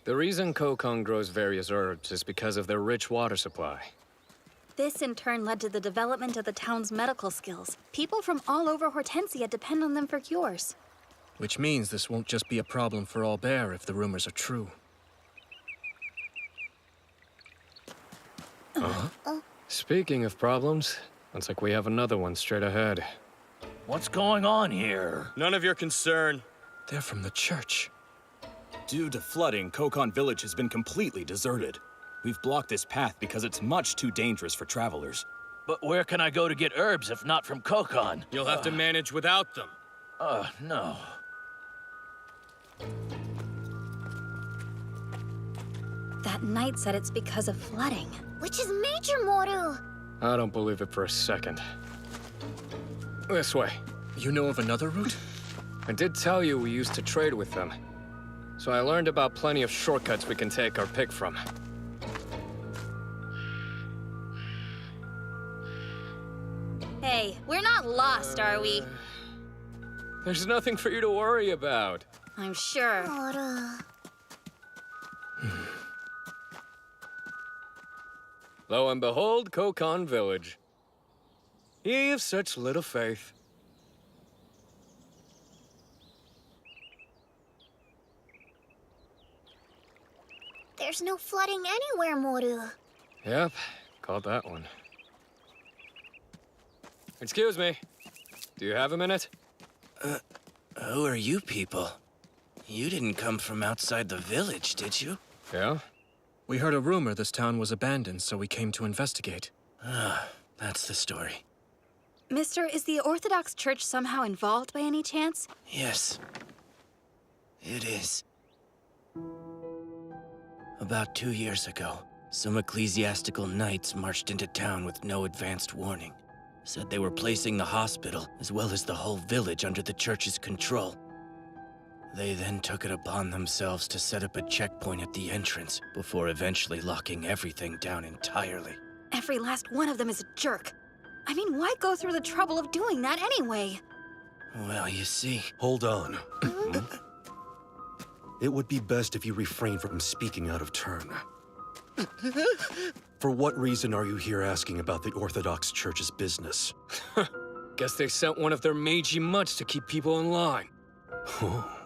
The reason Kokon grows various herbs is because of their rich water supply. This in turn led to the development of the town's medical skills. People from all over Hortensia depend on them for cures. Which means this won't just be a problem for Ober if the rumors are true. Speaking of problems, looks like we have another one straight ahead. What's going on here? None of your concern. They're from the church. Due to flooding, Kokon Village has been completely deserted. We've blocked this path because it's much too dangerous for travelers. But where can I go to get herbs if not from Kokon? You'll have to manage without them. No. That knight said it's because of flooding. Which is major, Moru. I don't believe it for a second. This way. You know of another route? I did tell you we used to trade with them. So I learned about plenty of shortcuts we can take our pick from. Hey, we're not lost, are we? There's nothing for you to worry about. I'm sure. Moru. Lo and behold, Kokon Village. Ye of such little faith. There's no flooding anywhere, Moru. Yep, caught that one. Excuse me. Do you have a minute? Who are you people? You didn't come from outside the village, did you? Yeah? We heard a rumor this town was abandoned, so we came to investigate. Ah, that's the story. Mister, is the Orthodox Church somehow involved by any chance? Yes. It is. About 2 years ago, some ecclesiastical knights marched into town with no advanced warning. Said they were placing the hospital, as well as the whole village, under the church's control. They then took it upon themselves to set up a checkpoint at the entrance, before eventually locking everything down entirely. Every last one of them is a jerk. I mean, why go through the trouble of doing that anyway? Well, you see... Hold on. It would be best if you refrain from speaking out of turn. For what reason are you here asking about the Orthodox Church's business? Guess they sent one of their magey mutts to keep people in line. Oh.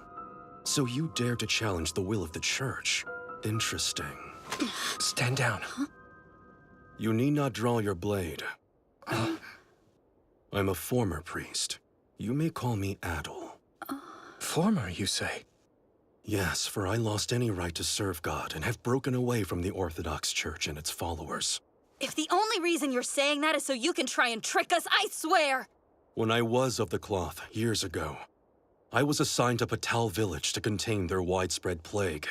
So you dare to challenge the will of the Church? Interesting. Stand down. You need not draw your blade. I'm a former priest. You may call me Adol. Former, you say? Yes, for I lost any right to serve God and have broken away from the Orthodox Church and its followers. If the only reason you're saying that is so you can try and trick us, I swear! When I was of the cloth, years ago, I was assigned to Patal village to contain their widespread plague.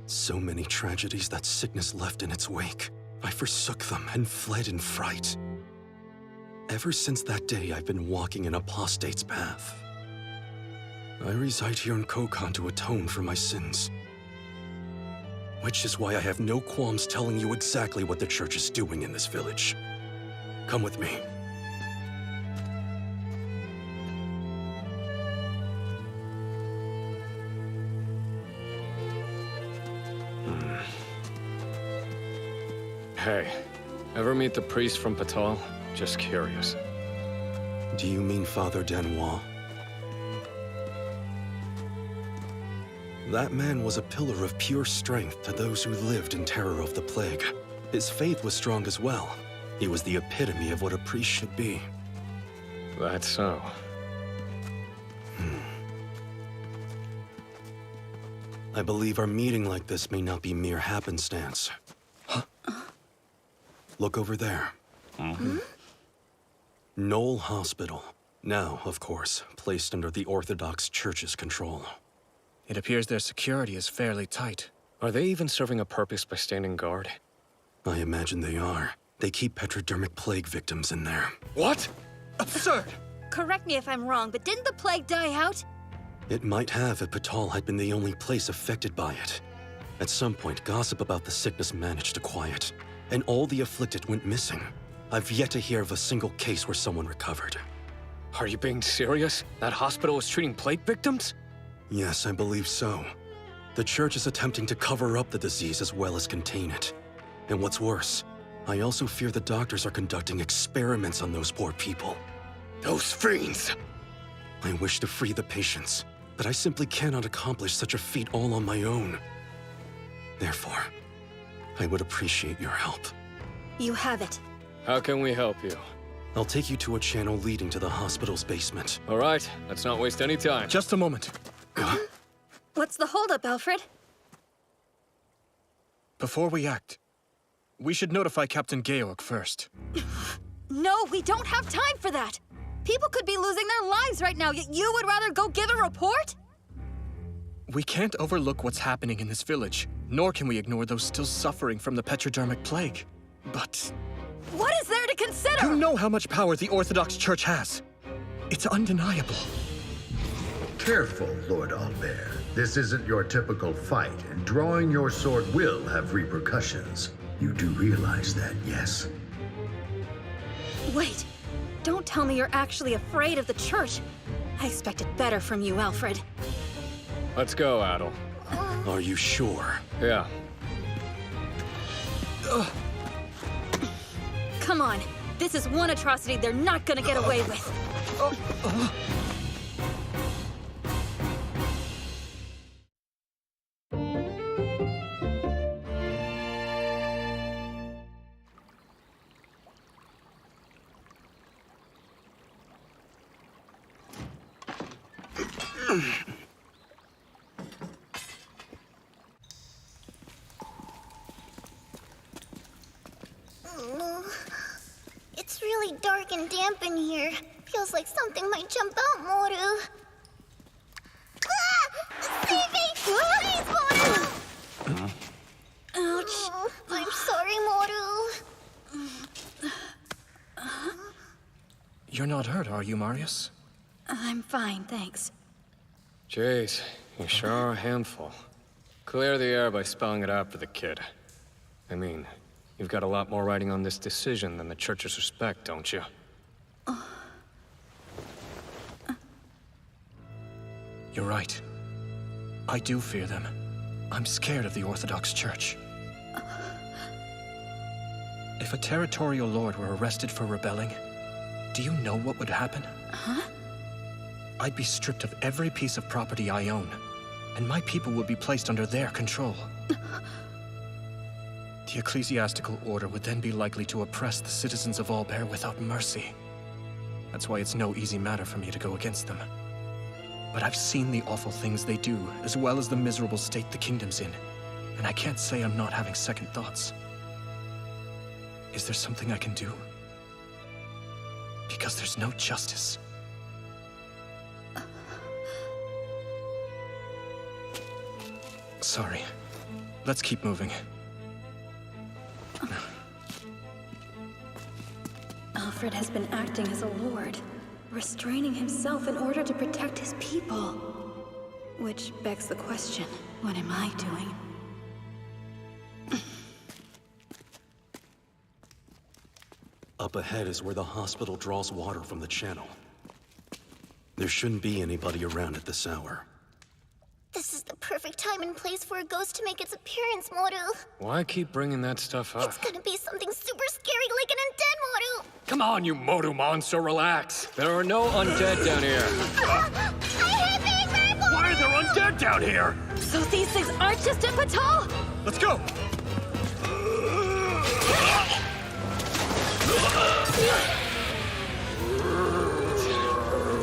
So many tragedies that sickness left in its wake. I forsook them and fled in fright. Ever since that day, I've been walking an apostate's path. I reside here in Kokon to atone for my sins. Which is why I have no qualms telling you exactly what the Church is doing in this village. Come with me. Hey, ever meet the priest from Patal? Just curious. Do you mean Father Danois? That man was a pillar of pure strength to those who lived in terror of the plague. His faith was strong as well. He was the epitome of what a priest should be. That's so. I believe our meeting like this may not be mere happenstance. Look over there. Knoll Hospital. Now, of course, placed under the Orthodox Church's control. It appears their security is fairly tight. Are they even serving a purpose by standing guard? I imagine they are. They keep petrodermic plague victims in there. What? Absurd! Correct me if I'm wrong, but didn't the plague die out? It might have if Patal had been the only place affected by it. At some point, gossip about the sickness managed to quiet, and all the afflicted went missing. I've yet to hear of a single case where someone recovered. Are you being serious? That hospital is treating plague victims? Yes, I believe so. The Church is attempting to cover up the disease as well as contain it. And what's worse, I also fear the doctors are conducting experiments on those poor people. Those fiends! I wish to free the patients, but I simply cannot accomplish such a feat all on my own. Therefore, I would appreciate your help. You have it. How can we help you? I'll take you to a channel leading to the hospital's basement. All right, let's not waste any time. Just a moment. What's the holdup, Alfred? Before we act, we should notify Captain Georg first. No, we don't have time for that. People could be losing their lives right now, yet you would rather go give a report? We can't overlook what's happening in this village, nor can we ignore those still suffering from the Petrodermic Plague. But... what is there to consider? You know how much power the Orthodox Church has. It's undeniable. Careful, Lord Albert. This isn't your typical fight, and drawing your sword will have repercussions. You do realize that, yes? Wait, don't tell me you're actually afraid of the Church. I expected better from you, Alfred. Let's go, Adel. Are you sure? Yeah. Come on, this is one atrocity they're not gonna get away with. It's really dark and damp in here. Feels like something might jump out, Moru. Ah! Save me! Please, Moru! Ouch. I'm sorry, Moru. You're not hurt, are you, Marius? I'm fine, thanks. Jeez, you sure are a handful. Clear the air by spelling it out for the kid. I mean, you've got a lot more writing on this decision than the Church's respect, don't you? You're right. I do fear them. I'm scared of the Orthodox Church. If a territorial lord were arrested for rebelling, do you know what would happen? Huh? I'd be stripped of every piece of property I own, and my people would be placed under their control. The ecclesiastical order would then be likely to oppress the citizens of Albert without mercy. That's why it's no easy matter for me to go against them. But I've seen the awful things they do, as well as the miserable state the kingdom's in, and I can't say I'm not having second thoughts. Is there something I can do? Because there's no justice. Sorry. Let's keep moving. Alfred has been acting as a lord, restraining himself in order to protect his people. Which begs the question, what am I doing? Up ahead is where the hospital draws water from the channel. There shouldn't be anybody around at this hour. This is the perfect time and place for a ghost to make its appearance, Moru. Why keep bringing that stuff up? It's gonna be something super scary like an undead, Moru. Come on, you Motu monster, relax. There are no undead down here. I hate being very Why are there undead down here? So these things aren't just in Patal? Let's go!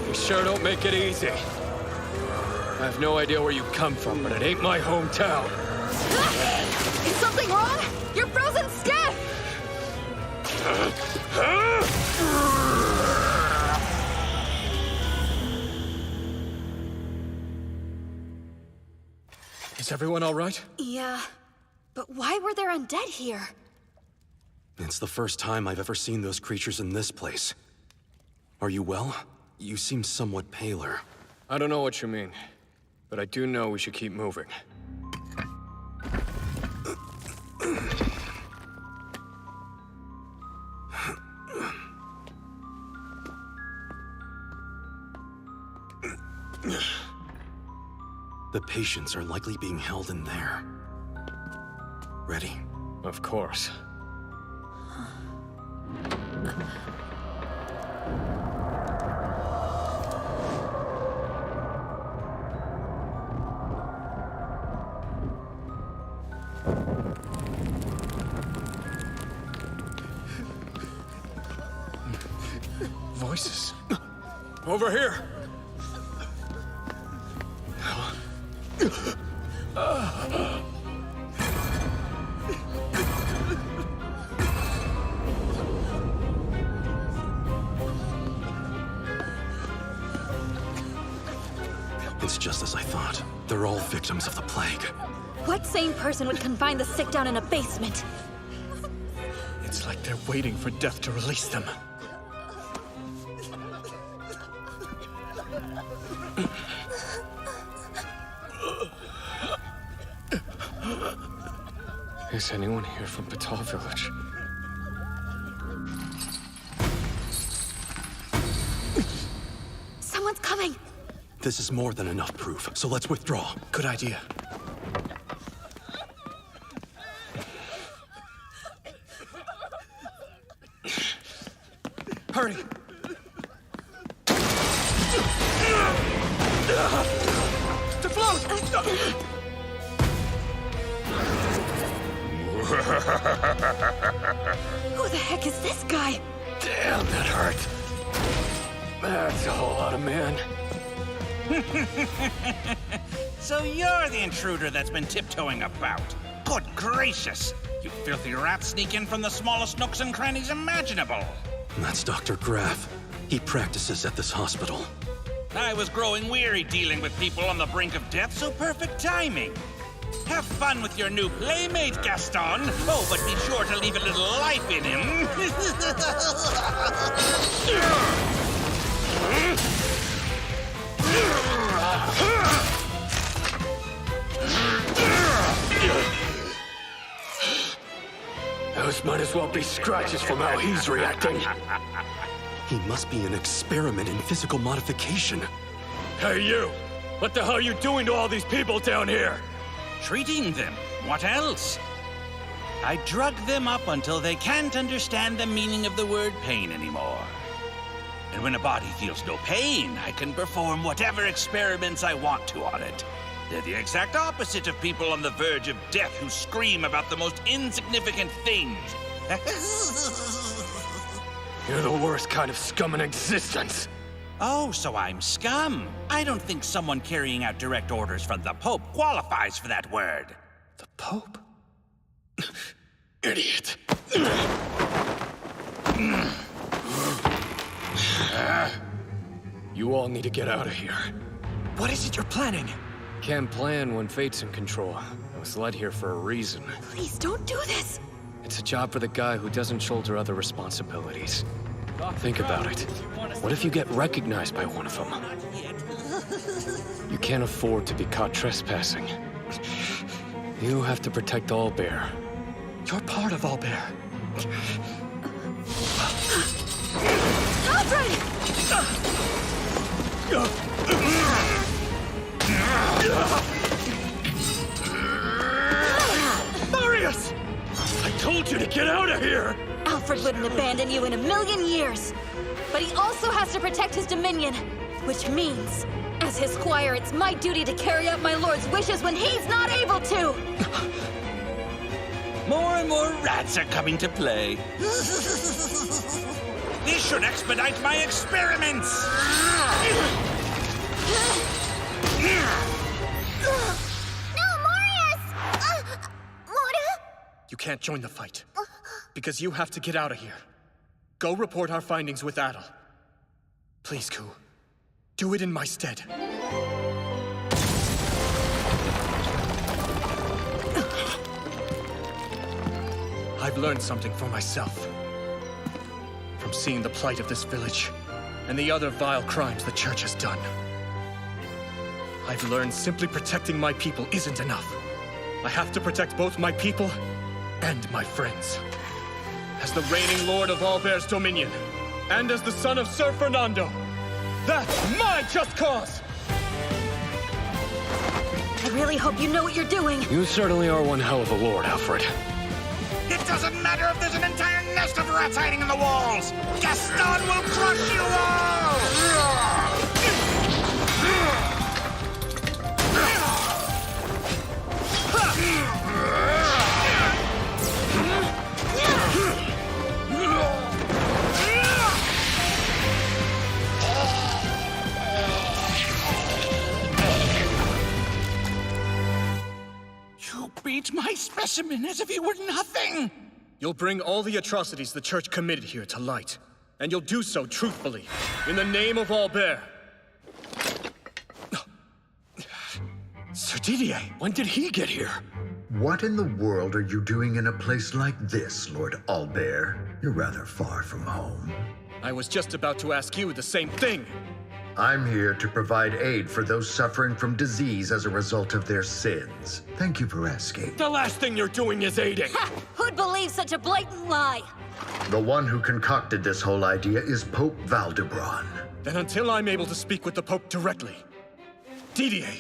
You sure don't make it easy. I have no idea where you come from, but it ain't my hometown. Is something wrong? You're frozen stiff! Is everyone all right? Yeah, but why were there undead here? It's the first time I've ever seen those creatures in this place. Are you well? You seem somewhat paler. I don't know what you mean, but I do know we should keep moving. The patients are likely being held in there. Ready? Of course. Voices. Over here! It's just as I thought. They're all victims of the plague. What sane person would confine the sick down in a basement? It's like they're waiting for death to release them. Is anyone here from Betrayal Village? Someone's coming! This is more than enough proof, so let's withdraw. Good idea. Hurry! To float! Who the heck is this guy? Damn, that hurt. That's a whole lot of man. So you're the intruder that's been tiptoeing about. Good gracious! You filthy rats sneak in from the smallest nooks and crannies imaginable. That's Dr. Graff. He practices at this hospital. I was growing weary dealing with people on the brink of death, so perfect timing. Have fun with your new playmate, Gaston. Oh, but be sure to leave a little life in him. Those might as well be scratches from how he's reacting. He must be an experiment in physical modification. Hey, you! What the hell are you doing to all these people down here? Treating them. What else? I drug them up until they can't understand the meaning of the word pain anymore. And when a body feels no pain, I can perform whatever experiments I want to on it. They're the exact opposite of people on the verge of death who scream about the most insignificant things. You're the worst kind of scum in existence. Oh, so I'm scum. I don't think someone carrying out direct orders from the Pope qualifies for that word. The Pope? Idiot. You all need to get out of here. What is it you're planning? Can't plan when fate's in control. I was led here for a reason. Please don't do this! It's a job for the guy who doesn't shoulder other responsibilities. Think about it. What if you get recognized by one of them? You can't afford to be caught trespassing. You have to protect Ober. You're part of Ober. Alfred! Marius! I told you to get out of here! Alfred wouldn't abandon you in a million years. But he also has to protect his dominion, which means, as his squire, it's my duty to carry out my lord's wishes when he's not able to! More and more rats are coming to play. This should expedite my experiments! No, Marius! Mora? You can't join the fight. Because you have to get out of here. Go report our findings with Adel. Please, Ku. Do it in my stead. I've learned something for myself. From seeing the plight of this village, and the other vile crimes the Church has done. I've learned simply protecting my people isn't enough. I have to protect both my people and my friends. As the reigning lord of Albert's dominion, and as the son of Sir Fernando, that's my just cause! I really hope you know what you're doing. You certainly are one hell of a lord, Alfred. It doesn't matter if there's an entire nest of rats hiding in the walls! Gaston will crush you all! treats my specimen as if he were nothing! You'll bring all the atrocities the Church committed here to light. And you'll do so truthfully, in the name of Albert. Sir Didier, when did he get here? What in the world are you doing in a place like this, Lord Albert? You're rather far from home. I was just about to ask you the same thing. I'm here to provide aid for those suffering from disease as a result of their sins. Thank you for asking. The last thing you're doing is aiding! Ha! Who'd believe such a blatant lie? The one who concocted this whole idea is Pope Valdebron. Then until I'm able to speak with the Pope directly, Didier,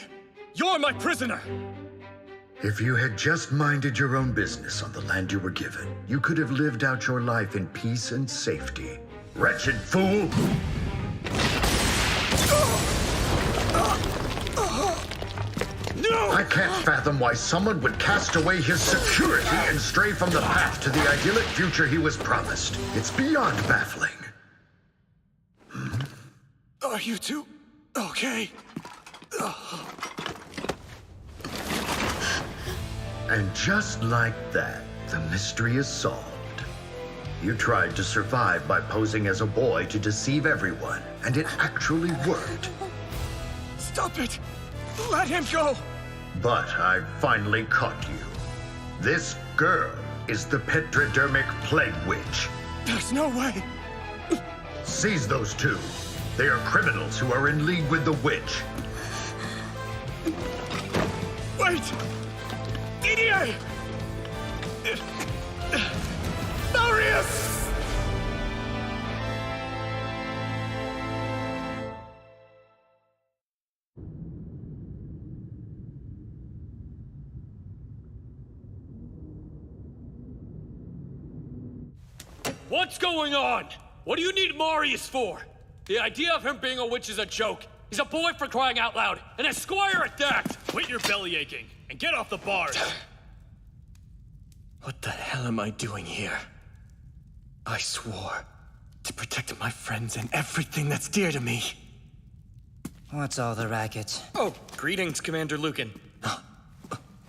you're my prisoner! If you had just minded your own business on the land you were given, you could have lived out your life in peace and safety. Wretched fool! No! I can't fathom why someone would cast away his security and stray from the path to the idyllic future he was promised. It's beyond baffling. Are you two okay? And just like that, the mystery is solved. You tried to survive by posing as a boy to deceive everyone, and it actually worked. Stop it! Let him go! But I finally caught you. This girl is the Petrodermic Plague Witch. There's no way! Seize those two. They are criminals who are in league with the witch. Wait! Didier! Marius! What's going on? What do you need Marius for? The idea of him being a witch is a joke. He's a boy for crying out loud, and a squire at that! Quit your belly aching, and get off the bars! What the hell am I doing here? I swore to protect my friends and everything that's dear to me. What's all the racket? Oh, greetings, Commander Lucan.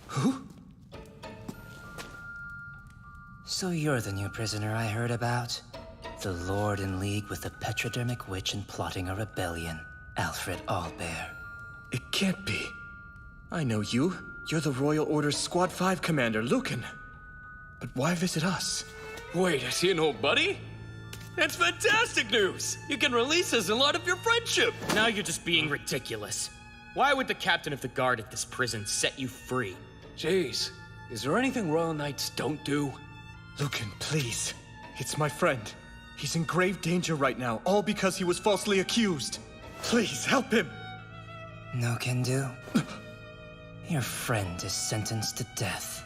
Who? So you're the new prisoner I heard about? The Lord in league with the Petrodermic Witch and plotting a rebellion, Alfred Ober. It can't be. I know you. You're the Royal Order's Squad 5 Commander, Lucan. But why visit us? Wait, is he an old buddy? That's fantastic news! You can release us a lot of your friendship! Now you're just being ridiculous. Why would the captain of the guard at this prison set you free? Jeez, is there anything Royal Knights don't do? Lucan, please. It's my friend. He's in grave danger right now, all because he was falsely accused. Please, help him! No can do. Your friend is sentenced to death.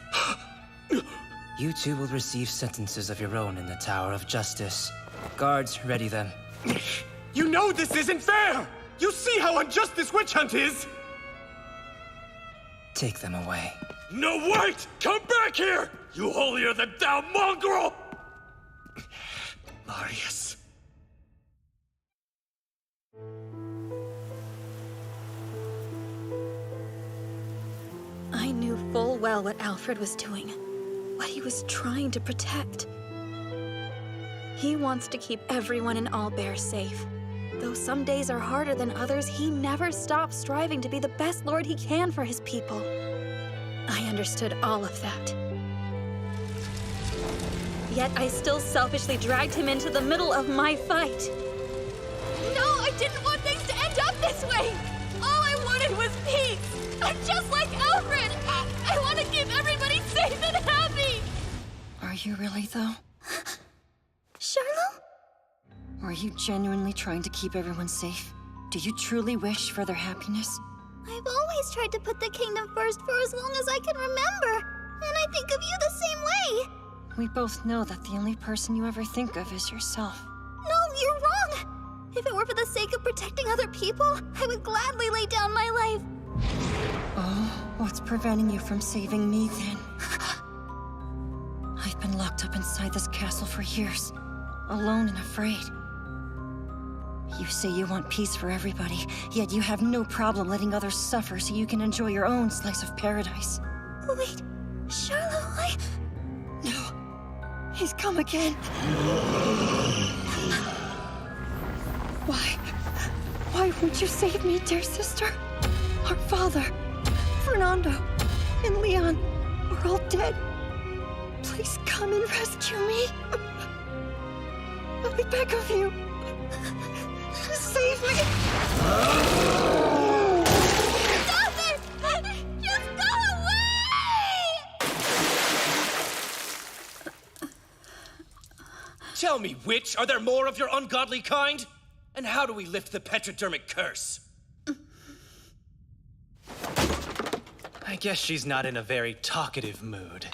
You two will receive sentences of your own in the Tower of Justice. Guards, ready them. You know this isn't fair! You see how unjust this witch hunt is! Take them away. No, wait! Come back here! You holier-than-thou mongrel! Marius. I knew full well what Alfred was doing, what he was trying to protect. He wants to keep everyone in Albert safe. Though some days are harder than others, he never stops striving to be the best lord he can for his people. I understood all of that. Yet I still selfishly dragged him into the middle of my fight. No, I didn't want things to end up this way! All I wanted was peace! I'm just like Alfred! I want to keep everybody safe and happy! Are you really, though? Charlotte? Are you genuinely trying to keep everyone safe? Do you truly wish for their happiness? I've always tried to put the kingdom first for as long as I can remember. And I think of you the same way. We both know that the only person you ever think of is yourself. No, you're wrong! If it were for the sake of protecting other people, I would gladly lay down my life. Oh, what's preventing you from saving me, then? I've been locked up inside this castle for years, alone and afraid. You say you want peace for everybody, yet you have no problem letting others suffer so you can enjoy your own slice of paradise. Wait, Charlotte, No. He's come again. Why? Why won't you save me, dear sister? Our father, Fernando, and Leon are all dead. Please come and rescue me. I beg of you. Save me. Stop it! Just go away! Tell me, witch, are there more of your ungodly kind? And how do we lift the petrodermic curse? I guess she's not in a very talkative mood.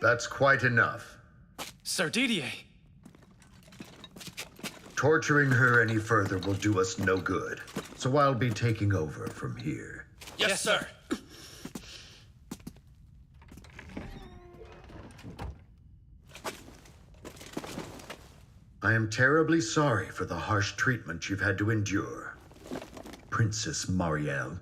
That's quite enough. Sir Didier! Torturing her any further will do us no good, so I'll be taking over from here. Yes, sir. I am terribly sorry for the harsh treatment you've had to endure, Princess Marielle.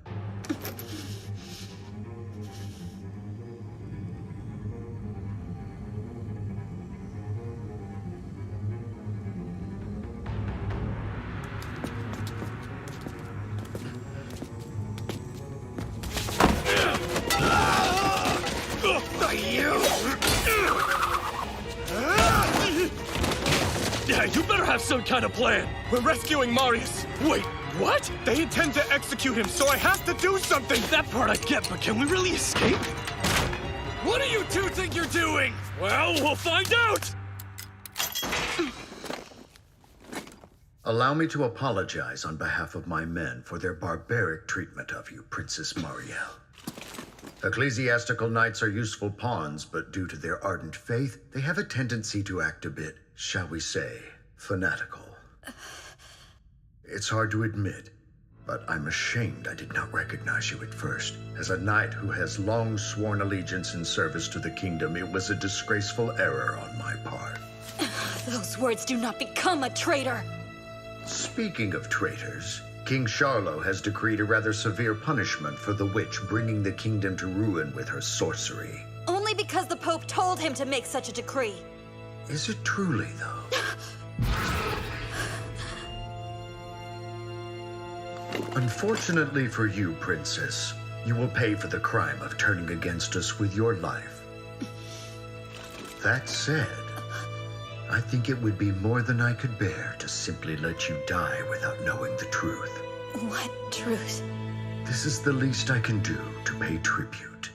Yeah, you better have some kind of plan. We're rescuing Marius. Wait, what? They intend to execute him, so I have to do something. That part I get, but can we really escape? What do you two think you're doing? Well, we'll find out! Allow me to apologize on behalf of my men for their barbaric treatment of you, Princess Marielle. Ecclesiastical knights are useful pawns, but due to their ardent faith, they have a tendency to act a bit, shall we say, fanatical. It's hard to admit, but I'm ashamed I did not recognize you at first. As a knight who has long sworn allegiance in service to the kingdom, it was a disgraceful error on my part. Those words do not become a traitor! Speaking of traitors, King Charlo has decreed a rather severe punishment for the witch bringing the kingdom to ruin with her sorcery. Only because the Pope told him to make such a decree. Is it truly, though? Unfortunately for you, Princess, you will pay for the crime of turning against us with your life. That said, I think it would be more than I could bear to simply let you die without knowing the truth. What truth? This is the least I can do to pay tribute.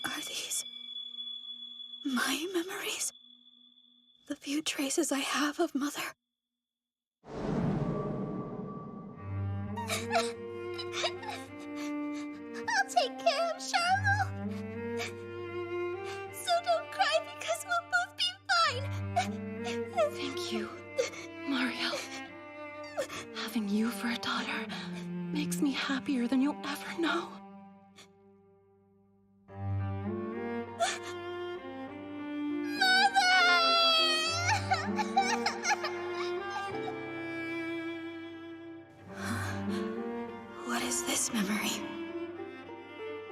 Are these my memories? The few traces I have of Mother? I'll take care of Charlo. So don't cry because we'll both be fine. Thank you, Marielle. Having you for a daughter makes me happier than you'll ever know. What is this memory?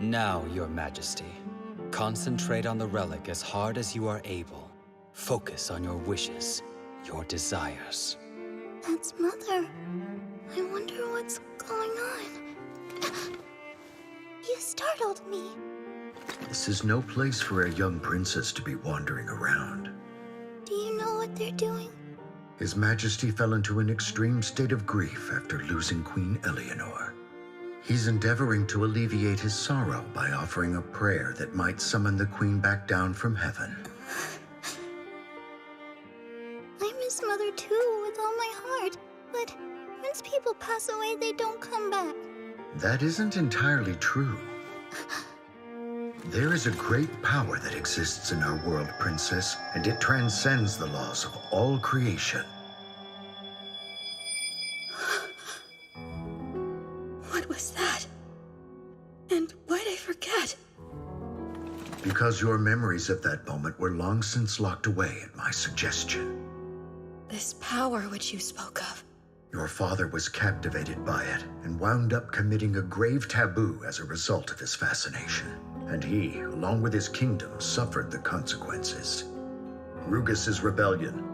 Now, Your Majesty, concentrate on the relic as hard as you are able. Focus on your wishes, your desires. That's Mother. I wonder what's going on. You startled me. This is no place for a young princess to be wandering around. Do you know what they're doing? His Majesty fell into an extreme state of grief after losing Queen Eleanor. He's endeavoring to alleviate his sorrow by offering a prayer that might summon the Queen back down from heaven. I miss Mother too with all my heart, but once people pass away, they don't come back. That isn't entirely true. There is a great power that exists in our world, Princess, and it transcends the laws of all creation. What was that? And why'd I forget? Because your memories of that moment were long since locked away at my suggestion. This power which you spoke of. Your father was captivated by it and wound up committing a grave taboo as a result of his fascination. And he, along with his kingdom, suffered the consequences. Rugis's rebellion,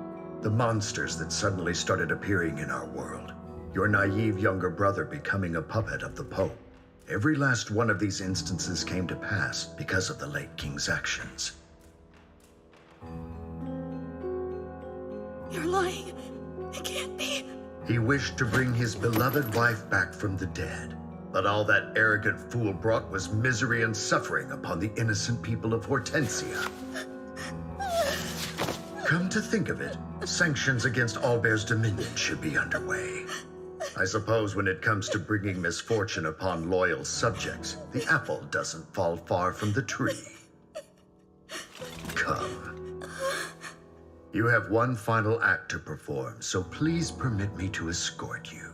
the monsters that suddenly started appearing in our world, your naive younger brother becoming a puppet of the Pope. Every last one of these instances came to pass because of the late king's actions. You're lying. It can't be. He wished to bring his beloved wife back from the dead. But all that arrogant fool brought was misery and suffering upon the innocent people of Hortensia. Come to think of it, sanctions against Albert's dominion should be underway. I suppose when it comes to bringing misfortune upon loyal subjects, the apple doesn't fall far from the tree. Come. You have one final act to perform, so please permit me to escort you.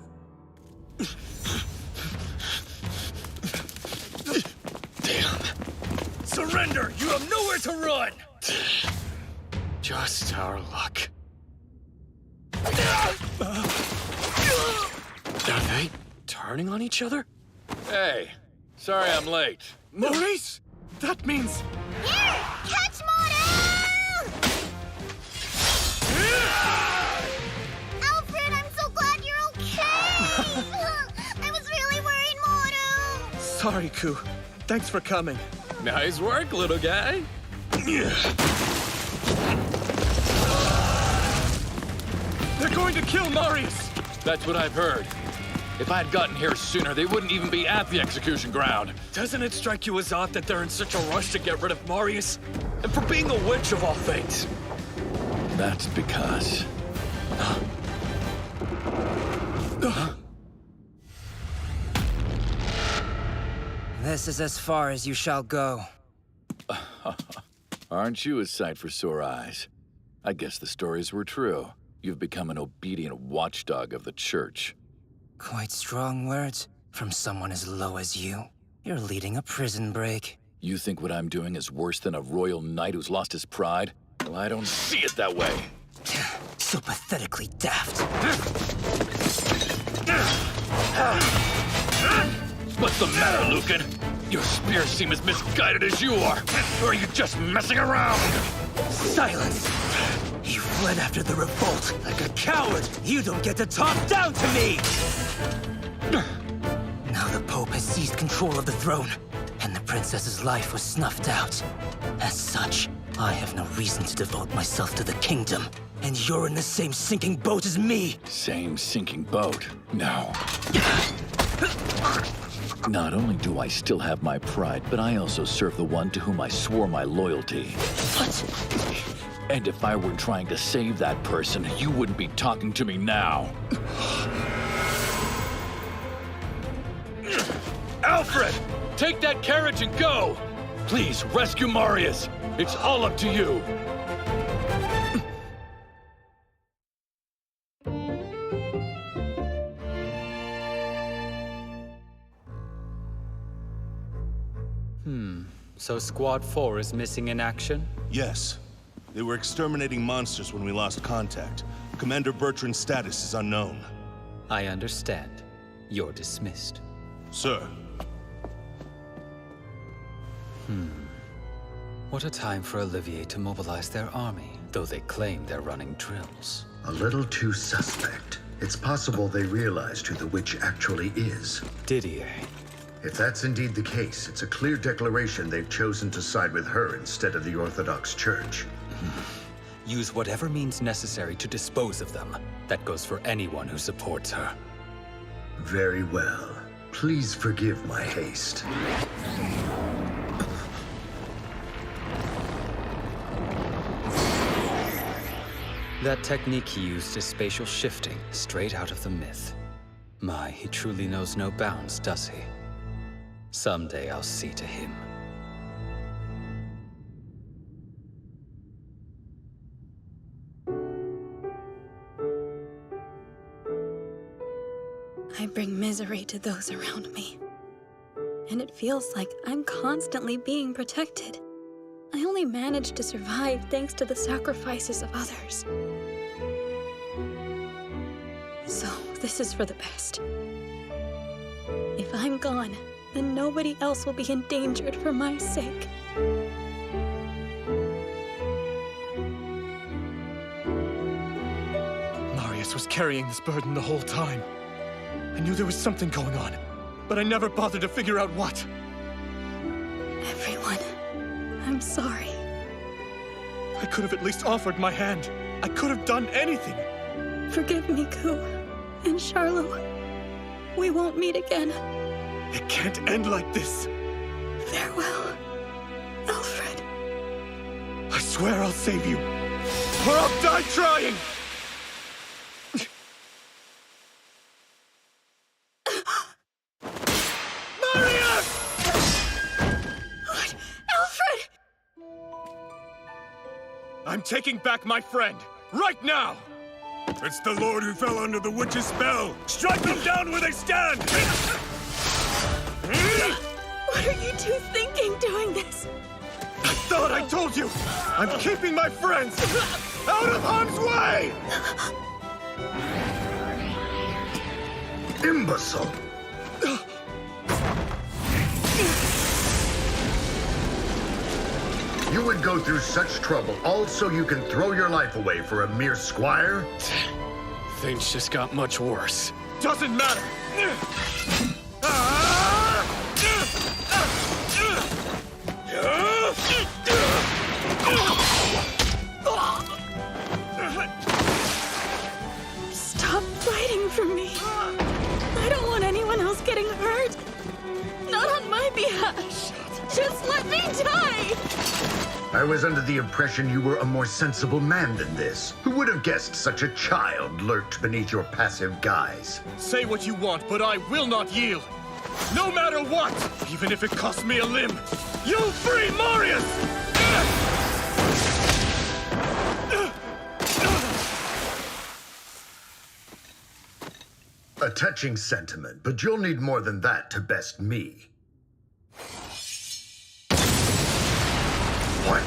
Damn. Surrender! You have nowhere to run! Just our luck. Are they turning on each other? Hey, sorry I'm late. Maurice? That means... Here! Catch Mortal! Alfred, I'm so glad you're okay! I was really worried, Mortal! Sorry, Ku. Thanks for coming. Nice work, little guy. They're going to kill Marius! That's what I've heard. If I had gotten here sooner, they wouldn't even be at the execution ground. Doesn't it strike you as odd that they're in such a rush to get rid of Marius? And for being a witch of all things? That's because... This is as far as you shall go. Aren't you a sight for sore eyes? I guess the stories were true. You've become an obedient watchdog of the church. Quite strong words from someone as low as you. You're leading a prison break. You think what I'm doing is worse than a royal knight who's lost his pride? Well, I don't see it that way. So pathetically daft. What's the matter, Lucan? Your spears seem as misguided as you are. Or are you just messing around? Silence! You fled after the revolt. Like a coward, you don't get to talk down to me! Now the Pope has seized control of the throne, and the princess's life was snuffed out. As such, I have no reason to devote myself to the kingdom. And you're in the same sinking boat as me! Same sinking boat? No. Not only do I still have my pride, but I also serve the one to whom I swore my loyalty. What? And if I were trying to save that person, you wouldn't be talking to me now. Alfred! Take that carriage and go! Please, rescue Marius! It's all up to you! So Squad 4 is missing in action? Yes. They were exterminating monsters when we lost contact. Commander Bertrand's status is unknown. I understand. You're dismissed. Sir. What a time for Olivier to mobilize their army, though they claim they're running drills. A little too suspect. It's possible they realized who the witch actually is. Didier. If that's indeed the case, it's a clear declaration they've chosen to side with her instead of the Orthodox Church. Use whatever means necessary to dispose of them. That goes for anyone who supports her. Very well. Please forgive my haste. That technique he used is spatial shifting, straight out of the myth. My, he truly knows no bounds, does he? Someday I'll see to him. I bring misery to those around me. And it feels like I'm constantly being protected. I only manage to survive thanks to the sacrifices of others. this is for the best. If I'm gone, then nobody else will be endangered for my sake. Marius was carrying this burden the whole time. I knew there was something going on, but I never bothered to figure out what. Everyone, I'm sorry. I could have at least offered my hand. I could have done anything. Forgive me, Ku and Charlo. We won't meet again. It can't end like this. Farewell, Alfred. I swear I'll save you, or I'll die trying! Marius! What? Alfred! I'm taking back my friend, right now! It's the Lord who fell under the witch's spell! Strike them down where they stand! What are you two thinking doing this? I thought I told you! I'm keeping my friends out of harm's way! Imbecile! You would go through such trouble all so you can throw your life away for a mere squire? Things just got much worse. Doesn't matter! Stop fighting for me. I don't want anyone else getting hurt. Not on my behalf. Just let me die! I was under the impression you were a more sensible man than this. Who would have guessed such a child lurked beneath your passive guise? Say what you want, but I will not yield. No matter what, even if it costs me a limb. You free Marius! A touching sentiment, but you'll need more than that to best me. What?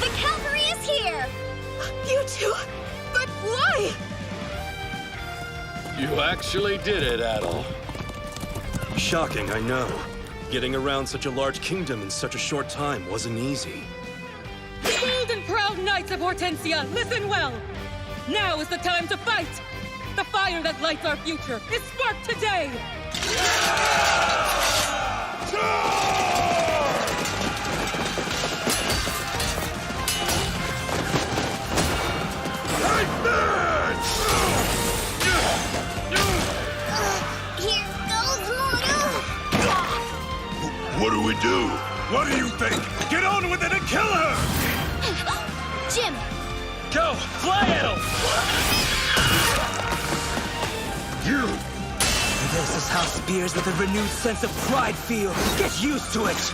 The cavalry is here! You two? But why? You actually did it, Adol. Shocking, I know. Getting around such a large kingdom in such a short time wasn't easy. Bold and proud knights of Hortensia, listen well! Now is the time to fight! The fire that lights our future is sparked today! Here goes Moro! What do we do? What do you think? Get on with it and kill her! Jim! Go! Fly at him! You! This is how spears with a renewed sense of pride feel. Get used to it!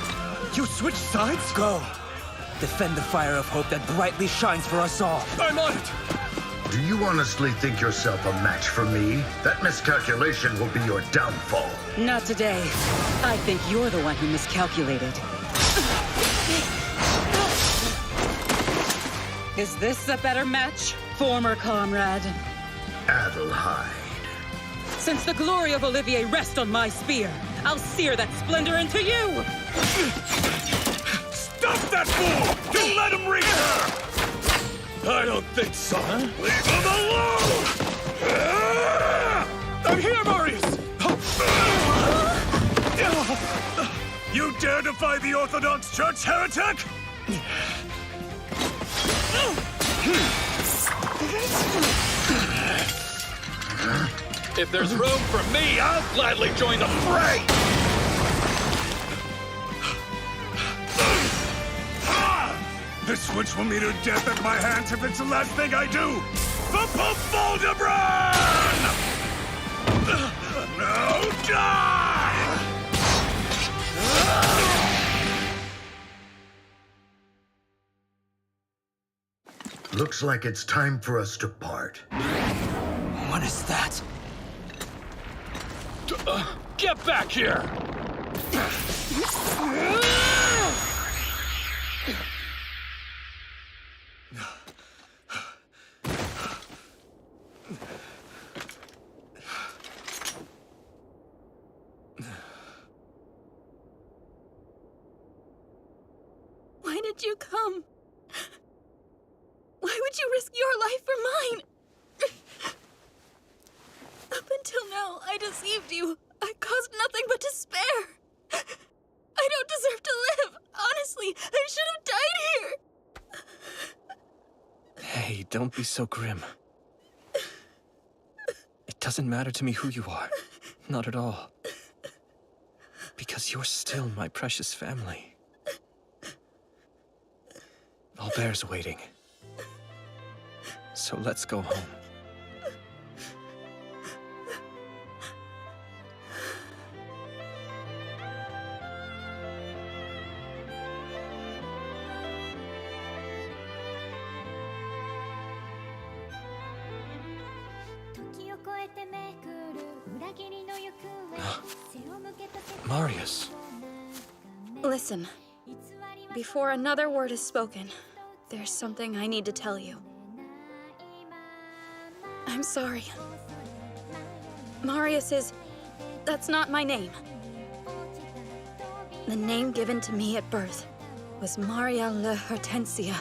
You switched sides? Go. Defend the fire of hope that brightly shines for us all. I'm on it! Do you honestly think yourself a match for me? That miscalculation will be your downfall. Not today. I think you're the one who miscalculated. Is this a better match, former comrade? Adelheid. Since the glory of Olivier rests on my spear, I'll sear that splendor into you! Stop that fool! Don't let him reach her! I don't think so. Leave him alone! I'm here, Marius! You dare defy the Orthodox Church, heretic? If there's room for me, I'll gladly join the fray! This witch will meet her death at my hands if it's the last thing I do! The Pope Valdebrand! Now die! Looks like it's time for us to part. What is that? Get back here! Why did you come? Why would you risk your life for mine? Up until now, I deceived you. I caused nothing but despair. I don't deserve to live. Honestly, I should have died here. Hey, don't be so grim. It doesn't matter to me who you are. Not at all. Because you're still my precious family. Albert's waiting. So let's go home. Marius. Listen, before another word is spoken, there's something I need to tell you. I'm sorry. Marius is... that's not my name. The name given to me at birth was Marielle Hortensia.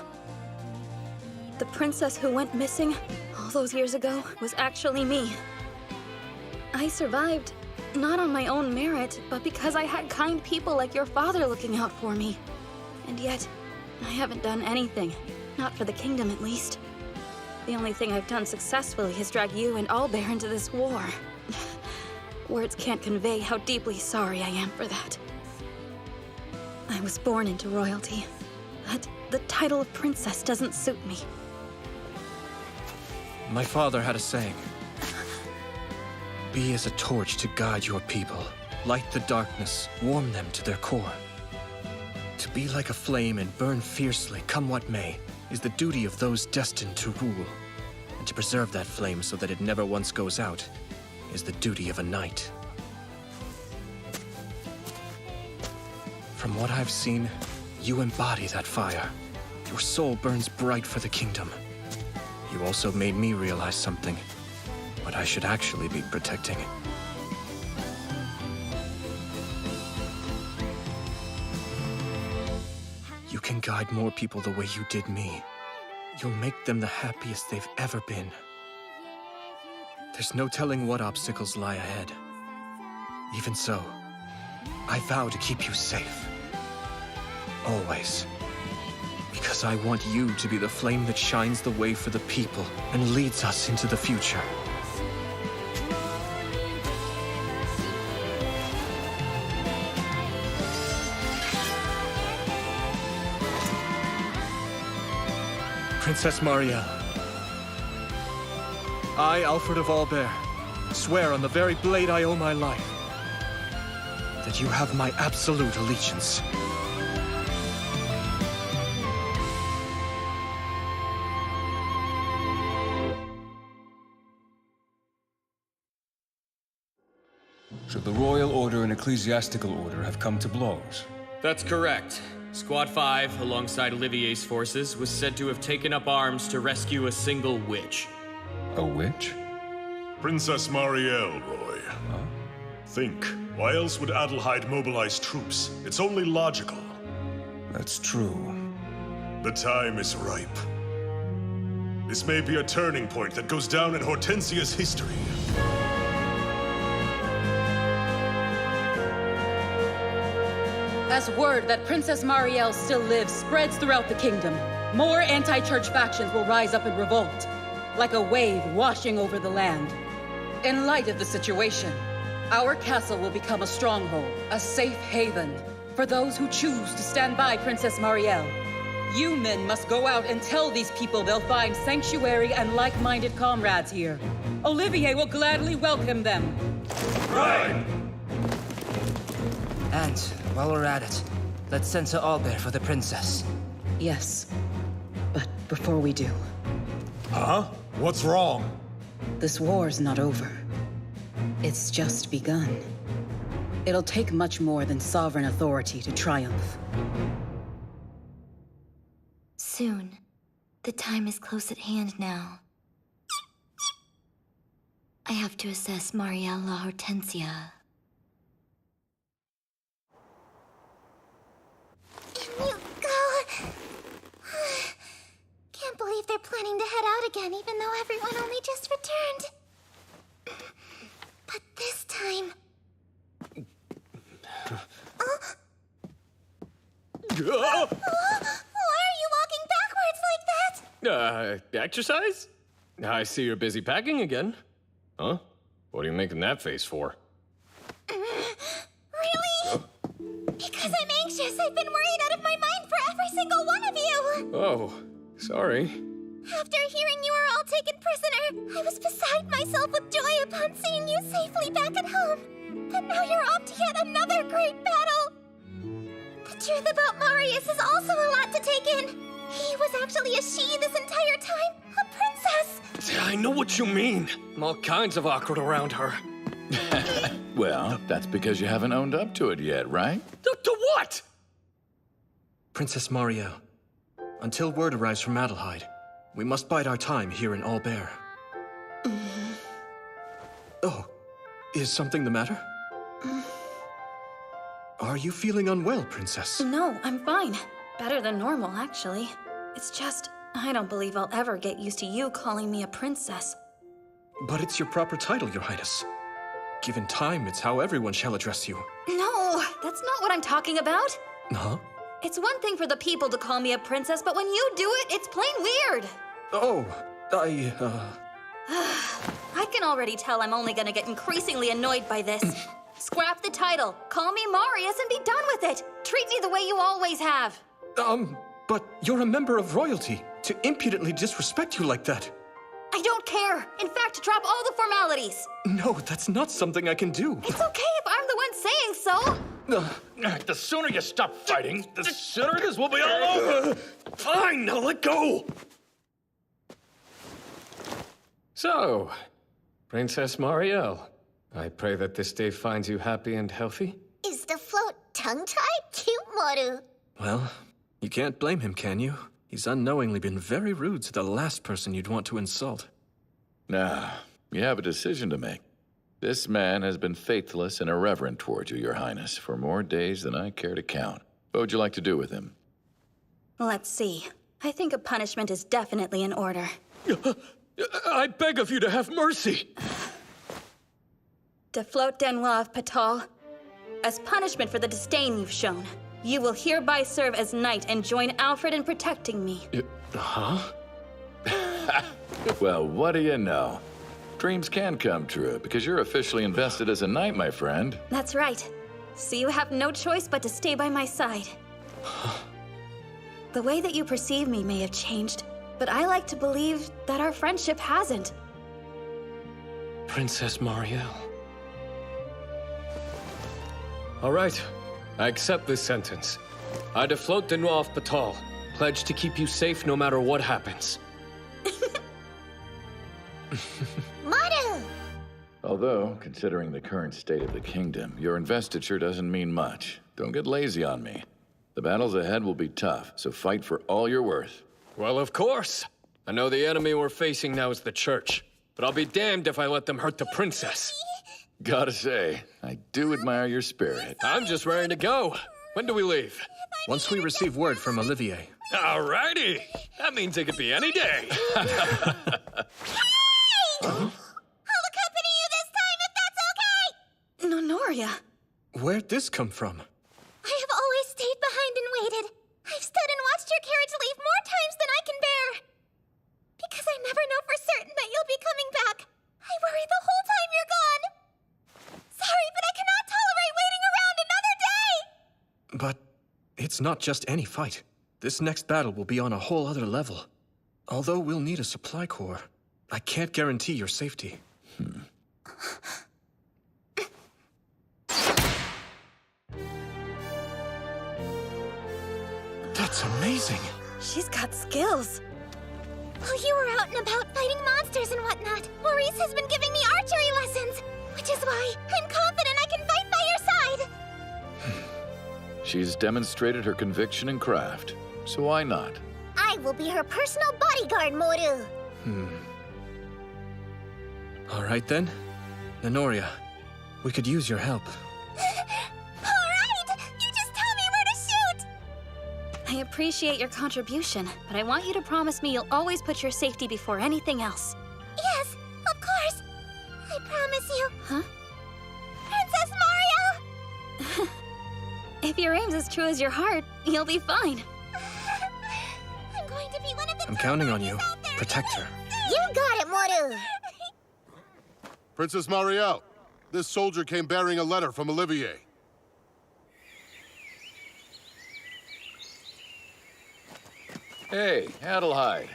The princess who went missing all those years ago was actually me. I survived, not on my own merit, but because I had kind people like your father looking out for me. And yet, I haven't done anything. Not for the kingdom, at least. The only thing I've done successfully is drag you and Ober into this war. Words can't convey how deeply sorry I am for that. I was born into royalty, but the title of princess doesn't suit me. My father had a saying. Be as a torch to guide your people. Light the darkness, warm them to their core. To be like a flame and burn fiercely, come what may, is the duty of those destined to rule. And to preserve that flame so that it never once goes out is the duty of a knight. From what I've seen, you embody that fire. Your soul burns bright for the kingdom. You also made me realize something. What I should actually be protecting. You can guide more people the way you did me. You'll make them the happiest they've ever been. There's no telling what obstacles lie ahead. Even so, I vow to keep you safe. Always. Because I want you to be the flame that shines the way for the people and leads us into the future. Princess Marielle. I, Alfred of Ober, swear on the very blade I owe my life that you have my absolute allegiance. So the royal order and ecclesiastical order have come to blows? That's correct. Squad 5, alongside Olivier's forces, was said to have taken up arms to rescue a single witch. A witch? Princess Marielle, Roy. Huh? Think. Why else would Adelheid mobilize troops? It's only logical. That's true. The time is ripe. This may be a turning point that goes down in Hortensia's history. As word that Princess Marielle still lives spreads throughout the kingdom, more anti-church factions will rise up in revolt, like a wave washing over the land. In light of the situation, our castle will become a stronghold, a safe haven, for those who choose to stand by Princess Marielle. You men must go out and tell these people they'll find sanctuary and like-minded comrades here. Olivier will gladly welcome them. Right! And while we're at it, let's send to Ober for the princess. Yes, but before we do... Huh? What's wrong? This war's not over. It's just begun. It'll take much more than sovereign authority to triumph. Soon. The time is close at hand now. I have to assess Marielle La Hortensia. Can you go? Can't believe they're planning to head out again, even though everyone only just returned. But this time... Why are you walking backwards like that? Exercise? I see you're busy packing again. Huh? What are you making that face for? Really? Because I'm anxious. I've been worried out of my mind for every single one of you. Oh, sorry. After hearing you were all taken prisoner, I was beside myself with joy upon seeing you safely back at home. But now you're off to yet another great battle. The truth about Marius is also a lot to take in. He was actually a she this entire time, a princess. I know what you mean. I'm all kinds of awkward around her. Well, that's because you haven't owned up to it yet, right? To what? Princess Marielle, until word arrives from Adelheid, we must bide our time here in Albert. Oh, is something the matter? Are you feeling unwell, Princess? No, I'm fine. Better than normal, actually. It's just, I don't believe I'll ever get used to you calling me a princess. But it's your proper title, Your Highness. Given time, it's how everyone shall address you. No, that's not what I'm talking about. Huh? It's one thing for the people to call me a princess, but when you do it, it's plain weird. Oh, I can already tell I'm only gonna get increasingly annoyed by this. Scrap the title, call me Marius, and be done with it. Treat me the way you always have. But you're a member of royalty. To impudently disrespect you like that. I don't care. In fact, drop all the formalities. No, that's not something I can do. It's okay if I'm the one saying so. The sooner you stop fighting, the sooner this will be all over. Fine, now let go. So, Princess Marielle, I pray that this day finds you happy and healthy. Is the float tongue-tied? Cute, Moru. Well, you can't blame him, can you? He's unknowingly been very rude to the last person you'd want to insult. Nah, you have a decision to make. This man has been faithless and irreverent towards you, Your Highness, for more days than I care to count. What would you like to do with him? Let's see. I think a punishment is definitely in order. I beg of you to have mercy. De Float Denois of Patal, as punishment for the disdain you've shown, you will hereby serve as knight and join Alfred in protecting me. Huh? Well, what do you know? Dreams can come true, because you're officially invested as a knight, my friend. That's right. So you have no choice but to stay by my side. The way that you perceive me may have changed, but I like to believe that our friendship hasn't. Princess Marielle. All right, I accept this sentence. I, De Float Denois of Patal, pledge to keep you safe no matter what happens. Moru! Although, considering the current state of the kingdom, your investiture doesn't mean much. Don't get lazy on me. The battles ahead will be tough, so fight for all you're worth. Well, of course. I know the enemy we're facing now is the church, but I'll be damned if I let them hurt the princess. Gotta say, I do admire your spirit. I'm just raring to go. When do we leave? Once we receive word from Olivier. Alrighty. That means it could be any day. I'll accompany you this time if that's okay! Nonoria. Where'd this come from? I have always stayed behind and waited. I've stood and watched your carriage leave more times than I can bear. Because I never know for certain that you'll be coming back. I worry the whole time you're gone. Sorry, but I cannot tolerate waiting around another day! But it's not just any fight. This next battle will be on a whole other level. Although we'll need a supply corps, I can't guarantee your safety. That's amazing. She's got skills. While you were out and about fighting monsters and whatnot, Maurice has been giving me archery lessons. Which is why I'm confident I can fight by your side! She's demonstrated her conviction and craft, so why not? I will be her personal bodyguard, Moru! All right then. Nenoria, we could use your help. Alright! You just tell me where to shoot! I appreciate your contribution, but I want you to promise me you'll always put your safety before anything else. Yes, of course. I promise you. Huh? Princess Marielle! If your aim's as true as your heart, you'll be fine. I'm going to be one of the I'm counting on you. Protect her. You got it, Moru! Princess Marielle, this soldier came bearing a letter from Olivier. Hey, Adelheid.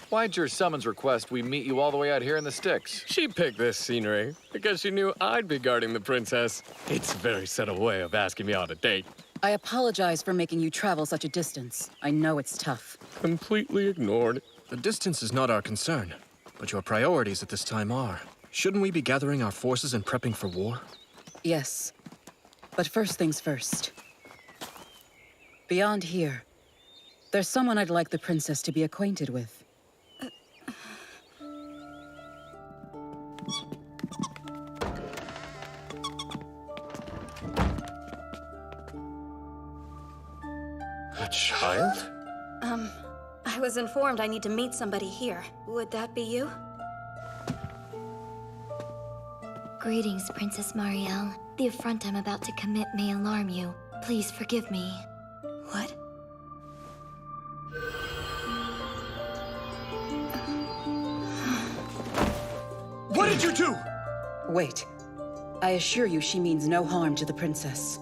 Why'd your summons request we meet you all the way out here in the sticks? She picked this scenery because she knew I'd be guarding the princess. It's a very subtle way of asking me on a date. I apologize for making you travel such a distance. I know it's tough. Completely ignored. The distance is not our concern, but your priorities at this time are. Shouldn't we be gathering our forces and prepping for war? Yes. But first things first. Beyond here, there's someone I'd like the princess to be acquainted with. A child? I was informed I need to meet somebody here. Would that be you? Greetings, Princess Marielle. The affront I'm about to commit may alarm you. Please forgive me. What? What did you do? Wait. I assure you she means no harm to the princess.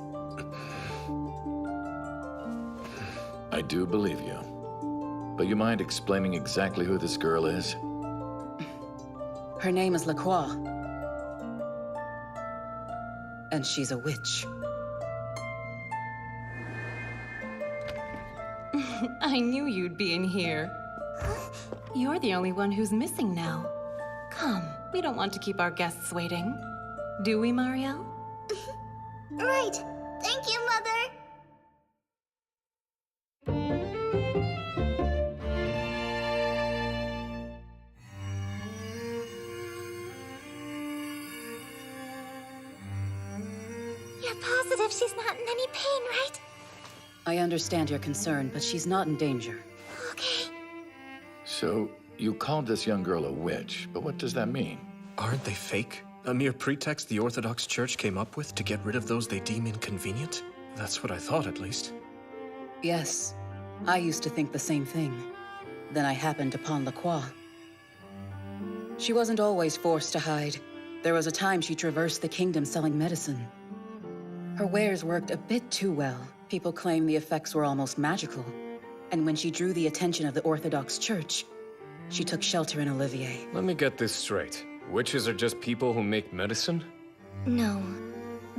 I do believe you. But you mind explaining exactly who this girl is? Her name is Lacroix. And she's a witch. I knew you'd be in here. You're the only one who's missing now. Come, we don't want to keep our guests waiting. Do we, Marielle? Right. Thank you, Mother. You're positive she's not in any pain, right? I understand your concern, but she's not in danger. Okay. So, you called this young girl a witch, but what does that mean? Aren't they fake? A mere pretext the Orthodox Church came up with to get rid of those they deem inconvenient? That's what I thought, at least. Yes, I used to think the same thing. Then I happened upon Lacroix. She wasn't always forced to hide. There was a time she traversed the kingdom selling medicine. Her wares worked a bit too well. People claim the effects were almost magical. And when she drew the attention of the Orthodox Church, she took shelter in Olivier. Let me get this straight. Witches are just people who make medicine? No.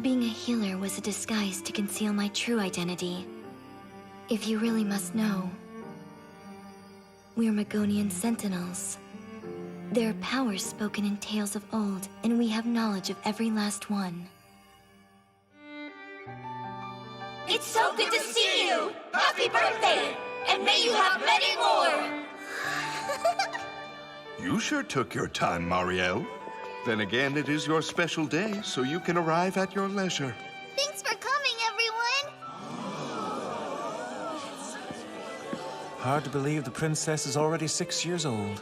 Being a healer was a disguise to conceal my true identity. If you really must know, we're Magonian sentinels. There are powers spoken in tales of old, and we have knowledge of every last one. It's so good to see you! Happy birthday! And may you have many more! You sure took your time, Marielle. Then again, it is your special day, so you can arrive at your leisure. Thanks for coming, everyone! Hard to believe the princess is already 6 years old.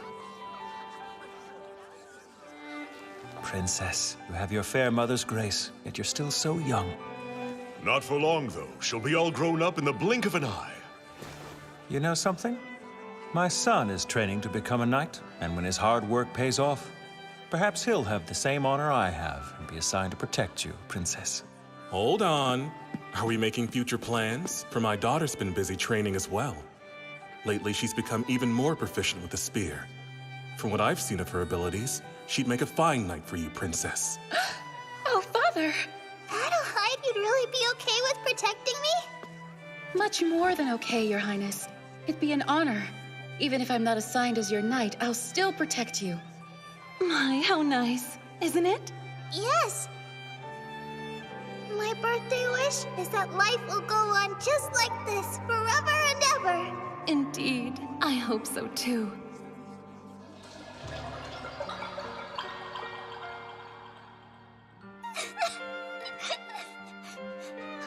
Princess, you have your fair mother's grace, yet you're still so young. Not for long, though. She'll be all grown up in the blink of an eye. You know something? My son is training to become a knight, and when his hard work pays off, perhaps he'll have the same honor I have and be assigned to protect you, Princess. Hold on. Are we making future plans? For my daughter's been busy training as well. Lately, she's become even more proficient with the spear. From what I've seen of her abilities, she'd make a fine knight for you, Princess. Oh, Father! Adelheid, you'd really be okay with protecting me? Much more than okay, Your Highness. It'd be an honor. Even if I'm not assigned as your knight, I'll still protect you. My, how nice, isn't it? Yes! My birthday wish is that life will go on just like this, forever and ever. Indeed, I hope so too.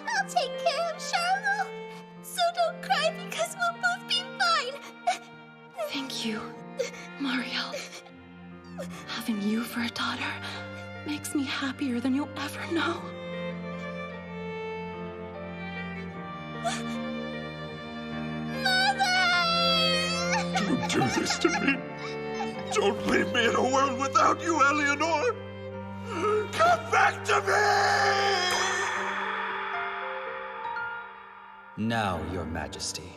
I'll take care of Charlotte. So don't cry because we'll both be fine. Thank you, Marielle. Having you for a daughter makes me happier than you'll ever know. Don't do this to me. Don't leave me in a world without you, Eleanor. Come back to me! Now, Your Majesty,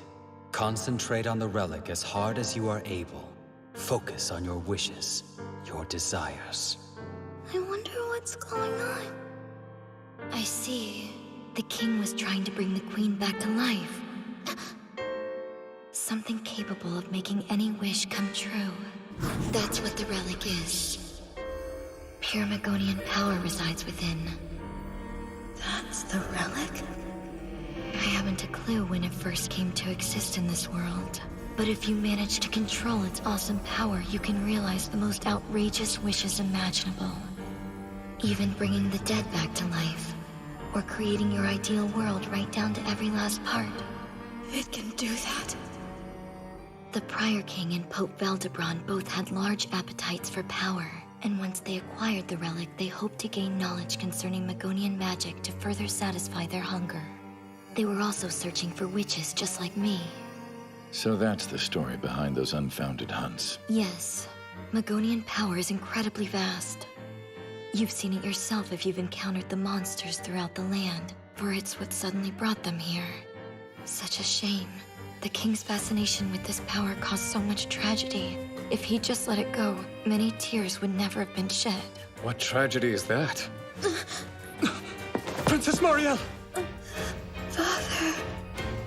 concentrate on the relic as hard as you are able. Focus on your wishes, your desires. I wonder what's going on. I see. The king was trying to bring the queen back to life. Something capable of making any wish come true. That's what the relic is. Pure Magonian power resides within. That's the relic? I haven't a clue when it first came to exist in this world. But if you manage to control its awesome power, you can realize the most outrageous wishes imaginable. Even bringing the dead back to life. Or creating your ideal world right down to every last part. It can do that. The prior king and Pope Valdebron both had large appetites for power. And once they acquired the relic, they hoped to gain knowledge concerning Magonian magic to further satisfy their hunger. They were also searching for witches just like me. So that's the story behind those unfounded hunts. Yes. Magonian power is incredibly vast. You've seen it yourself if you've encountered the monsters throughout the land, for it's what suddenly brought them here. Such a shame. The king's fascination with this power caused so much tragedy. If he'd just let it go, many tears would never have been shed. What tragedy is that? Princess Marielle! Father,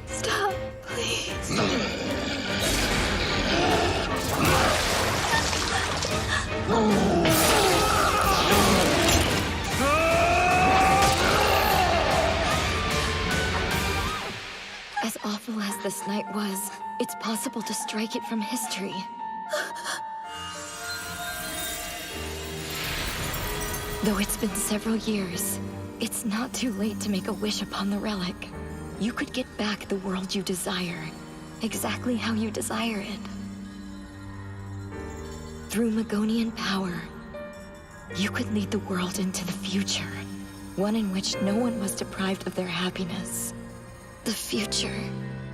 stop, please. As awful as this night was, it's possible to strike it from history. Though it's been several years, it's not too late to make a wish upon the relic. You could get back the world you desire, exactly how you desire it. Through Magonian power, you could lead the world into the future, one in which no one was deprived of their happiness. The future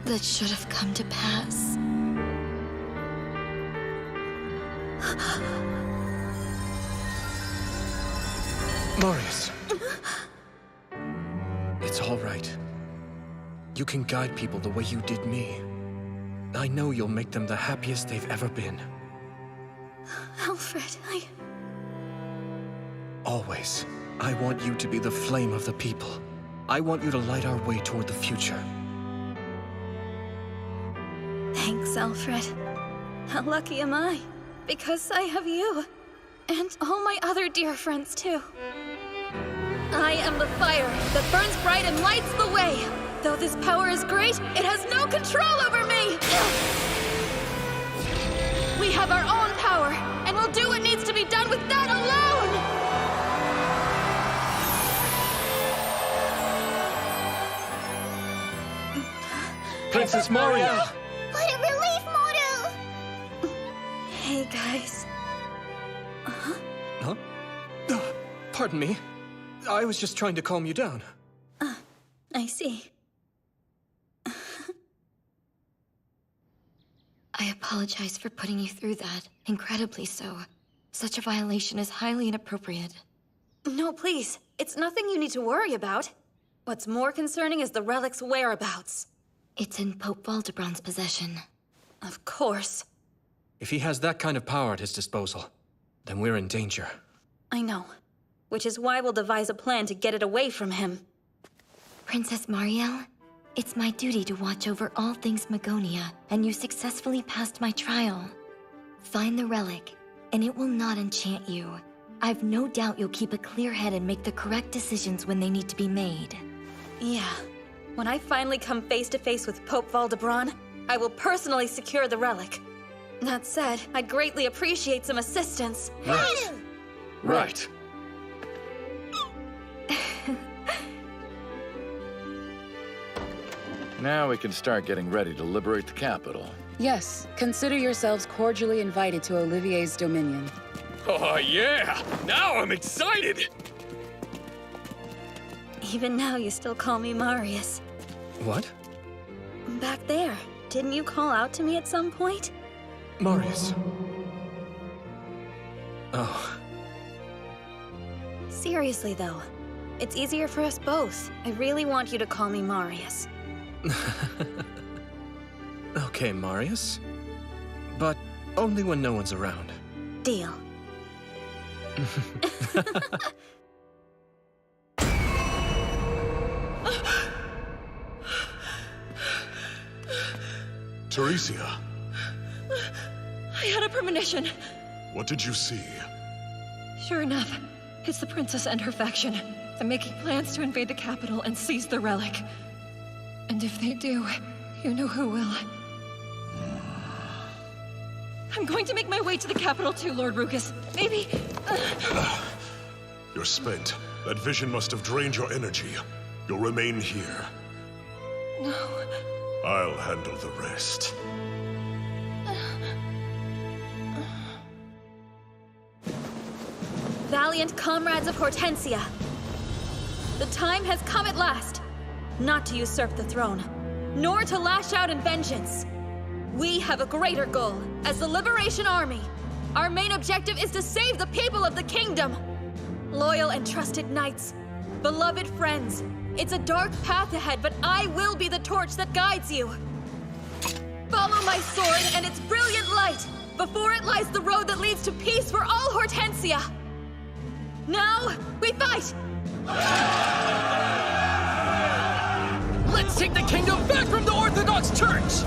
that should have come to pass. Marius. It's all right. You can guide people the way you did me. I know you'll make them the happiest they've ever been. Alfred, Always. I want you to be the flame of the people. I want you to light our way toward the future. Thanks, Alfred. How lucky am I? Because I have you. And all my other dear friends, too. I am the fire that burns bright and lights the way. Though this power is great, it has no control over me! We have our own power, and we'll do what needs to be done with that alone! Princess Marielle! What a relief, Moru! Hey, guys. Huh? Pardon me. I was just trying to calm you down. I see. I apologize for putting you through that. Incredibly so. Such a violation is highly inappropriate. No, please. It's nothing you need to worry about. What's more concerning is the relic's whereabouts. It's in Pope Valdebron's possession. Of course. If he has that kind of power at his disposal, then we're in danger. I know. Which is why we'll devise a plan to get it away from him. Princess Marielle, it's my duty to watch over all things Magonia, and you successfully passed my trial. Find the relic, and it will not enchant you. I've no doubt you'll keep a clear head and make the correct decisions when they need to be made. Yeah. When I finally come face to face with Pope Valdebron, I will personally secure the relic. That said, I'd greatly appreciate some assistance. Right. Right. Now we can start getting ready to liberate the capital. Yes, consider yourselves cordially invited to Olivier's dominion. Oh, yeah! Now I'm excited! Even now, you still call me Marius. What? Back there, didn't you call out to me at some point? Marius. Oh. Seriously, though, it's easier for us both. I really want you to call me Marius. Okay, Marius. But only when no one's around. Deal. Teresia, I had a premonition. what did you see? Sure enough, it's the princess and her faction. They're making plans to invade the capital and seize the relic. And if they do, you know who will. I'm going to make my way to the capital too, Lord Rucus. Maybe... You're spent. That vision must have drained your energy. You'll remain here. No. I'll handle the rest. Valiant comrades of Hortensia, the time has come at last, not to usurp the throne, nor to lash out in vengeance. We have a greater goal as the Liberation Army. Our main objective is to save the people of the kingdom. Loyal and trusted knights, beloved friends, it's a dark path ahead, but I will be the torch that guides you. Follow my sword and its brilliant light. Before it lies the road that leads to peace for all Hortensia. Now, we fight! Let's take the kingdom back from the Orthodox Church!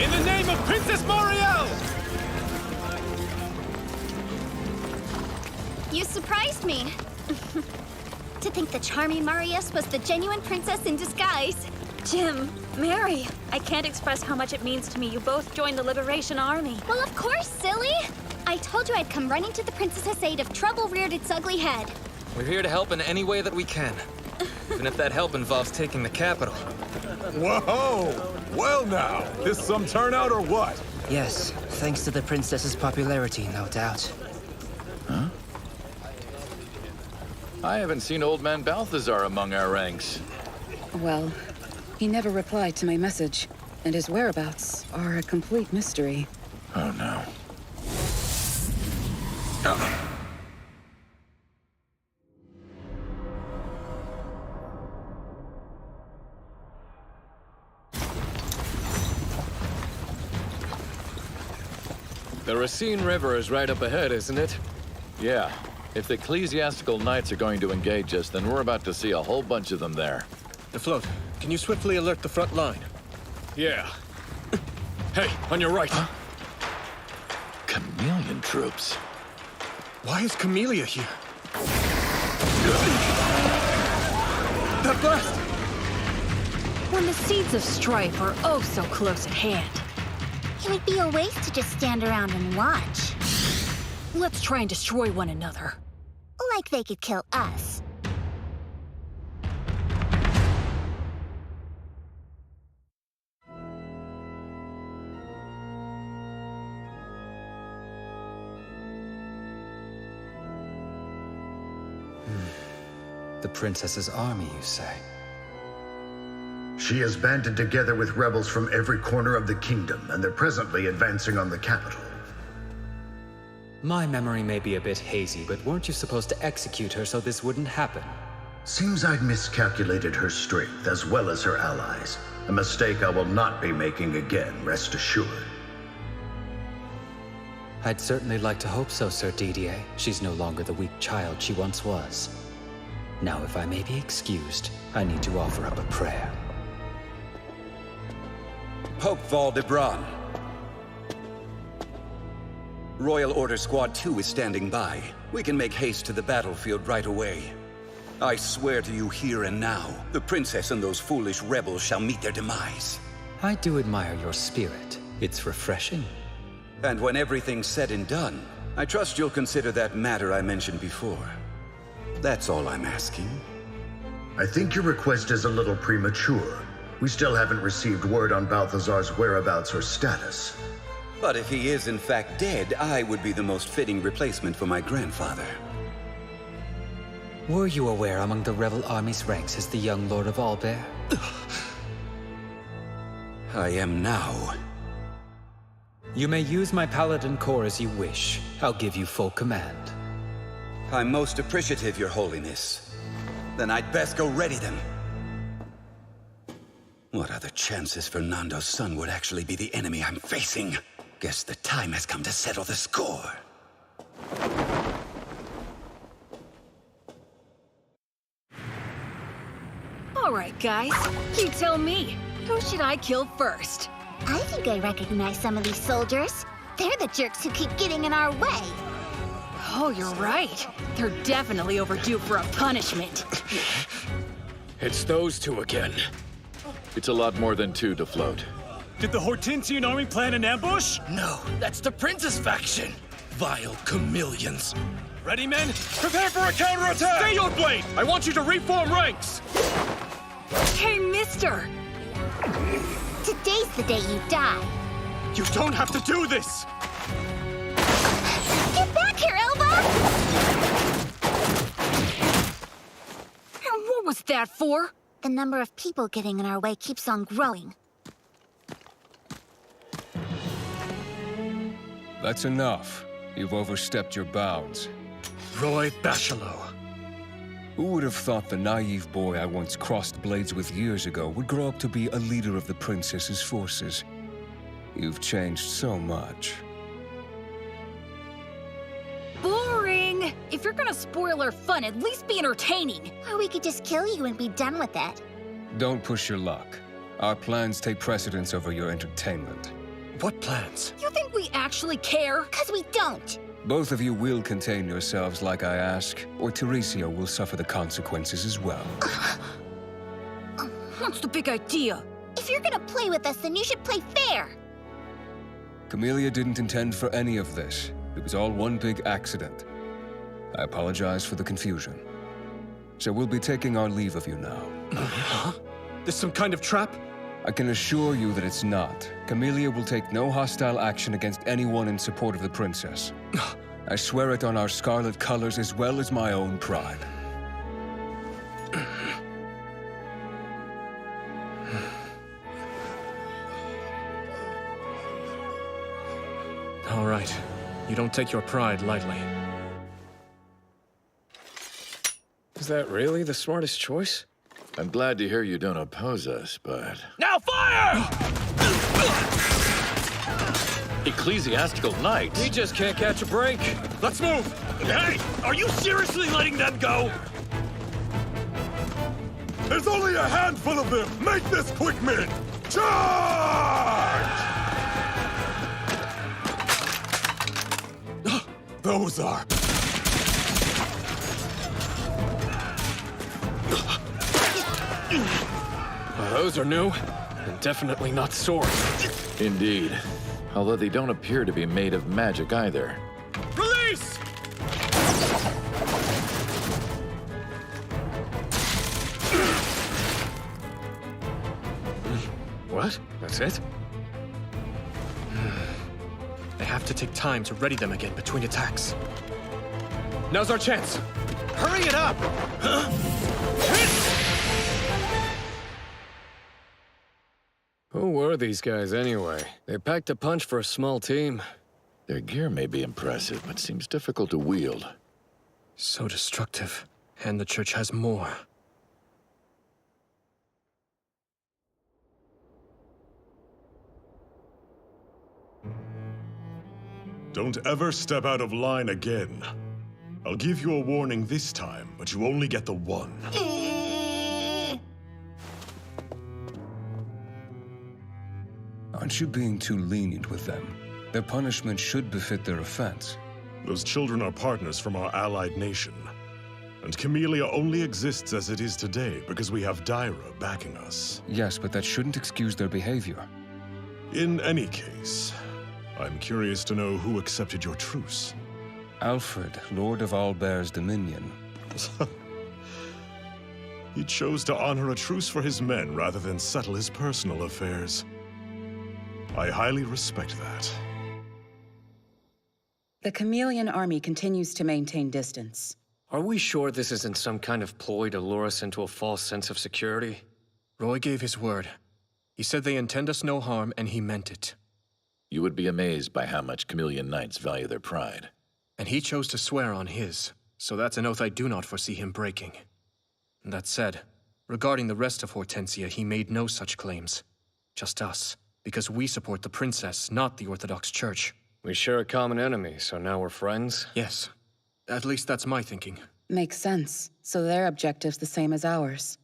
In the name of Princess Marielle! You surprised me. To think the charming Marius was the genuine princess in disguise. Jim, Mary, I can't express how much it means to me you both joined the Liberation Army. Well, of course, silly. I told you I'd come running to the princess's aid if trouble reared its ugly head. We're here to help in any way that we can. Even if that help involves taking the capital. Whoa! Well now, this some turnout or what? Yes, thanks to the princess's popularity, no doubt. Huh? I haven't seen Old Man Balthazar among our ranks. Well, he never replied to my message, and his whereabouts are a complete mystery. Oh no. The Racine River is right up ahead, isn't it? Yeah. If the ecclesiastical knights are going to engage us, then we're about to see a whole bunch of them there. The float, can you swiftly alert the front line? Yeah. Hey, on your right. Huh? Chameleon troops. Why is Camellia here? That blast! When the seeds of strife are oh so close at hand. It would be a waste to just stand around and watch. Let's try and destroy one another. Like they could kill us. The princess's army, you say? She has banded together with rebels from every corner of the kingdom, and they're presently advancing on the capital. My memory may be a bit hazy, but weren't you supposed to execute her so this wouldn't happen? Seems I'd miscalculated her strength as well as her allies. A mistake I will not be making again, rest assured. I'd certainly like to hope so, Sir Didier. She's no longer the weak child she once was. Now, if I may be excused, I need to offer up a prayer. Pope Valdebron. Royal Order Squad 2 is standing by. We can make haste to the battlefield right away. I swear to you here and now, the princess and those foolish rebels shall meet their demise. I do admire your spirit. It's refreshing. And when everything's said and done, I trust you'll consider that matter I mentioned before. That's all I'm asking. I think your request is a little premature. We still haven't received word on Balthazar's whereabouts or status. But if he is in fact dead, I would be the most fitting replacement for my grandfather. Were you aware among the rebel army's ranks is the young Lord of Ober? I am now. You may use my Paladin Corps as you wish. I'll give you full command. I'm most appreciative, Your Holiness. Then I'd best go ready them. What are the chances Fernando's son would actually be the enemy I'm facing? Guess the time has come to settle the score. All right, guys. You tell me. Who should I kill first? I think I recognize some of these soldiers. They're the jerks who keep getting in our way. Oh, you're right. They're definitely overdue for a punishment. It's those two again. It's a lot more than two to float. Did the Hortensian army plan an ambush? No, that's the Princess faction. Vile chameleons. Ready, men? Prepare for a counterattack! Stay your blade! I want you to reform ranks! Hey, mister! Today's the day you die. You don't have to do this! Get back here, Elba! And what was that for? The number of people getting in our way keeps on growing. That's enough. You've overstepped your bounds. Roy Bachelot. Who would have thought the naive boy I once crossed blades with years ago would grow up to be a leader of the princess's forces? You've changed so much. Boring! If you're gonna spoil our fun, at least be entertaining. Or we could just kill you and be done with it. Don't push your luck. Our plans take precedence over your entertainment. What plans? You think we actually care? 'Cause we don't. Both of you will contain yourselves like I ask, or Teresio will suffer the consequences as well. What's the big idea? If you're gonna play with us, then you should play fair. Camellia didn't intend for any of this. It was all one big accident. I apologize for the confusion. So we'll be taking our leave of you now. Huh? This some kind of trap? I can assure you that it's not. Camellia will take no hostile action against anyone in support of the princess. I swear it on our scarlet colors as well as my own pride. All right. You don't take your pride lightly. Is that really the smartest choice? I'm glad to hear you don't oppose us, but... Now fire! Ecclesiastical Knight? We just can't catch a break. Let's move! Hey! Are you seriously letting them go? There's only a handful of them! Make this quick, men! Charge! Those are... Those are new, and definitely not swords. Indeed. Although they don't appear to be made of magic either. Release! What? That's it? I have to take time to ready them again between attacks. Now's our chance. Hurry it up! Who were these guys anyway? They packed a punch for a small team. Their gear may be impressive, but seems difficult to wield. So destructive. And the church has more. Don't ever step out of line again. I'll give you a warning this time, but you only get the one. Aren't you being too lenient with them? Their punishment should befit their offense. Those children are partners from our allied nation. And Camellia only exists as it is today because we have Daira backing us. Yes, but that shouldn't excuse their behavior. In any case, I'm curious to know who accepted your truce. Alfred, Lord of Alber's dominion. He chose to honor a truce for his men rather than settle his personal affairs. I highly respect that. The Chameleon army continues to maintain distance. Are we sure this isn't some kind of ploy to lure us into a false sense of security? Roy gave his word. He said they intend us no harm, and he meant it. You would be amazed by how much Chameleon Knights value their pride. And he chose to swear on his, so that's an oath I do not foresee him breaking. That said, regarding the rest of Hortensia, he made no such claims. Just us, because we support the princess, not the Orthodox Church. We share a common enemy, so now we're friends? Yes. At least that's my thinking. Makes sense. So their objective's the same as ours.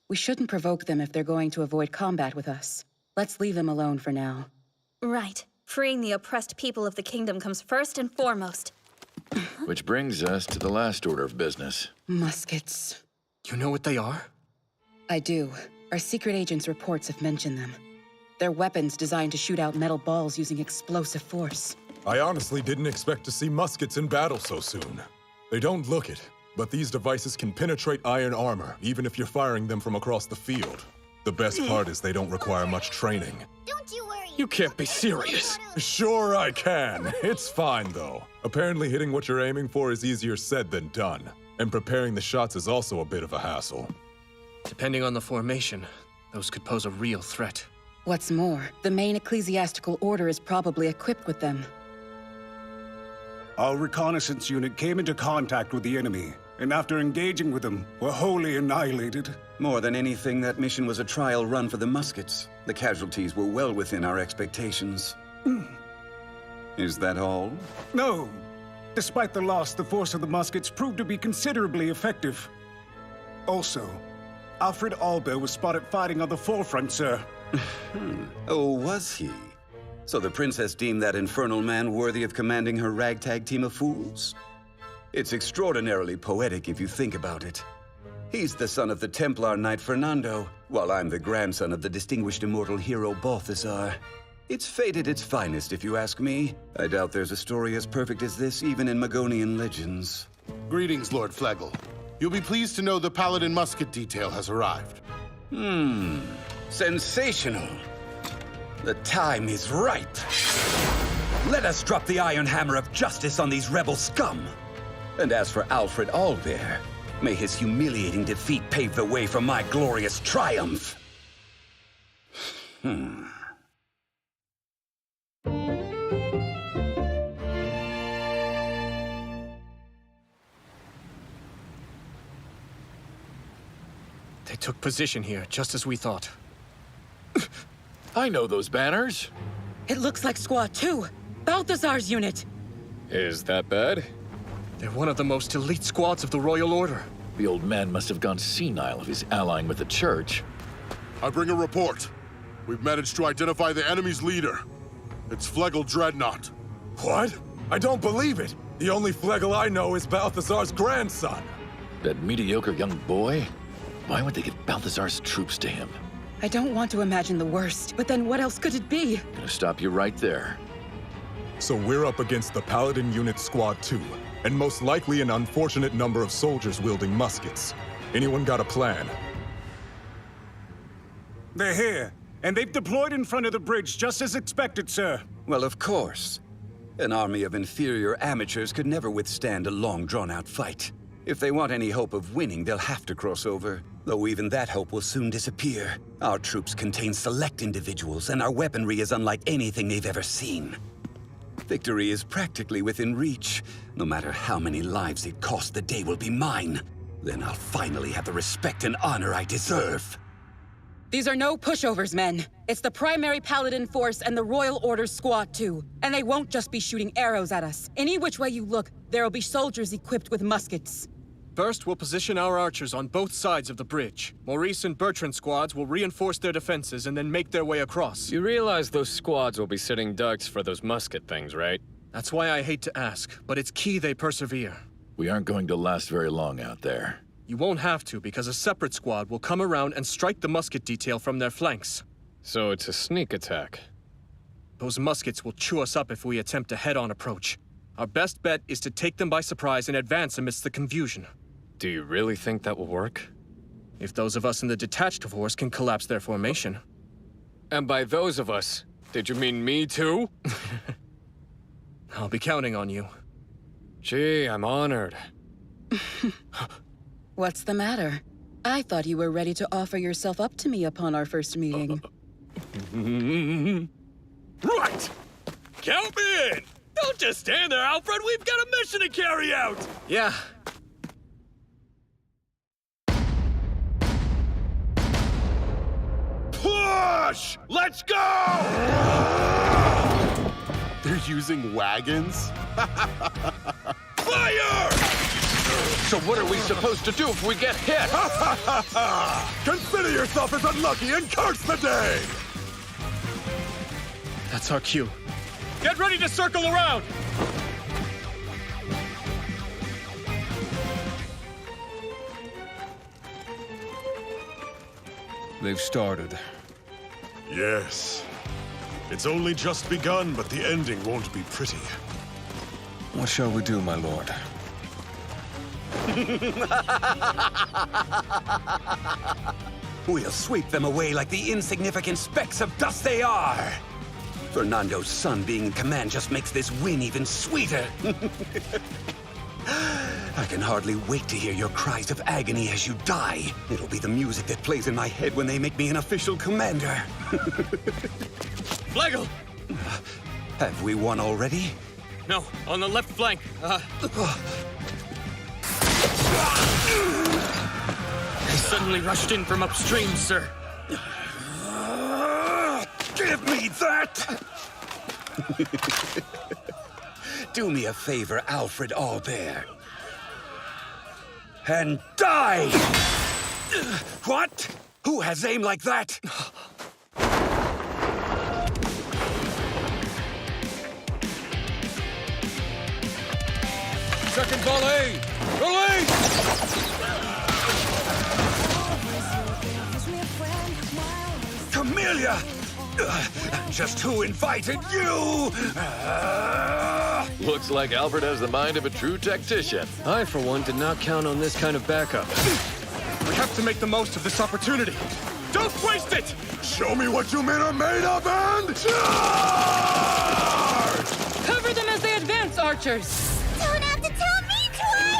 We shouldn't provoke them if they're going to avoid combat with us. Let's leave them alone for now. Right. Freeing the oppressed people of the kingdom comes first and foremost. Which brings us to the last order of business. Muskets. You know what they are? I do. Our secret agents' reports have mentioned them. They're weapons designed to shoot out metal balls using explosive force. I honestly didn't expect to see muskets in battle so soon. They don't look it, but these devices can penetrate iron armor, even if you're firing them from across the field. The best part is they don't require much training. Don't you worry. You can't be serious. Sure I can. It's fine, though. Apparently hitting what you're aiming for is easier said than done. And preparing the shots is also a bit of a hassle. Depending on the formation, those could pose a real threat. What's more, the main ecclesiastical order is probably equipped with them. Our reconnaissance unit came into contact with the enemy, and after engaging with them, were wholly annihilated. More than anything, that mission was a trial run for the muskets. The casualties were well within our expectations. Is that all? No. Despite the loss, the force of the muskets proved to be considerably effective. Also, Alfred Ober was spotted fighting on the forefront, sir. Oh, was he? So the princess deemed that infernal man worthy of commanding her ragtag team of fools? It's extraordinarily poetic if you think about it. He's the son of the Templar knight Fernando, while I'm the grandson of the distinguished immortal hero Balthazar. It's fate at its finest, if you ask me. I doubt there's a story as perfect as this, even in Magonian legends. Greetings, Lord Flegel. You'll be pleased to know the Paladin musket detail has arrived. Sensational. The time is right. Let us drop the iron hammer of justice on these rebel scum. And as for Alfred Ober, may his humiliating defeat pave the way for my glorious triumph. They took position here, just as we thought. I know those banners. It looks like Squad 2, Balthazar's unit. Is that bad? They're one of the most elite squads of the Royal Order. The old man must have gone senile if he's allying with the Church. I bring a report. We've managed to identify the enemy's leader. It's Flegel Dreadnought. What? I don't believe it! The only Flegel I know is Balthazar's grandson! That mediocre young boy? Why would they give Balthazar's troops to him? I don't want to imagine the worst, but then what else could it be? Gonna stop you right there. So we're up against the Paladin Unit Squad 2, and most likely an unfortunate number of soldiers wielding muskets. Anyone got a plan? They're here, and they've deployed in front of the bridge just as expected, sir. Well, of course. An army of inferior amateurs could never withstand a long, drawn-out fight. If they want any hope of winning, they'll have to cross over. Though even that hope will soon disappear. Our troops contain select individuals, and our weaponry is unlike anything they've ever seen. Victory is practically within reach. No matter how many lives it costs, the day will be mine. Then I'll finally have the respect and honor I deserve. These are no pushovers, men. It's the primary Paladin force and the Royal Order's Squad 2. And they won't just be shooting arrows at us. Any which way you look, there'll be soldiers equipped with muskets. First, we'll position our archers on both sides of the bridge. Maurice and Bertrand's squads will reinforce their defenses and then make their way across. You realize those squads will be sitting ducks for those musket things, right? That's why I hate to ask, but it's key they persevere. We aren't going to last very long out there. You won't have to, because a separate squad will come around and strike the musket detail from their flanks. So it's a sneak attack. Those muskets will chew us up if we attempt a head-on approach. Our best bet is to take them by surprise and advance amidst the confusion. Do you really think that will work? If those of us in the detached force can collapse their formation. And by those of us, did you mean me too? I'll be counting on you. Gee, I'm honored. What's the matter? I thought you were ready to offer yourself up to me upon our first meeting. Right! Count me in! Don't just stand there, Alfred! We've got a mission to carry out! Yeah. Push! Let's go! They're using wagons? Fire! So what are we supposed to do if we get hit? Consider yourself as unlucky and curse the day! That's our cue. Get ready to circle around! They've started. Yes. It's only just begun, but the ending won't be pretty. What shall we do, my lord? We'll sweep them away like the insignificant specks of dust they are. Fernando's son being in command just makes this win even sweeter. I can hardly wait to hear your cries of agony as you die. It'll be the music that plays in my head when they make me an official commander. Flagel! Have we won already? No, on the left flank. They suddenly rushed in from upstream, sir. Give me that! Do me a favor, Alfred Ober. And die! What? Who has aim like that? Second volley! Release! Camellia! Just who invited you? Looks like Alfred has the mind of a true tactician. I, for one, did not count on this kind of backup. We have to make the most of this opportunity. Don't waste it! Show me what you men are made of and charge! Cover them as they advance, archers! Don't have to tell me twice!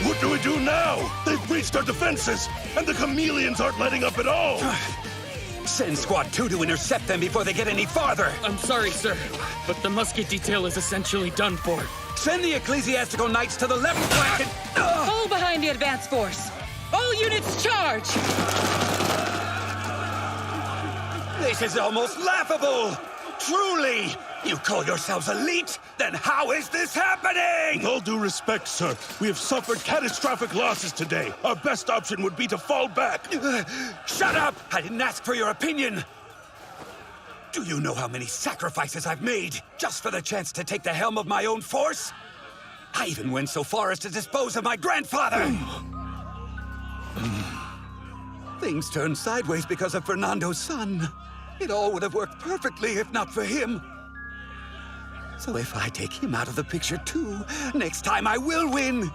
What do we do now? They've breached our defenses, and the chameleons aren't letting up at all! Send Squad 2 to intercept them before they get any farther! I'm sorry, sir, but the musket detail is essentially done for. Send the ecclesiastical knights to the left flank and... Pull behind the advance force! All units charge! This is almost laughable! Truly! You call yourselves elite? Then how is this happening? With all due respect, sir, we have suffered catastrophic losses today. Our best option would be to fall back. Shut up! I didn't ask for your opinion! Do you know how many sacrifices I've made just for the chance to take the helm of my own force? I even went so far as to dispose of my grandfather! Things turned sideways because of Fernando's son. It all would have worked perfectly if not for him. So if I take him out of the picture too, next time I will win.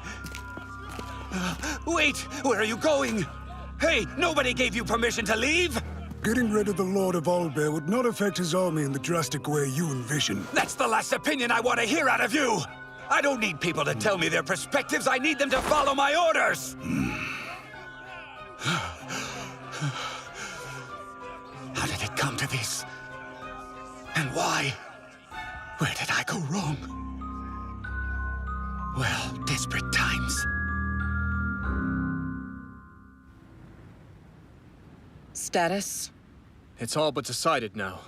Wait, where are you going? Hey, nobody gave you permission to leave! Getting rid of the Lord of Ober would not affect his army in the drastic way you envision. That's the last opinion I want to hear out of you! I don't need people to tell me their perspectives, I need them to follow my orders! How did it come to this? And why? Where did I go wrong? Well, desperate times. Status? It's all but decided now.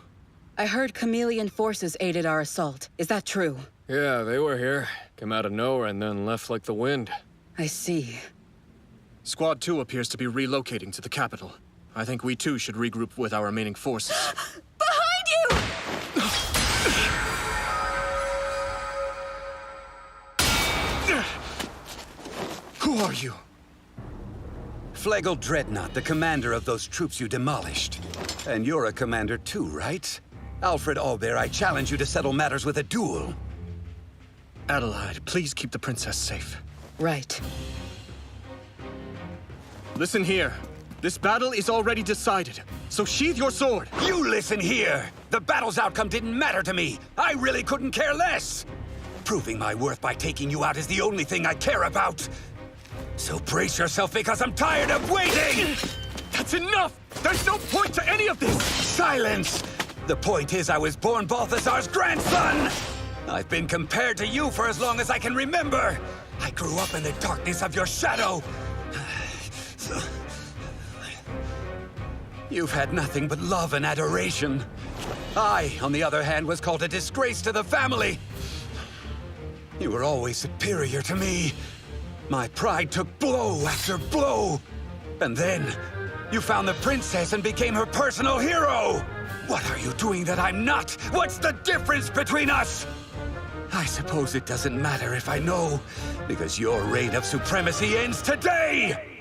I heard chameleon forces aided our assault. Is that true? Yeah, they were here. Came out of nowhere and then left like the wind. I see. Squad 2 appears to be relocating to the capital. I think we too should regroup with our remaining forces. Behind you! Who are you? Flegel Dreadnought, the commander of those troops you demolished. And you're a commander too, right? Alfred Ober, I challenge you to settle matters with a duel. Adelaide, please keep the princess safe. Right. Listen here. This battle is already decided, so sheathe your sword! You listen here! The battle's outcome didn't matter to me! I really couldn't care less! Proving my worth by taking you out is the only thing I care about! So brace yourself because I'm tired of waiting! That's enough! There's no point to any of this! Silence! The point is I was born Balthazar's grandson! I've been compared to you for as long as I can remember! I grew up in the darkness of your shadow! You've had nothing but love and adoration. I, on the other hand, was called a disgrace to the family. You were always superior to me. My pride took blow after blow. And then, you found the princess and became her personal hero. What are you doing that I'm not? What's the difference between us? I suppose it doesn't matter if I know, because your reign of supremacy ends today!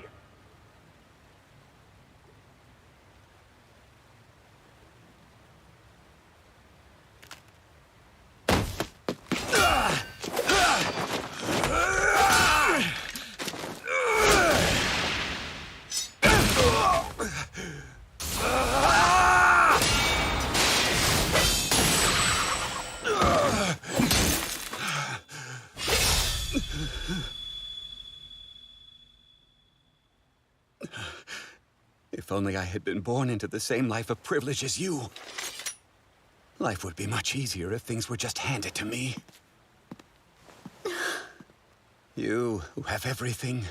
If only I had been born into the same life of privilege as you. Life would be much easier if things were just handed to me. You, who have everything,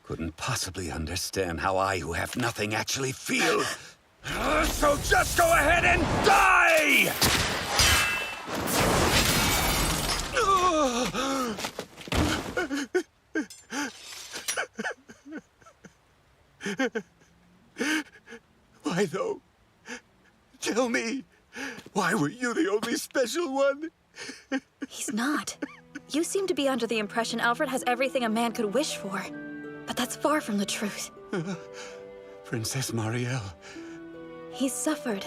couldn't possibly understand how I, who have nothing, actually feel. So just go ahead and die! Why, though? Tell me, why were you the only special one? He's not. You seem to be under the impression Alfred has everything a man could wish for. But that's far from the truth. Princess Marielle. He's suffered.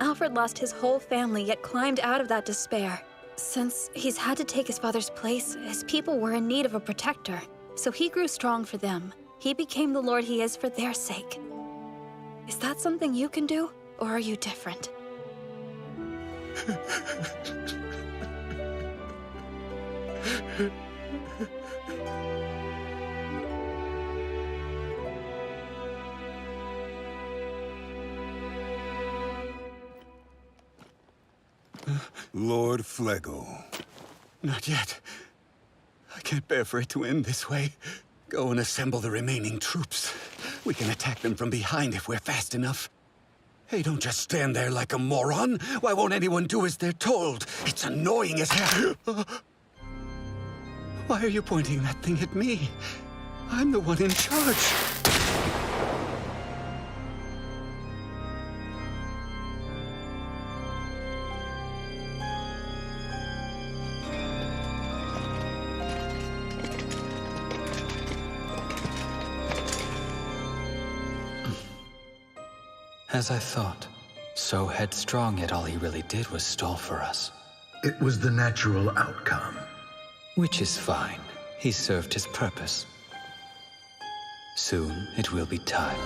Alfred lost his whole family, yet climbed out of that despair. Since he's had to take his father's place, his people were in need of a protector. So he grew strong for them. He became the lord he is for their sake. Is that something you can do, or are you different? Lord Flegel. Not yet. I can't bear for it to end this way. Go and assemble the remaining troops. We can attack them from behind if we're fast enough. Hey, don't just stand there like a moron. Why won't anyone do as they're told? It's annoying as hell. Why are you pointing that thing at me? I'm the one in charge. As I thought. So headstrong, yet all he really did was stall for us. It was the natural outcome. Which is fine. He served his purpose. Soon, it will be time.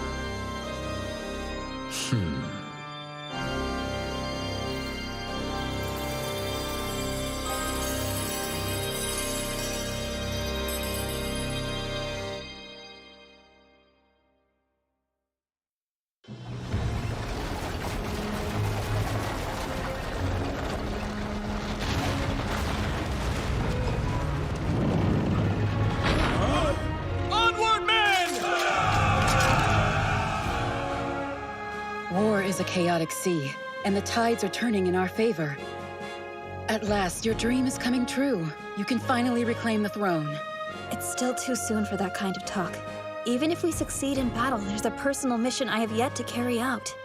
is a chaotic sea, and the tides are turning in our favor. At last, your dream is coming true. You can finally reclaim the throne. It's still too soon for that kind of talk. Even if we succeed in battle, there's a personal mission I have yet to carry out.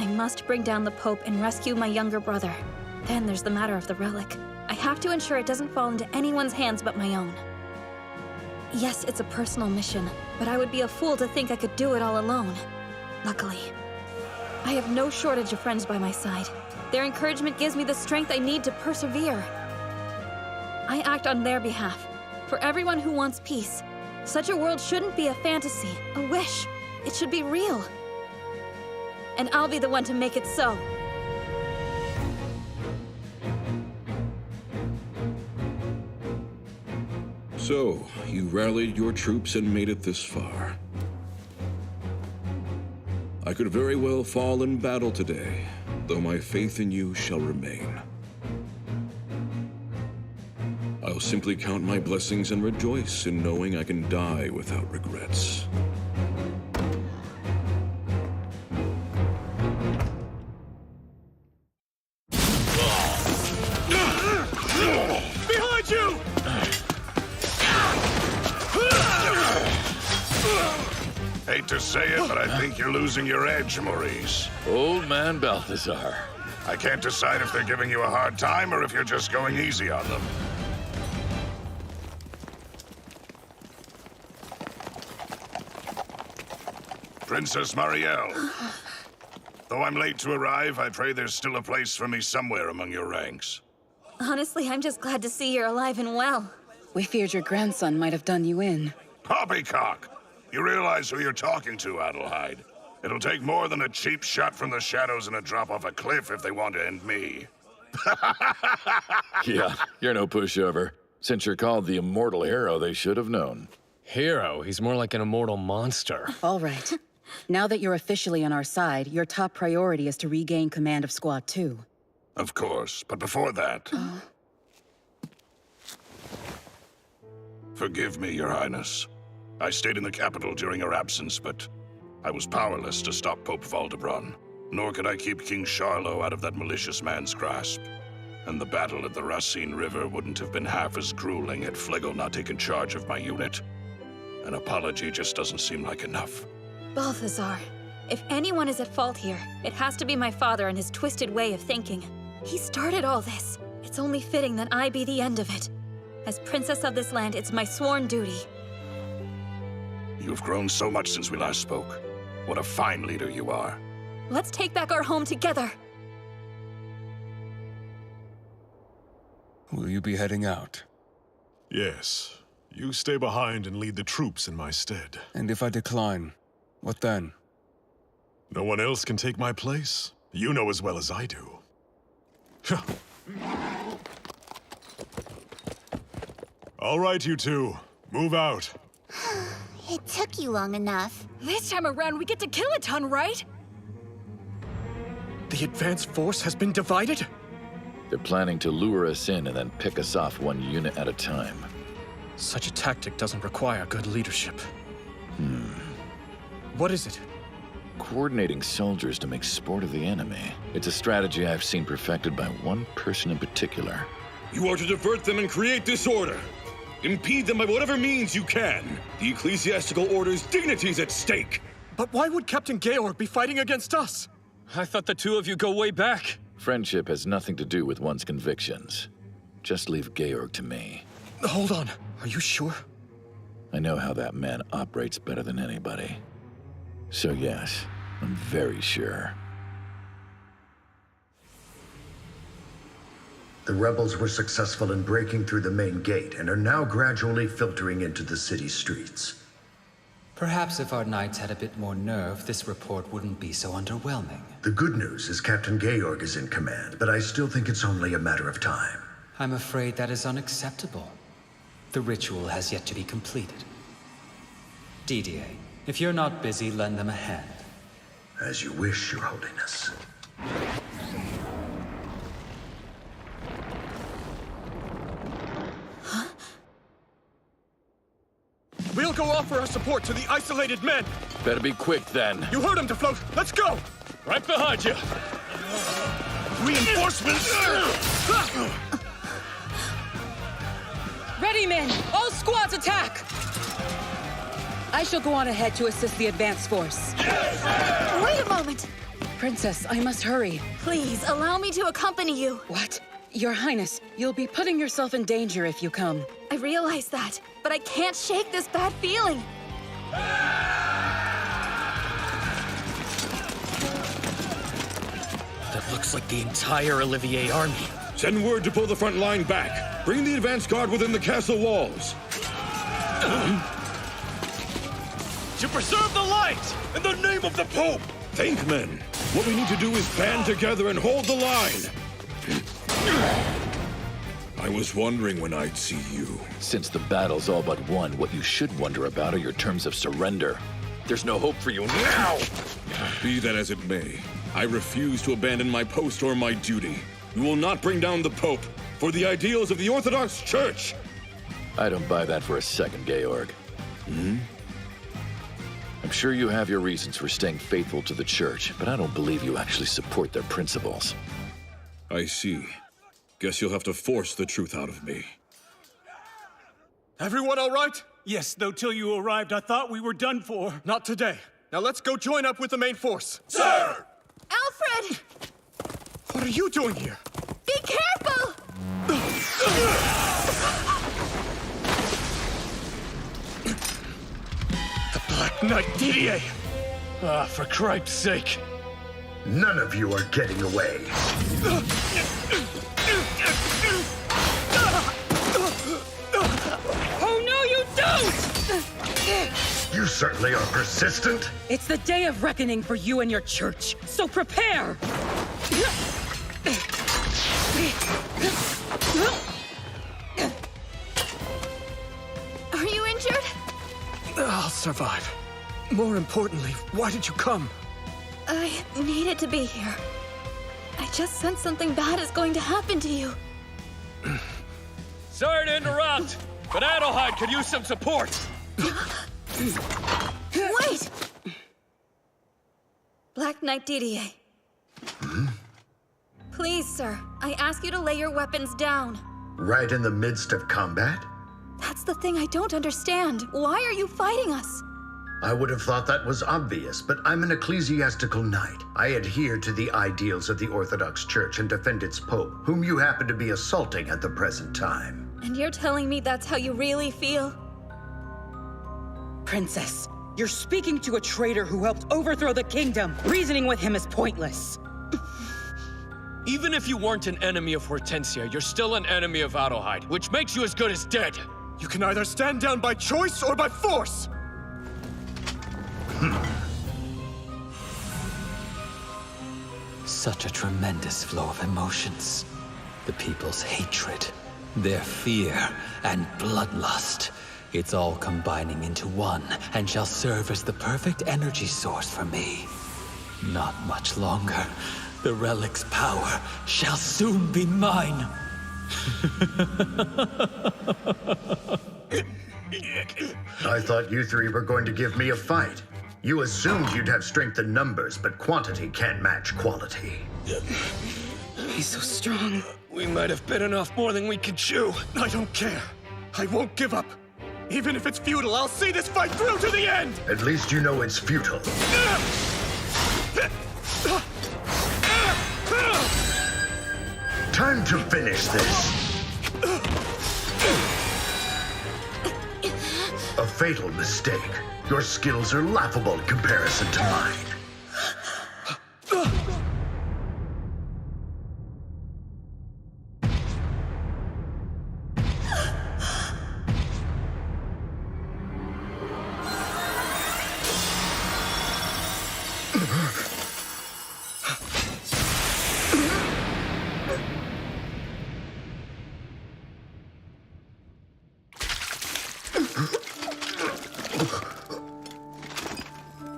I must bring down the Pope and rescue my younger brother. Then there's the matter of the relic. I have to ensure it doesn't fall into anyone's hands but my own. Yes, it's a personal mission, but I would be a fool to think I could do it all alone. Luckily, I have no shortage of friends by my side. Their encouragement gives me the strength I need to persevere. I act on their behalf, for everyone who wants peace. Such a world shouldn't be a fantasy, a wish. It should be real. And I'll be the one to make it so. So, you rallied your troops and made it this far. I could very well fall in battle today, though my faith in you shall remain. I'll simply count my blessings and rejoice in knowing I can die without regrets. Behind you! Hate to say it, but I think you're losing your edge, Maurice. Old man Balthazar. I can't decide if they're giving you a hard time or if you're just going easy on them. Princess Marielle. Though I'm late to arrive, I pray there's still a place for me somewhere among your ranks. Honestly, I'm just glad to see you're alive and well. We feared your grandson might have done you in. Poppycock! You realize who you're talking to, Adelheid. It'll take more than a cheap shot from the shadows and a drop off a cliff if they want to end me. Yeah, you're no pushover. Since you're called the immortal hero, they should have known. Hero? He's more like an immortal monster. All right. Now that you're officially on our side, your top priority is to regain command of Squad 2. Of course, but before that... Forgive me, Your Highness. I stayed in the capital during your absence, but I was powerless to stop Pope Valdebron. Nor could I keep King Charlo out of that malicious man's grasp. And the battle at the Racine River wouldn't have been half as grueling had Flegel not taken charge of my unit. An apology just doesn't seem like enough. Balthazar, if anyone is at fault here, it has to be my father and his twisted way of thinking. He started all this. It's only fitting that I be the end of it. As princess of this land, it's my sworn duty. You've grown so much since we last spoke. What a fine leader you are. Let's take back our home together. Will you be heading out? Yes. You stay behind and lead the troops in my stead. And if I decline, what then? No one else can take my place. You know as well as I do. All right, you two. Move out. It took you long enough. This time around, we get to kill a ton, right? The advance force has been divided? They're planning to lure us in and then pick us off one unit at a time. Such a tactic doesn't require good leadership. What is it? Coordinating soldiers to make sport of the enemy. It's a strategy I've seen perfected by one person in particular. You are to divert them and create disorder. Impede them by whatever means you can. The ecclesiastical order's dignity's at stake. But why would Captain Georg be fighting against us? I thought the two of you go way back. Friendship has nothing to do with one's convictions. Just leave Georg to me. Hold on. Are you sure? I know how that man operates better than anybody. So yes, I'm very sure. The rebels were successful in breaking through the main gate and are now gradually filtering into the city streets. Perhaps if our knights had a bit more nerve, this report wouldn't be so underwhelming. The good news is Captain Georg is in command, but I still think it's only a matter of time. I'm afraid that is unacceptable. The ritual has yet to be completed. Didier, if you're not busy, lend them a hand. As you wish, Your Holiness. We'll go offer our support to the isolated men! Better be quick, then. You heard him, Defloat! Let's go! Right behind you! Reinforcements! Ready, men! All squads attack! I shall go on ahead to assist the advance force. Wait a moment! Princess, I must hurry. Please, allow me to accompany you. What? Your Highness, you'll be putting yourself in danger if you come. I realize that, but I can't shake this bad feeling. That looks like the entire Olivier army. Send word to pull the front line back. Bring the advance guard within the castle walls. To preserve the light! In the name of the Pope! Think, men. What we need to do is band together and hold the line. I was wondering when I'd see you. Since the battle's all but won, what you should wonder about are your terms of surrender. There's no hope for you now! Be that as it may, I refuse to abandon my post or my duty. We will not bring down the Pope for the ideals of the Orthodox Church! I don't buy that for a second, Georg. I'm sure you have your reasons for staying faithful to the Church, but I don't believe you actually support their principles. I see. Guess you'll have to force the truth out of me. Everyone all right? Yes, though till you arrived, I thought we were done for. Not today. Now let's go join up with the main force. Sir! Alfred! What are you doing here? Be careful! The Black Knight Didier! Ah, for cripe's sake. None of you are getting away. Oh, no, you don't! You certainly are persistent. It's the day of reckoning for you and your church, so prepare! Are you injured? I'll survive. More importantly, why did you come? I needed to be here. I just sense something bad is going to happen to you. Sorry to interrupt, but Adelheid could use some support. Wait! Black Knight Didier. Please, sir, I ask you to lay your weapons down. Right in the midst of combat? That's the thing I don't understand. Why are you fighting us? I would have thought that was obvious, but I'm an ecclesiastical knight. I adhere to the ideals of the Orthodox Church and defend its Pope, whom you happen to be assaulting at the present time. And you're telling me that's how you really feel? Princess, you're speaking to a traitor who helped overthrow the kingdom. Reasoning with him is pointless. Even if you weren't an enemy of Hortensia, you're still an enemy of Adelheid, which makes you as good as dead. You can either stand down by choice or by force! Such a tremendous flow of emotions. The people's hatred, their fear, and bloodlust. It's all combining into one, and shall serve as the perfect energy source for me. Not much longer. The relic's power shall soon be mine. I thought you three were going to give me a fight. You assumed you'd have strength in numbers, but quantity can't match quality. He's so strong. We might have bitten off more than we could chew. I don't care. I won't give up. Even if it's futile, I'll see this fight through to the end! At least you know it's futile. Time to finish this. A fatal mistake. Your skills are laughable in comparison to mine.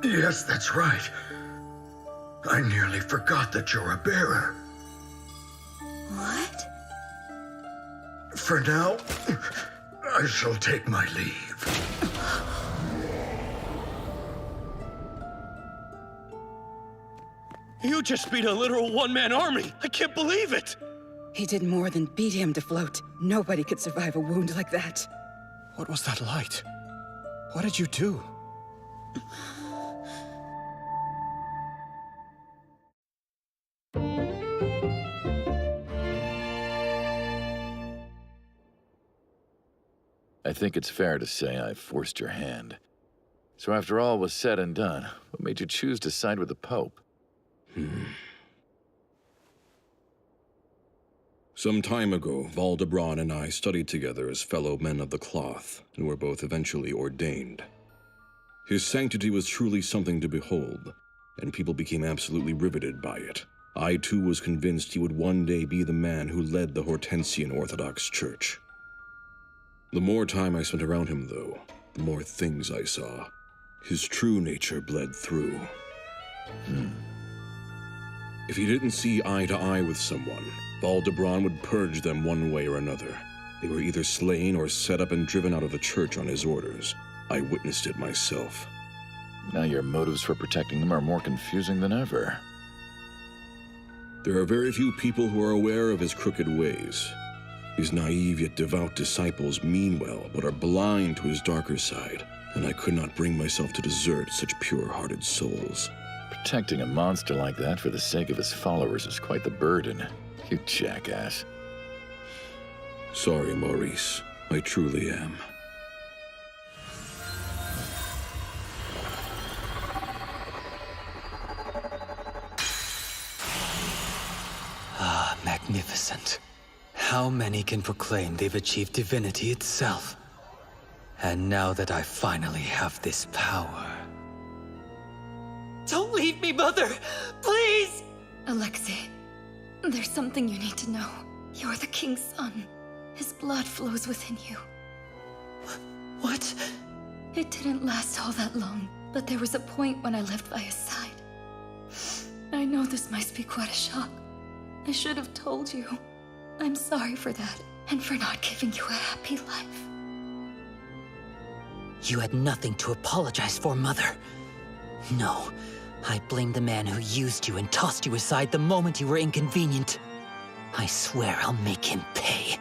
Yes, that's right. I nearly forgot that you're a bearer. What? For now, I shall take my leave. You just beat a literal one-man army! I can't believe it! He did more than beat him to float. Nobody could survive a wound like that. What was that light? What did you do? I think it's fair to say I forced your hand. So after all was said and done, what made you choose to side with the Pope? Some time ago, Valdebron and I studied together as fellow men of the cloth, and were both eventually ordained. His sanctity was truly something to behold, and people became absolutely riveted by it. I too was convinced he would one day be the man who led the Hortensian Orthodox Church. The more time I spent around him, though, the more things I saw. His true nature bled through. If he didn't see eye to eye with someone, Valdebron would purge them one way or another. They were either slain or set up and driven out of the church on his orders. I witnessed it myself. Now your motives for protecting them are more confusing than ever. There are very few people who are aware of his crooked ways. His naive yet devout disciples mean well, but are blind to his darker side, and I could not bring myself to desert such pure-hearted souls. Protecting a monster like that for the sake of his followers is quite the burden. You jackass. Sorry, Maurice. I truly am. Ah, magnificent. How many can proclaim they've achieved divinity itself? And now that I finally have this power... Don't leave me, Mother! Please! Alexei, there's something you need to know. You're the king's son. His blood flows within you. What? It didn't last all that long, but there was a point when I lived by his side. I know this must be quite a shock. I should have told you. I'm sorry for that, and for not giving you a happy life. You had nothing to apologize for, Mother. No, I blame the man who used you and tossed you aside the moment you were inconvenient. I swear I'll make him pay.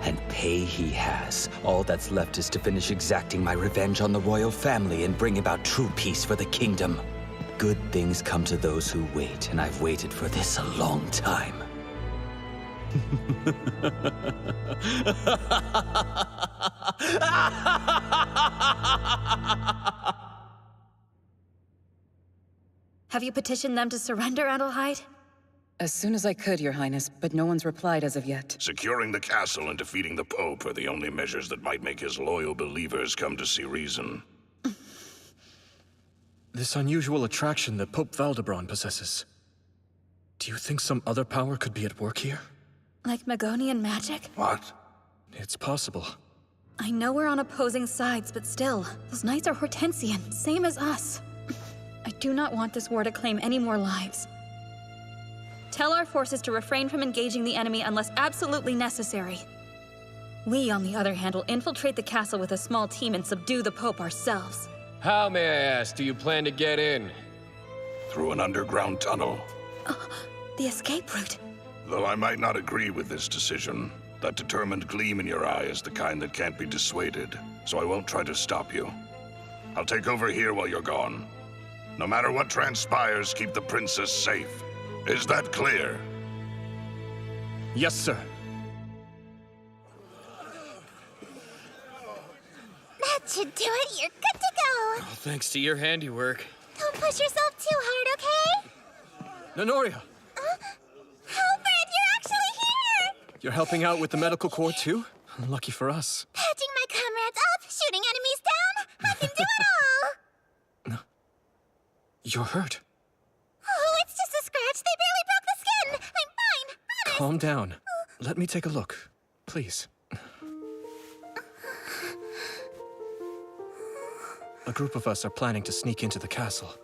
And pay he has. All that's left is to finish exacting my revenge on the royal family and bring about true peace for the kingdom. Good things come to those who wait, and I've waited for this a long time. Have you petitioned them to surrender, Adelheid? As soon as I could, Your Highness, but no one's replied as of yet. Securing the castle and defeating the Pope are the only measures that might make his loyal believers come to see reason. This unusual attraction that Pope Valdebron possesses. Do you think some other power could be at work here? Like Magonian magic? What? It's possible. I know we're on opposing sides, but still, those knights are Hortensian, same as us. I do not want this war to claim any more lives. Tell our forces to refrain from engaging the enemy unless absolutely necessary. We, on the other hand, will infiltrate the castle with a small team and subdue the Pope ourselves. How, may I ask, do you plan to get in? Through an underground tunnel. The escape route. Though I might not agree with this decision, that determined gleam in your eye is the kind that can't be dissuaded, so I won't try to stop you. I'll take over here while you're gone. No matter what transpires, keep the princess safe. Is that clear? Yes, sir. That should do it. You're good to go. Oh, thanks to your handiwork. Don't push yourself too hard, okay? Nonoria! Alfred, you're actually here! You're helping out with the medical corps, too? Lucky for us. Patching my comrades up, shooting enemies down. I can do it all. You're hurt. Oh, it's just a scratch. They barely broke the skin. I'm fine. Honest. Calm down. Let me take a look. Please. A group of us are planning to sneak into the castle.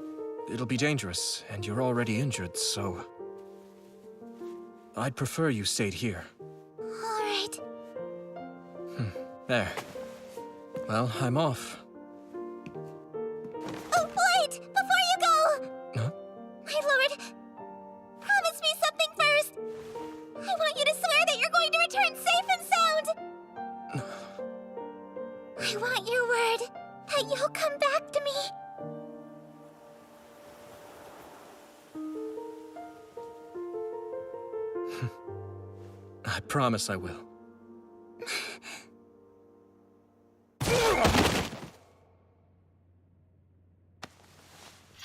It'll be dangerous, and you're already injured, so... I'd prefer you stayed here. All right. There. Well, I'm off. Oh, wait! Before you go! Huh? you'll come back to me. I promise I will.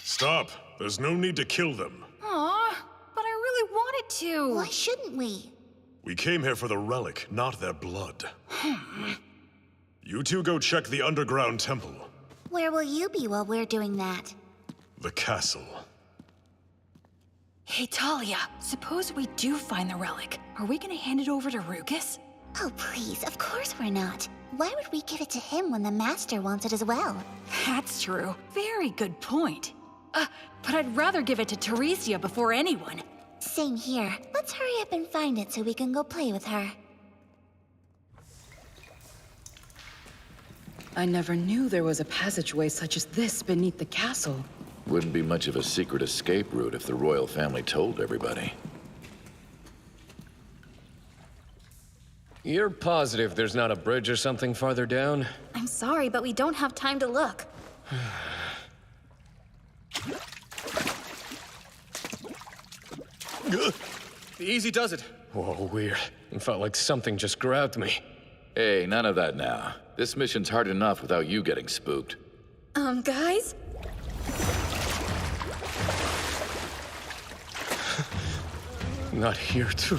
Stop. There's no need to kill them. Aw, but I really wanted to. Why shouldn't we? We came here for the relic, not their blood. You two go check the underground temple. Where will you be while we're doing that? The castle. Hey, Talia, suppose we do find the relic. Are we gonna hand it over to Rugus? Oh, please, of course we're not. Why would we give it to him when the Master wants it as well? That's true. Very good point. But I'd rather give it to Teresia before anyone. Same here. Let's hurry up and find it so we can go play with her. I never knew there was a passageway such as this beneath the castle. Wouldn't be much of a secret escape route if the royal family told everybody. You're positive there's not a bridge or something farther down? I'm sorry, but we don't have time to look. Easy does it. Whoa, weird. It felt like something just grabbed me. Hey, none of that now. This mission's hard enough without you getting spooked. Guys? Not here, too.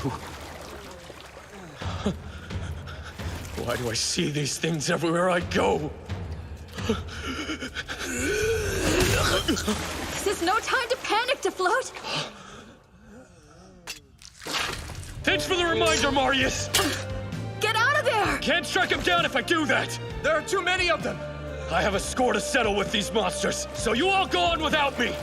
Why do I see these things everywhere I go? This is no time to panic, to float. Thanks for the reminder, Marius! Get out of there! Can't strike him down if I do that! There are too many of them! I have a score to settle with these monsters, so you all go on without me!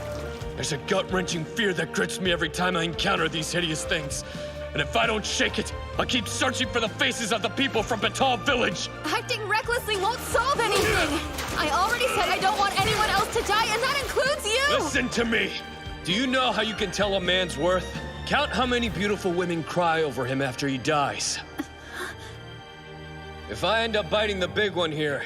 There's a gut-wrenching fear that grips me every time I encounter these hideous things. And if I don't shake it, I'll keep searching for the faces of the people from Betal Village! Acting recklessly won't solve anything! I already said I don't want anyone else to die, and that includes you! Listen to me! Do you know how you can tell a man's worth? Count how many beautiful women cry over him after he dies. If I end up biting the big one here,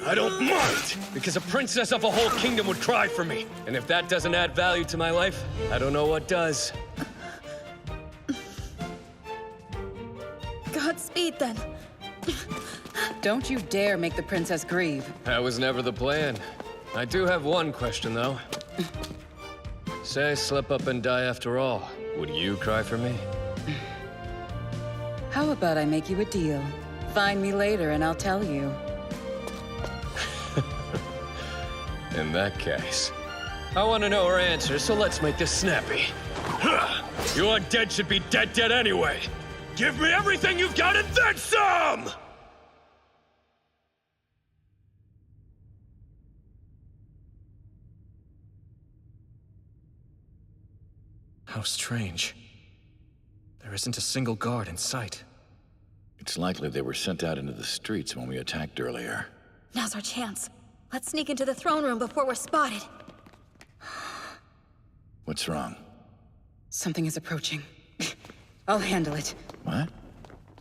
I don't mind, because a princess of a whole kingdom would cry for me. And if that doesn't add value to my life, I don't know what does. Godspeed, then. Don't you dare make the princess grieve. That was never the plan. I do have one question, though. Say I slip up and die after all. Would you cry for me? How about I make you a deal? Find me later and I'll tell you. In that case, I want to know her answer, so let's make this snappy. You undead should be dead anyway! Give me everything you've got and then some! How strange. There isn't a single guard in sight. It's likely they were sent out into the streets when we attacked earlier. Now's our chance. Let's sneak into the throne room before we're spotted. What's wrong? Something is approaching. I'll handle it. What?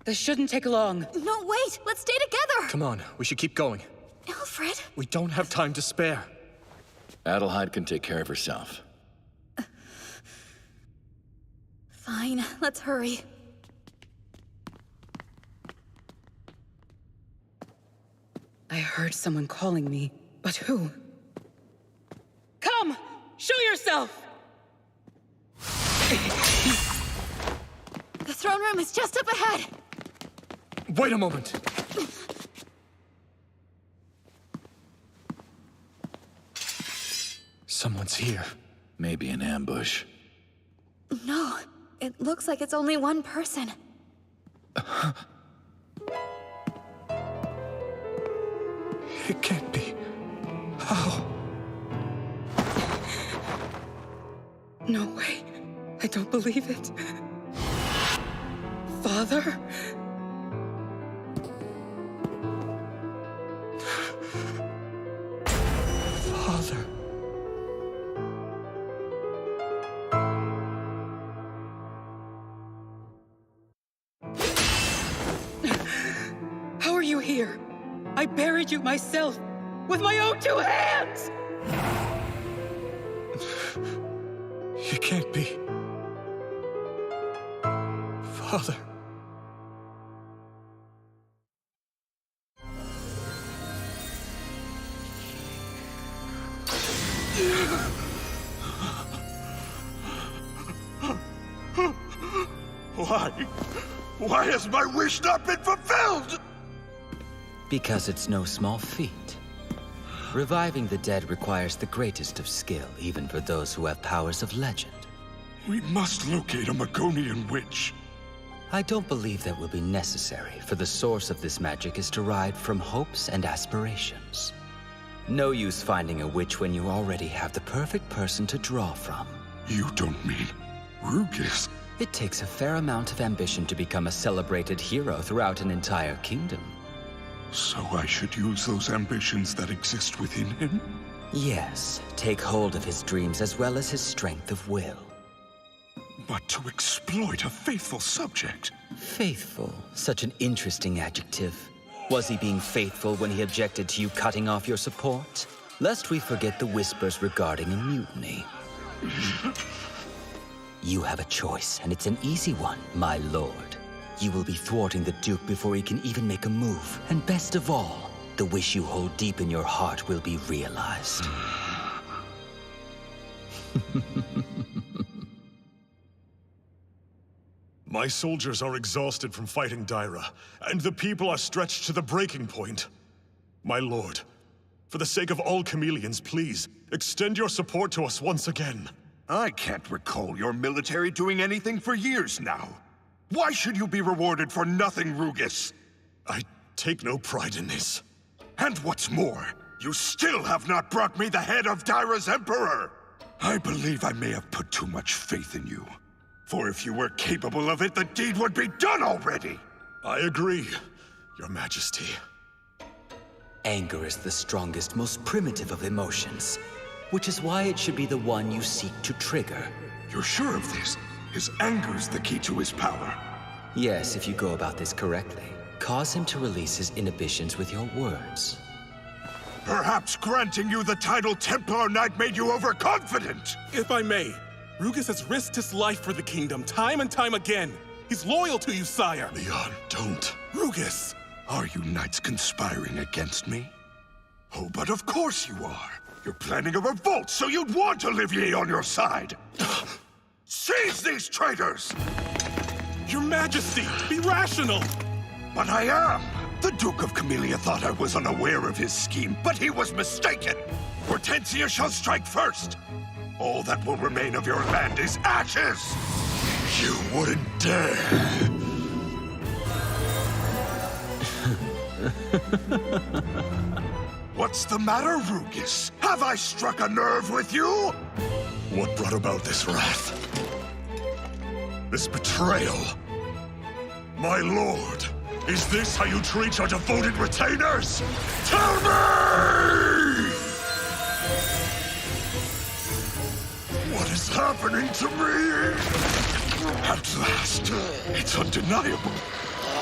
This shouldn't take long. No, wait! Let's stay together! Come on, we should keep going. Alfred? We don't have time to spare. Adelheid can take care of herself. Fine, let's hurry. I heard someone calling me, but who? Come! Show yourself! The throne room is just up ahead! Wait a moment! Someone's here. Maybe an ambush. No, it looks like it's only one person. It can't be. How? No way. I don't believe it. Father? Father. How are you here? I buried you myself. With my own 2 hands! You can't be. Father. Why? Why has my wish not been fulfilled? Because it's no small feat. Reviving the dead requires the greatest of skill, even for those who have powers of legend. We must locate a Magonian witch. I don't believe that will be necessary, for the source of this magic is derived from hopes and aspirations. No use finding a witch when you already have the perfect person to draw from. You don't mean Rugus? It takes a fair amount of ambition to become a celebrated hero throughout an entire kingdom. So I should use those ambitions that exist within him? Yes, take hold of his dreams as well as his strength of will. But to exploit a faithful subject? Faithful, such an interesting adjective. Was he being faithful when he objected to you cutting off your support? Lest we forget the whispers regarding a mutiny. You have a choice, and it's an easy one, my lord. You will be thwarting the Duke before he can even make a move. And best of all, the wish you hold deep in your heart will be realized. My soldiers are exhausted from fighting Daira, and the people are stretched to the breaking point. My lord, for the sake of all chameleons, please, extend your support to us once again. I can't recall your military doing anything for years now. Why should you be rewarded for nothing, Rugus? I take no pride in this. And what's more, you still have not brought me the head of Daira's Emperor! I believe I may have put too much faith in you. For if you were capable of it, the deed would be done already! I agree, Your Majesty. Anger is the strongest, most primitive of emotions, which is why it should be the one you seek to trigger. You're sure of this? His anger's the key to his power. Yes, if you go about this correctly. Cause him to release his inhibitions with your words. Perhaps granting you the title Templar Knight made you overconfident! If I may, Rugus has risked his life for the kingdom time and time again. He's loyal to you, sire. Leon, don't. Rugus! Are you knights conspiring against me? Oh, but of course you are. You're planning a revolt, so you'd want Olivier on your side. Seize these traitors! Your Majesty, be rational! But I am! The Duke of Camellia thought I was unaware of his scheme, but he was mistaken! Hortensia shall strike first! All that will remain of your land is ashes! You wouldn't dare! What's the matter, Rugus? Have I struck a nerve with you? What brought about this wrath? This betrayal? My lord, is this how you treat your devoted retainers? Tell me! What is happening to me? At last, it's undeniable.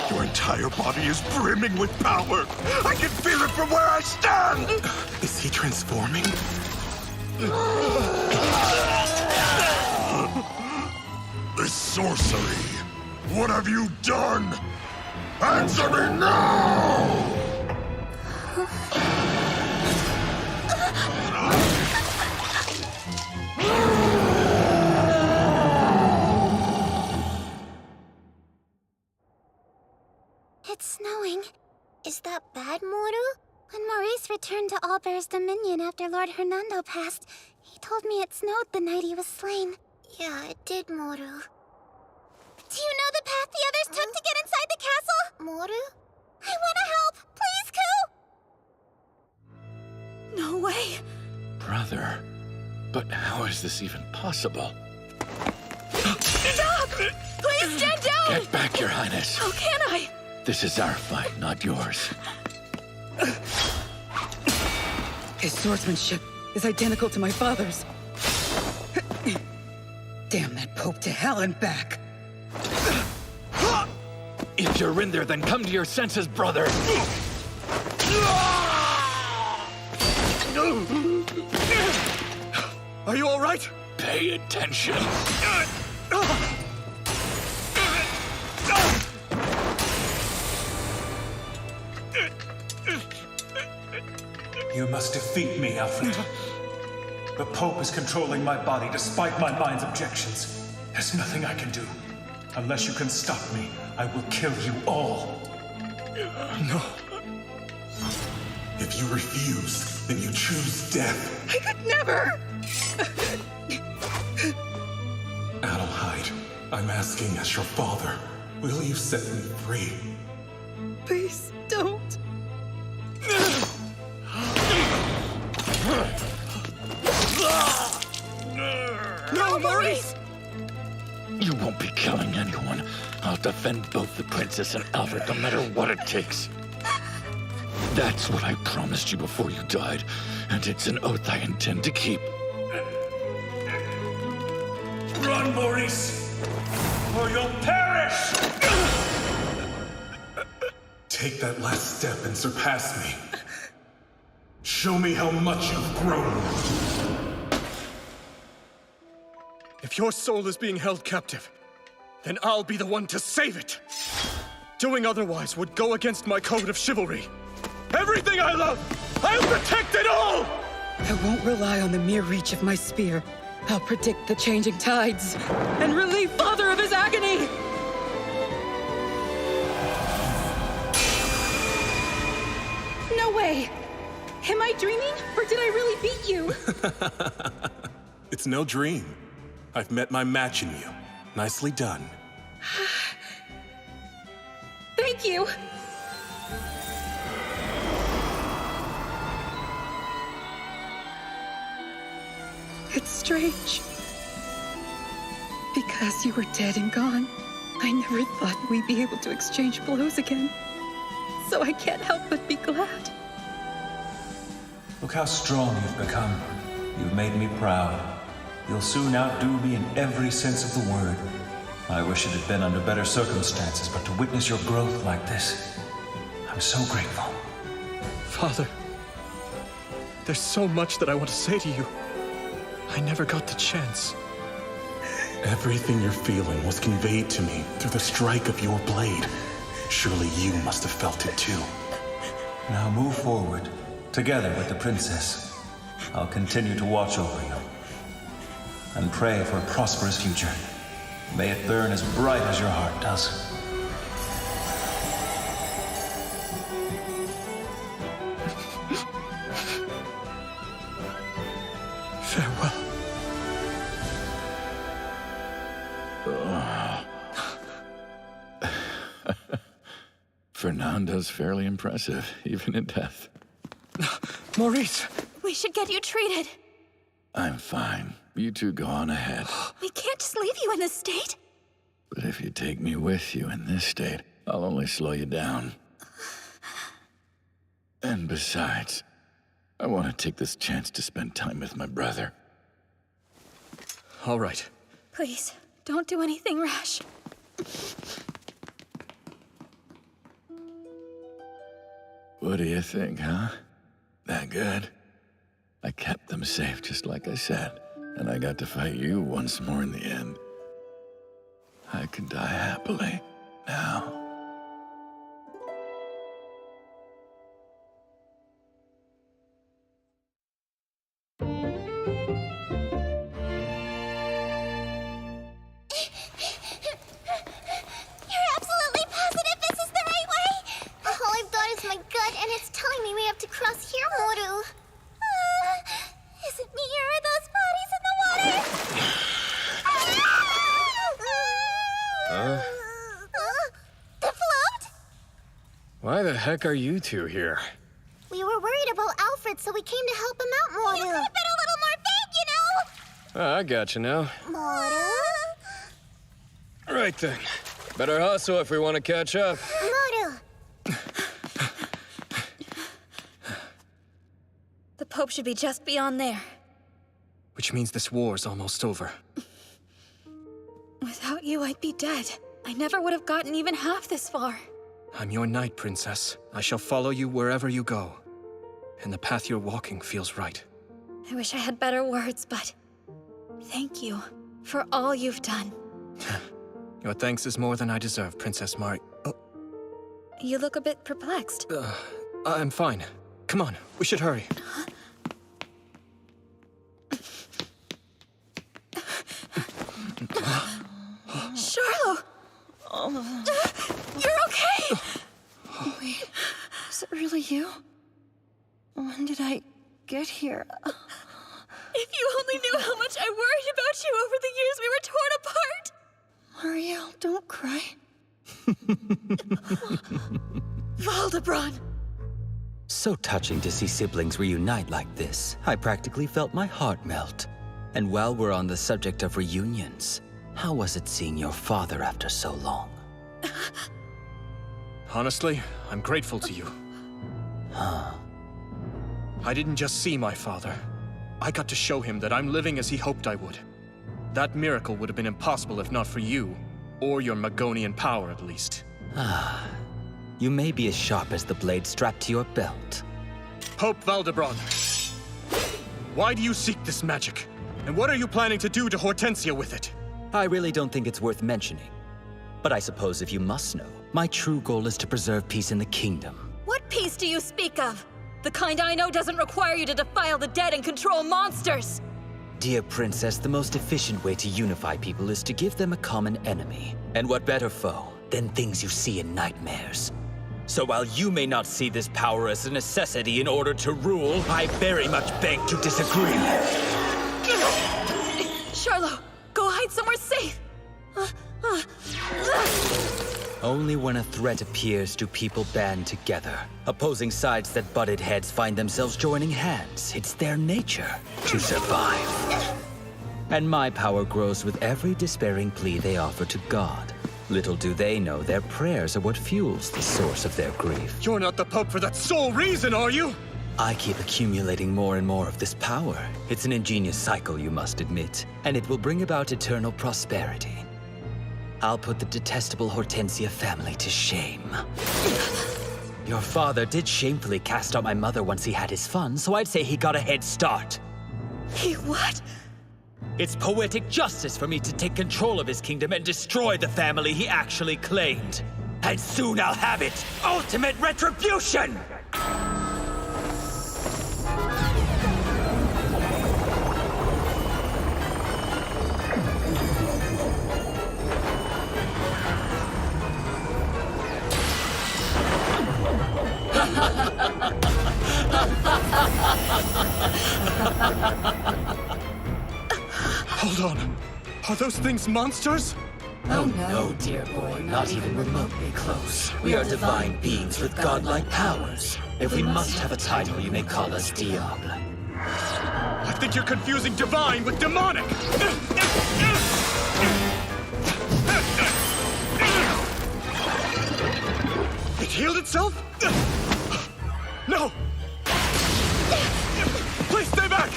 Your entire body is brimming with power. I can feel it from where I stand! Is he transforming? This sorcery! What have you done? Answer me now! It's snowing. Is that bad, Moru? When Maurice returned to Albert's dominion after Lord Hernando passed, he told me it snowed the night he was slain. Yeah, it did, Moru. Do you know the path the others took to get inside the castle? Moru? I want to help! Please, Ku! No way! Brother, but how is this even possible? Stop! Please stand down! Get back, Your Highness. How can I? This is our fight, not yours. His swordsmanship is identical to my father's. Damn that Pope to hell and back! If you're in there, then come to your senses, brother! Are you all right? Pay attention. You must defeat me, Alfred. The Pope is controlling my body despite my mind's objections. There's nothing I can do. Unless you can stop me, I will kill you all. No. If you refuse, then you choose death. I could never! Adelheid, I'm asking as your father, will you set me free? Please, don't. No, Maurice! You won't be killing anyone. I'll defend both the princess and Alfred no matter what it takes. That's what I promised you before you died, and it's an oath I intend to keep. Run, Maurice, or you'll perish! Take that last step and surpass me. Show me how much you've grown. If your soul is being held captive, then I'll be the one to save it. Doing otherwise would go against my code of chivalry. Everything I love, I'll protect it all! I won't rely on the mere reach of my spear. I'll predict the changing tides and relieve Father of his agony! No way! Am I dreaming, or did I really beat you? It's no dream. I've met my match in you. Nicely done. Thank you! It's strange. Because you were dead and gone, I never thought we'd be able to exchange blows again. So I can't help but be glad. Look how strong you've become. You've made me proud. You'll soon outdo me in every sense of the word. I wish it had been under better circumstances, but to witness your growth like this, I'm so grateful. Father, there's so much that I want to say to you. I never got the chance. Everything you're feeling was conveyed to me through the strike of your blade. Surely you must have felt it too. Now move forward, together with the princess. I'll continue to watch over you and pray for a prosperous future. May it burn as bright as your heart does. Farewell. Fernando's fairly impressive, even in death. Maurice! We should get you treated. I'm fine. You two go on ahead. We can't just leave you in this state. But if you take me with you in this state, I'll only slow you down. And besides, I want to take this chance to spend time with my brother. All right. Please, don't do anything rash. What do you think, huh? That good? I kept them safe just like I said, and I got to fight you once more in the end. I can die happily now. Why the heck are you two here? We were worried about Alfred, so we came to help him out, Moru. You could have been a little more vague, you know! Oh, I got you now. Moru? Right then. Better hustle if we want to catch up. Moru! The Pope should be just beyond there. Which means this war's almost over. Without you, I'd be dead. I never would have gotten even half this far. I'm your knight, Princess. I shall follow you wherever you go. and the path you're walking feels right. I wish I had better words, but thank you for all you've done. Your thanks is more than I deserve, Princess Mari. Oh. You look a bit perplexed. I'm fine. Come on, we should hurry. Charlo! You're okay! Wait, is it really you? When did I get here? If you only knew how much I worried about you over the years we were torn apart! Marielle, don't cry. Valdebron! So touching to see siblings reunite like this. I practically felt my heart melt. And while we're on the subject of reunions, how was it seeing your father after so long? Honestly, I'm grateful to you. Huh. I didn't just see my father. I got to show him that I'm living as he hoped I would. That miracle would have been impossible if not for you, or your Magonian power at least. Ah, you may be as sharp as the blade strapped to your belt. Pope Valdebron, why do you seek this magic? And what are you planning to do to Hortensia with it? I really don't think it's worth mentioning. But I suppose if you must know, my true goal is to preserve peace in the kingdom. What peace do you speak of? The kind I know doesn't require you to defile the dead and control monsters! Dear Princess, the most efficient way to unify people is to give them a common enemy. And what better foe than things you see in nightmares? So while you may not see this power as a necessity in order to rule, I very much beg to disagree. Charlo, go hide somewhere safe! Only when a threat appears do people band together. Opposing sides that butted heads find themselves joining hands. It's their nature to survive. And my power grows with every despairing plea they offer to God. Little do they know their prayers are what fuels the source of their grief. You're not the Pope for that sole reason, are you? I keep accumulating more and more of this power. It's an ingenious cycle, you must admit, and it will bring about eternal prosperity. I'll put the detestable Hortensia family to shame. Your father did shamefully cast out my mother once he had his fun, so I'd say he got a head start. He what? It's poetic justice for me to take control of his kingdom and destroy the family he actually claimed. And soon I'll have it! Ultimate retribution! Hold on. Are those things monsters? Oh no, dear boy, not even remotely close. We are divine beings with godlike powers. If we must have a title, you may call us Diable. I think you're confusing divine with demonic! It healed itself? No! Please stay back!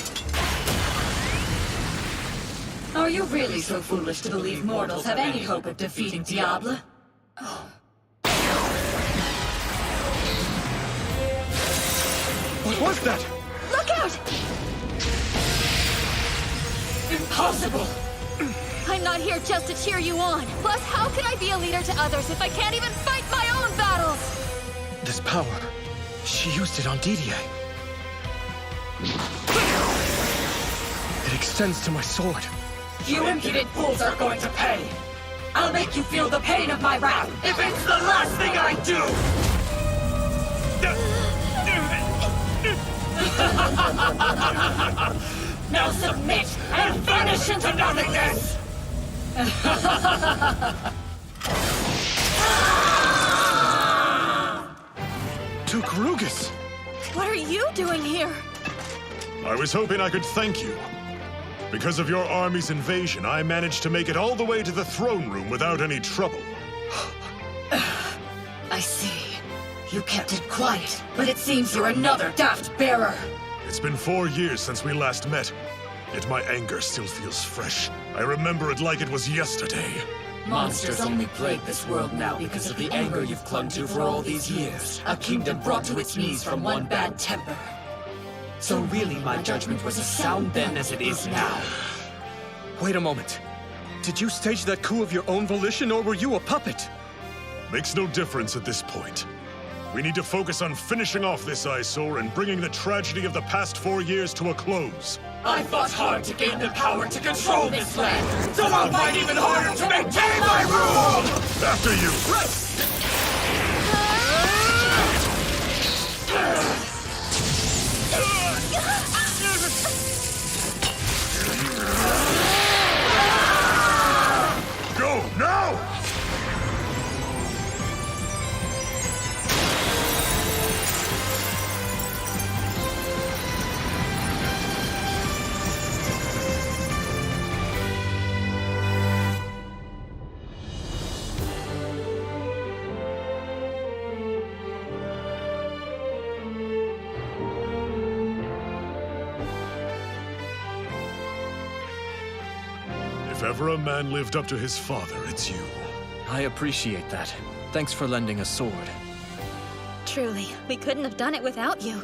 Are you really so foolish to believe mortals have any hope of defeating Diable? What was that? Look out! Impossible! I'm not here just to cheer you on. Plus, how can I be a leader to others if I can't even fight my own battles? This power, she used it on Didier. It extends to my sword. You impudent fools are going to pay! I'll make you feel the pain of my wrath if it's the last thing I do! Now submit and vanish into nothingness! Duke Rugus! What are you doing here? I was hoping I could thank you. Because of your army's invasion, I managed to make it all the way to the throne room without any trouble. I see. You kept it quiet, but it seems you're another daft bearer. It's been 4 years since we last met, yet my anger still feels fresh. I remember it like it was yesterday. Monsters only plague this world now because of the anger you've clung to for all these years. A kingdom brought to its knees from one bad temper. So really, my judgment was as sound then as it is now. Wait a moment. Did you stage that coup of your own volition, or were you a puppet? Makes no difference at this point. We need to focus on finishing off this eyesore and bringing the tragedy of the past 4 years to a close. I fought hard to gain the power to control this land, so I'll fight even harder to maintain my rule! After you! Go, now! If ever a man lived up to his father, it's you. I appreciate that. Thanks for lending a sword. Truly, we couldn't have done it without you.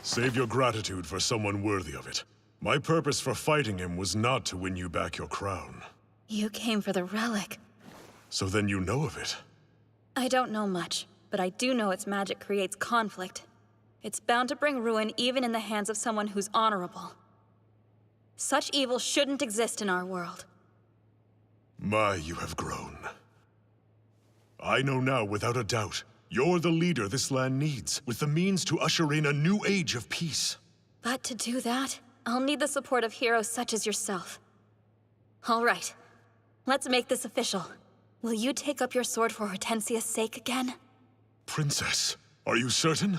Save your gratitude for someone worthy of it. My purpose for fighting him was not to win you back your crown. You came for the relic. So then you know of it. I don't know much, but I do know its magic creates conflict. It's bound to bring ruin even in the hands of someone who's honorable. Such evil shouldn't exist in our world. My, you have grown. I know now without a doubt, you're the leader this land needs, with the means to usher in a new age of peace. But to do that, I'll need the support of heroes such as yourself. All right, let's make this official. Will you take up your sword for Hortensia's sake again? Princess, are you certain?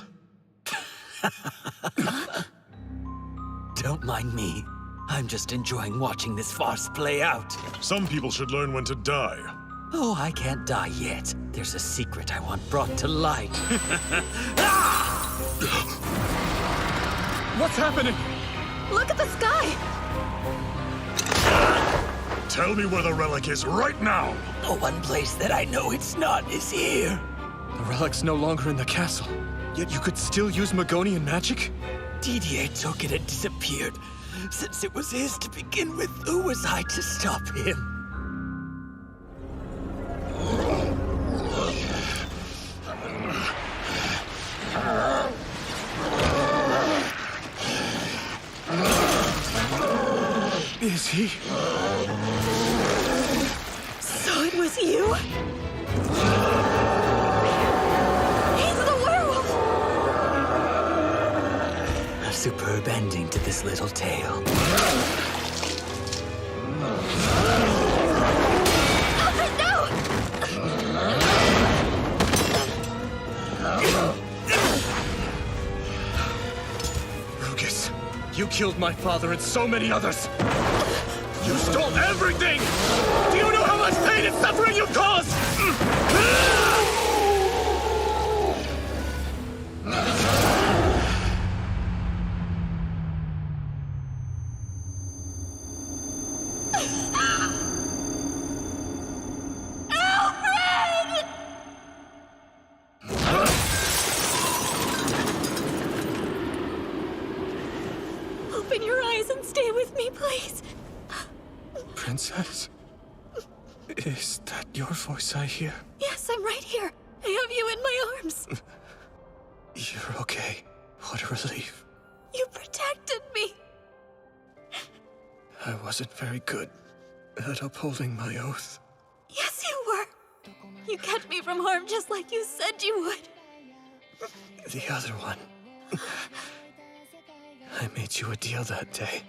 Don't mind me. I'm just enjoying watching this farce play out. Some people should learn when to die. Oh, I can't die yet. There's a secret I want brought to light. What's happening? Look at the sky! Tell me where the relic is right now! The one place that I know it's not is here. The relic's no longer in the castle. Yet you could still use Magonian magic? Didier took it and disappeared. Since it was his to begin with, who was I to stop him? Is he? So it was you? He's the werewolf! A superb ending to this little tale. Alfred, no! Rugus, you killed my father and so many others! You stole everything! Do you know how much pain and suffering you caused? Alfred! Open your eyes and stay with me, please. Princess? Is that your voice I hear? Yes, I'm right here. I have you in my arms. You're okay. What a relief. You protected me. I wasn't very good at upholding my oath. Yes, you were. You kept me from harm just like you said you would. The other one. I made you a deal that day.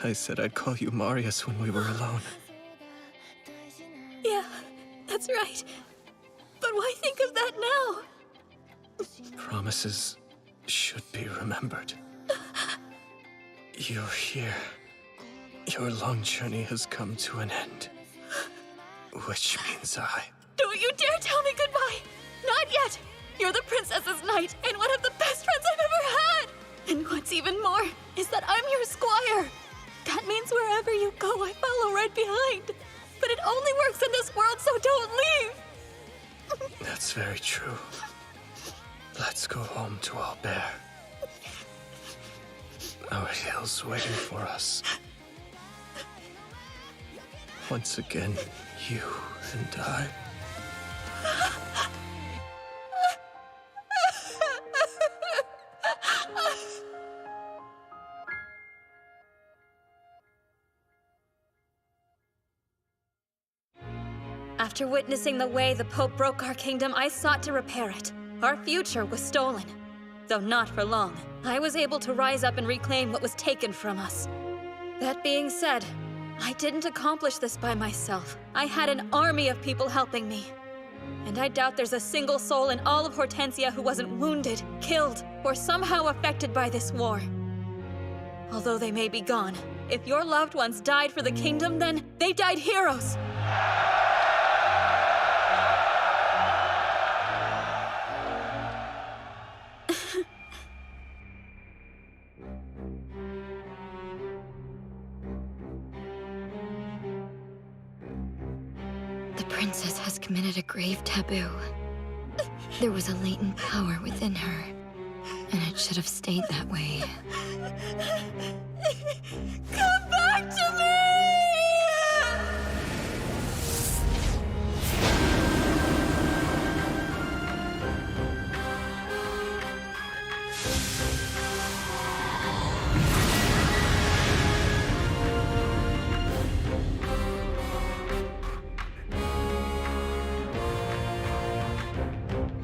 I said I'd call you Marius when we were alone. Yeah, that's right. But why think of that now? Promises should be remembered. You're here. Your long journey has come to an end. Which means I... Don't you dare tell me goodbye! Not yet! You're the princess's knight and one of the best friends I've ever had! And what's even more is that I'm your squire. That means wherever you go, I follow right behind. But it only works in this world, so don't leave! That's very true. Let's go home to Albert. Our hill's waiting for us. Once again, you and I. After witnessing the way the Pope broke our kingdom, I sought to repair it. Our future was stolen. Though not for long, I was able to rise up and reclaim what was taken from us. That being said, I didn't accomplish this by myself. I had an army of people helping me. And I doubt there's a single soul in all of Hortensia who wasn't wounded, killed, or somehow affected by this war. Although they may be gone, if your loved ones died for the kingdom, then they died heroes. The princess has committed a grave taboo. There was a latent power within her, and it should have stayed that way. Come back to me!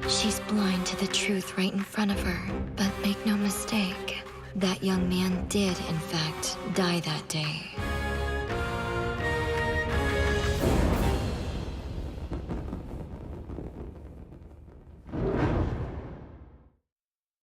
She's blind to the truth right in front of her, but make no mistake, that young man did, in fact, die that day.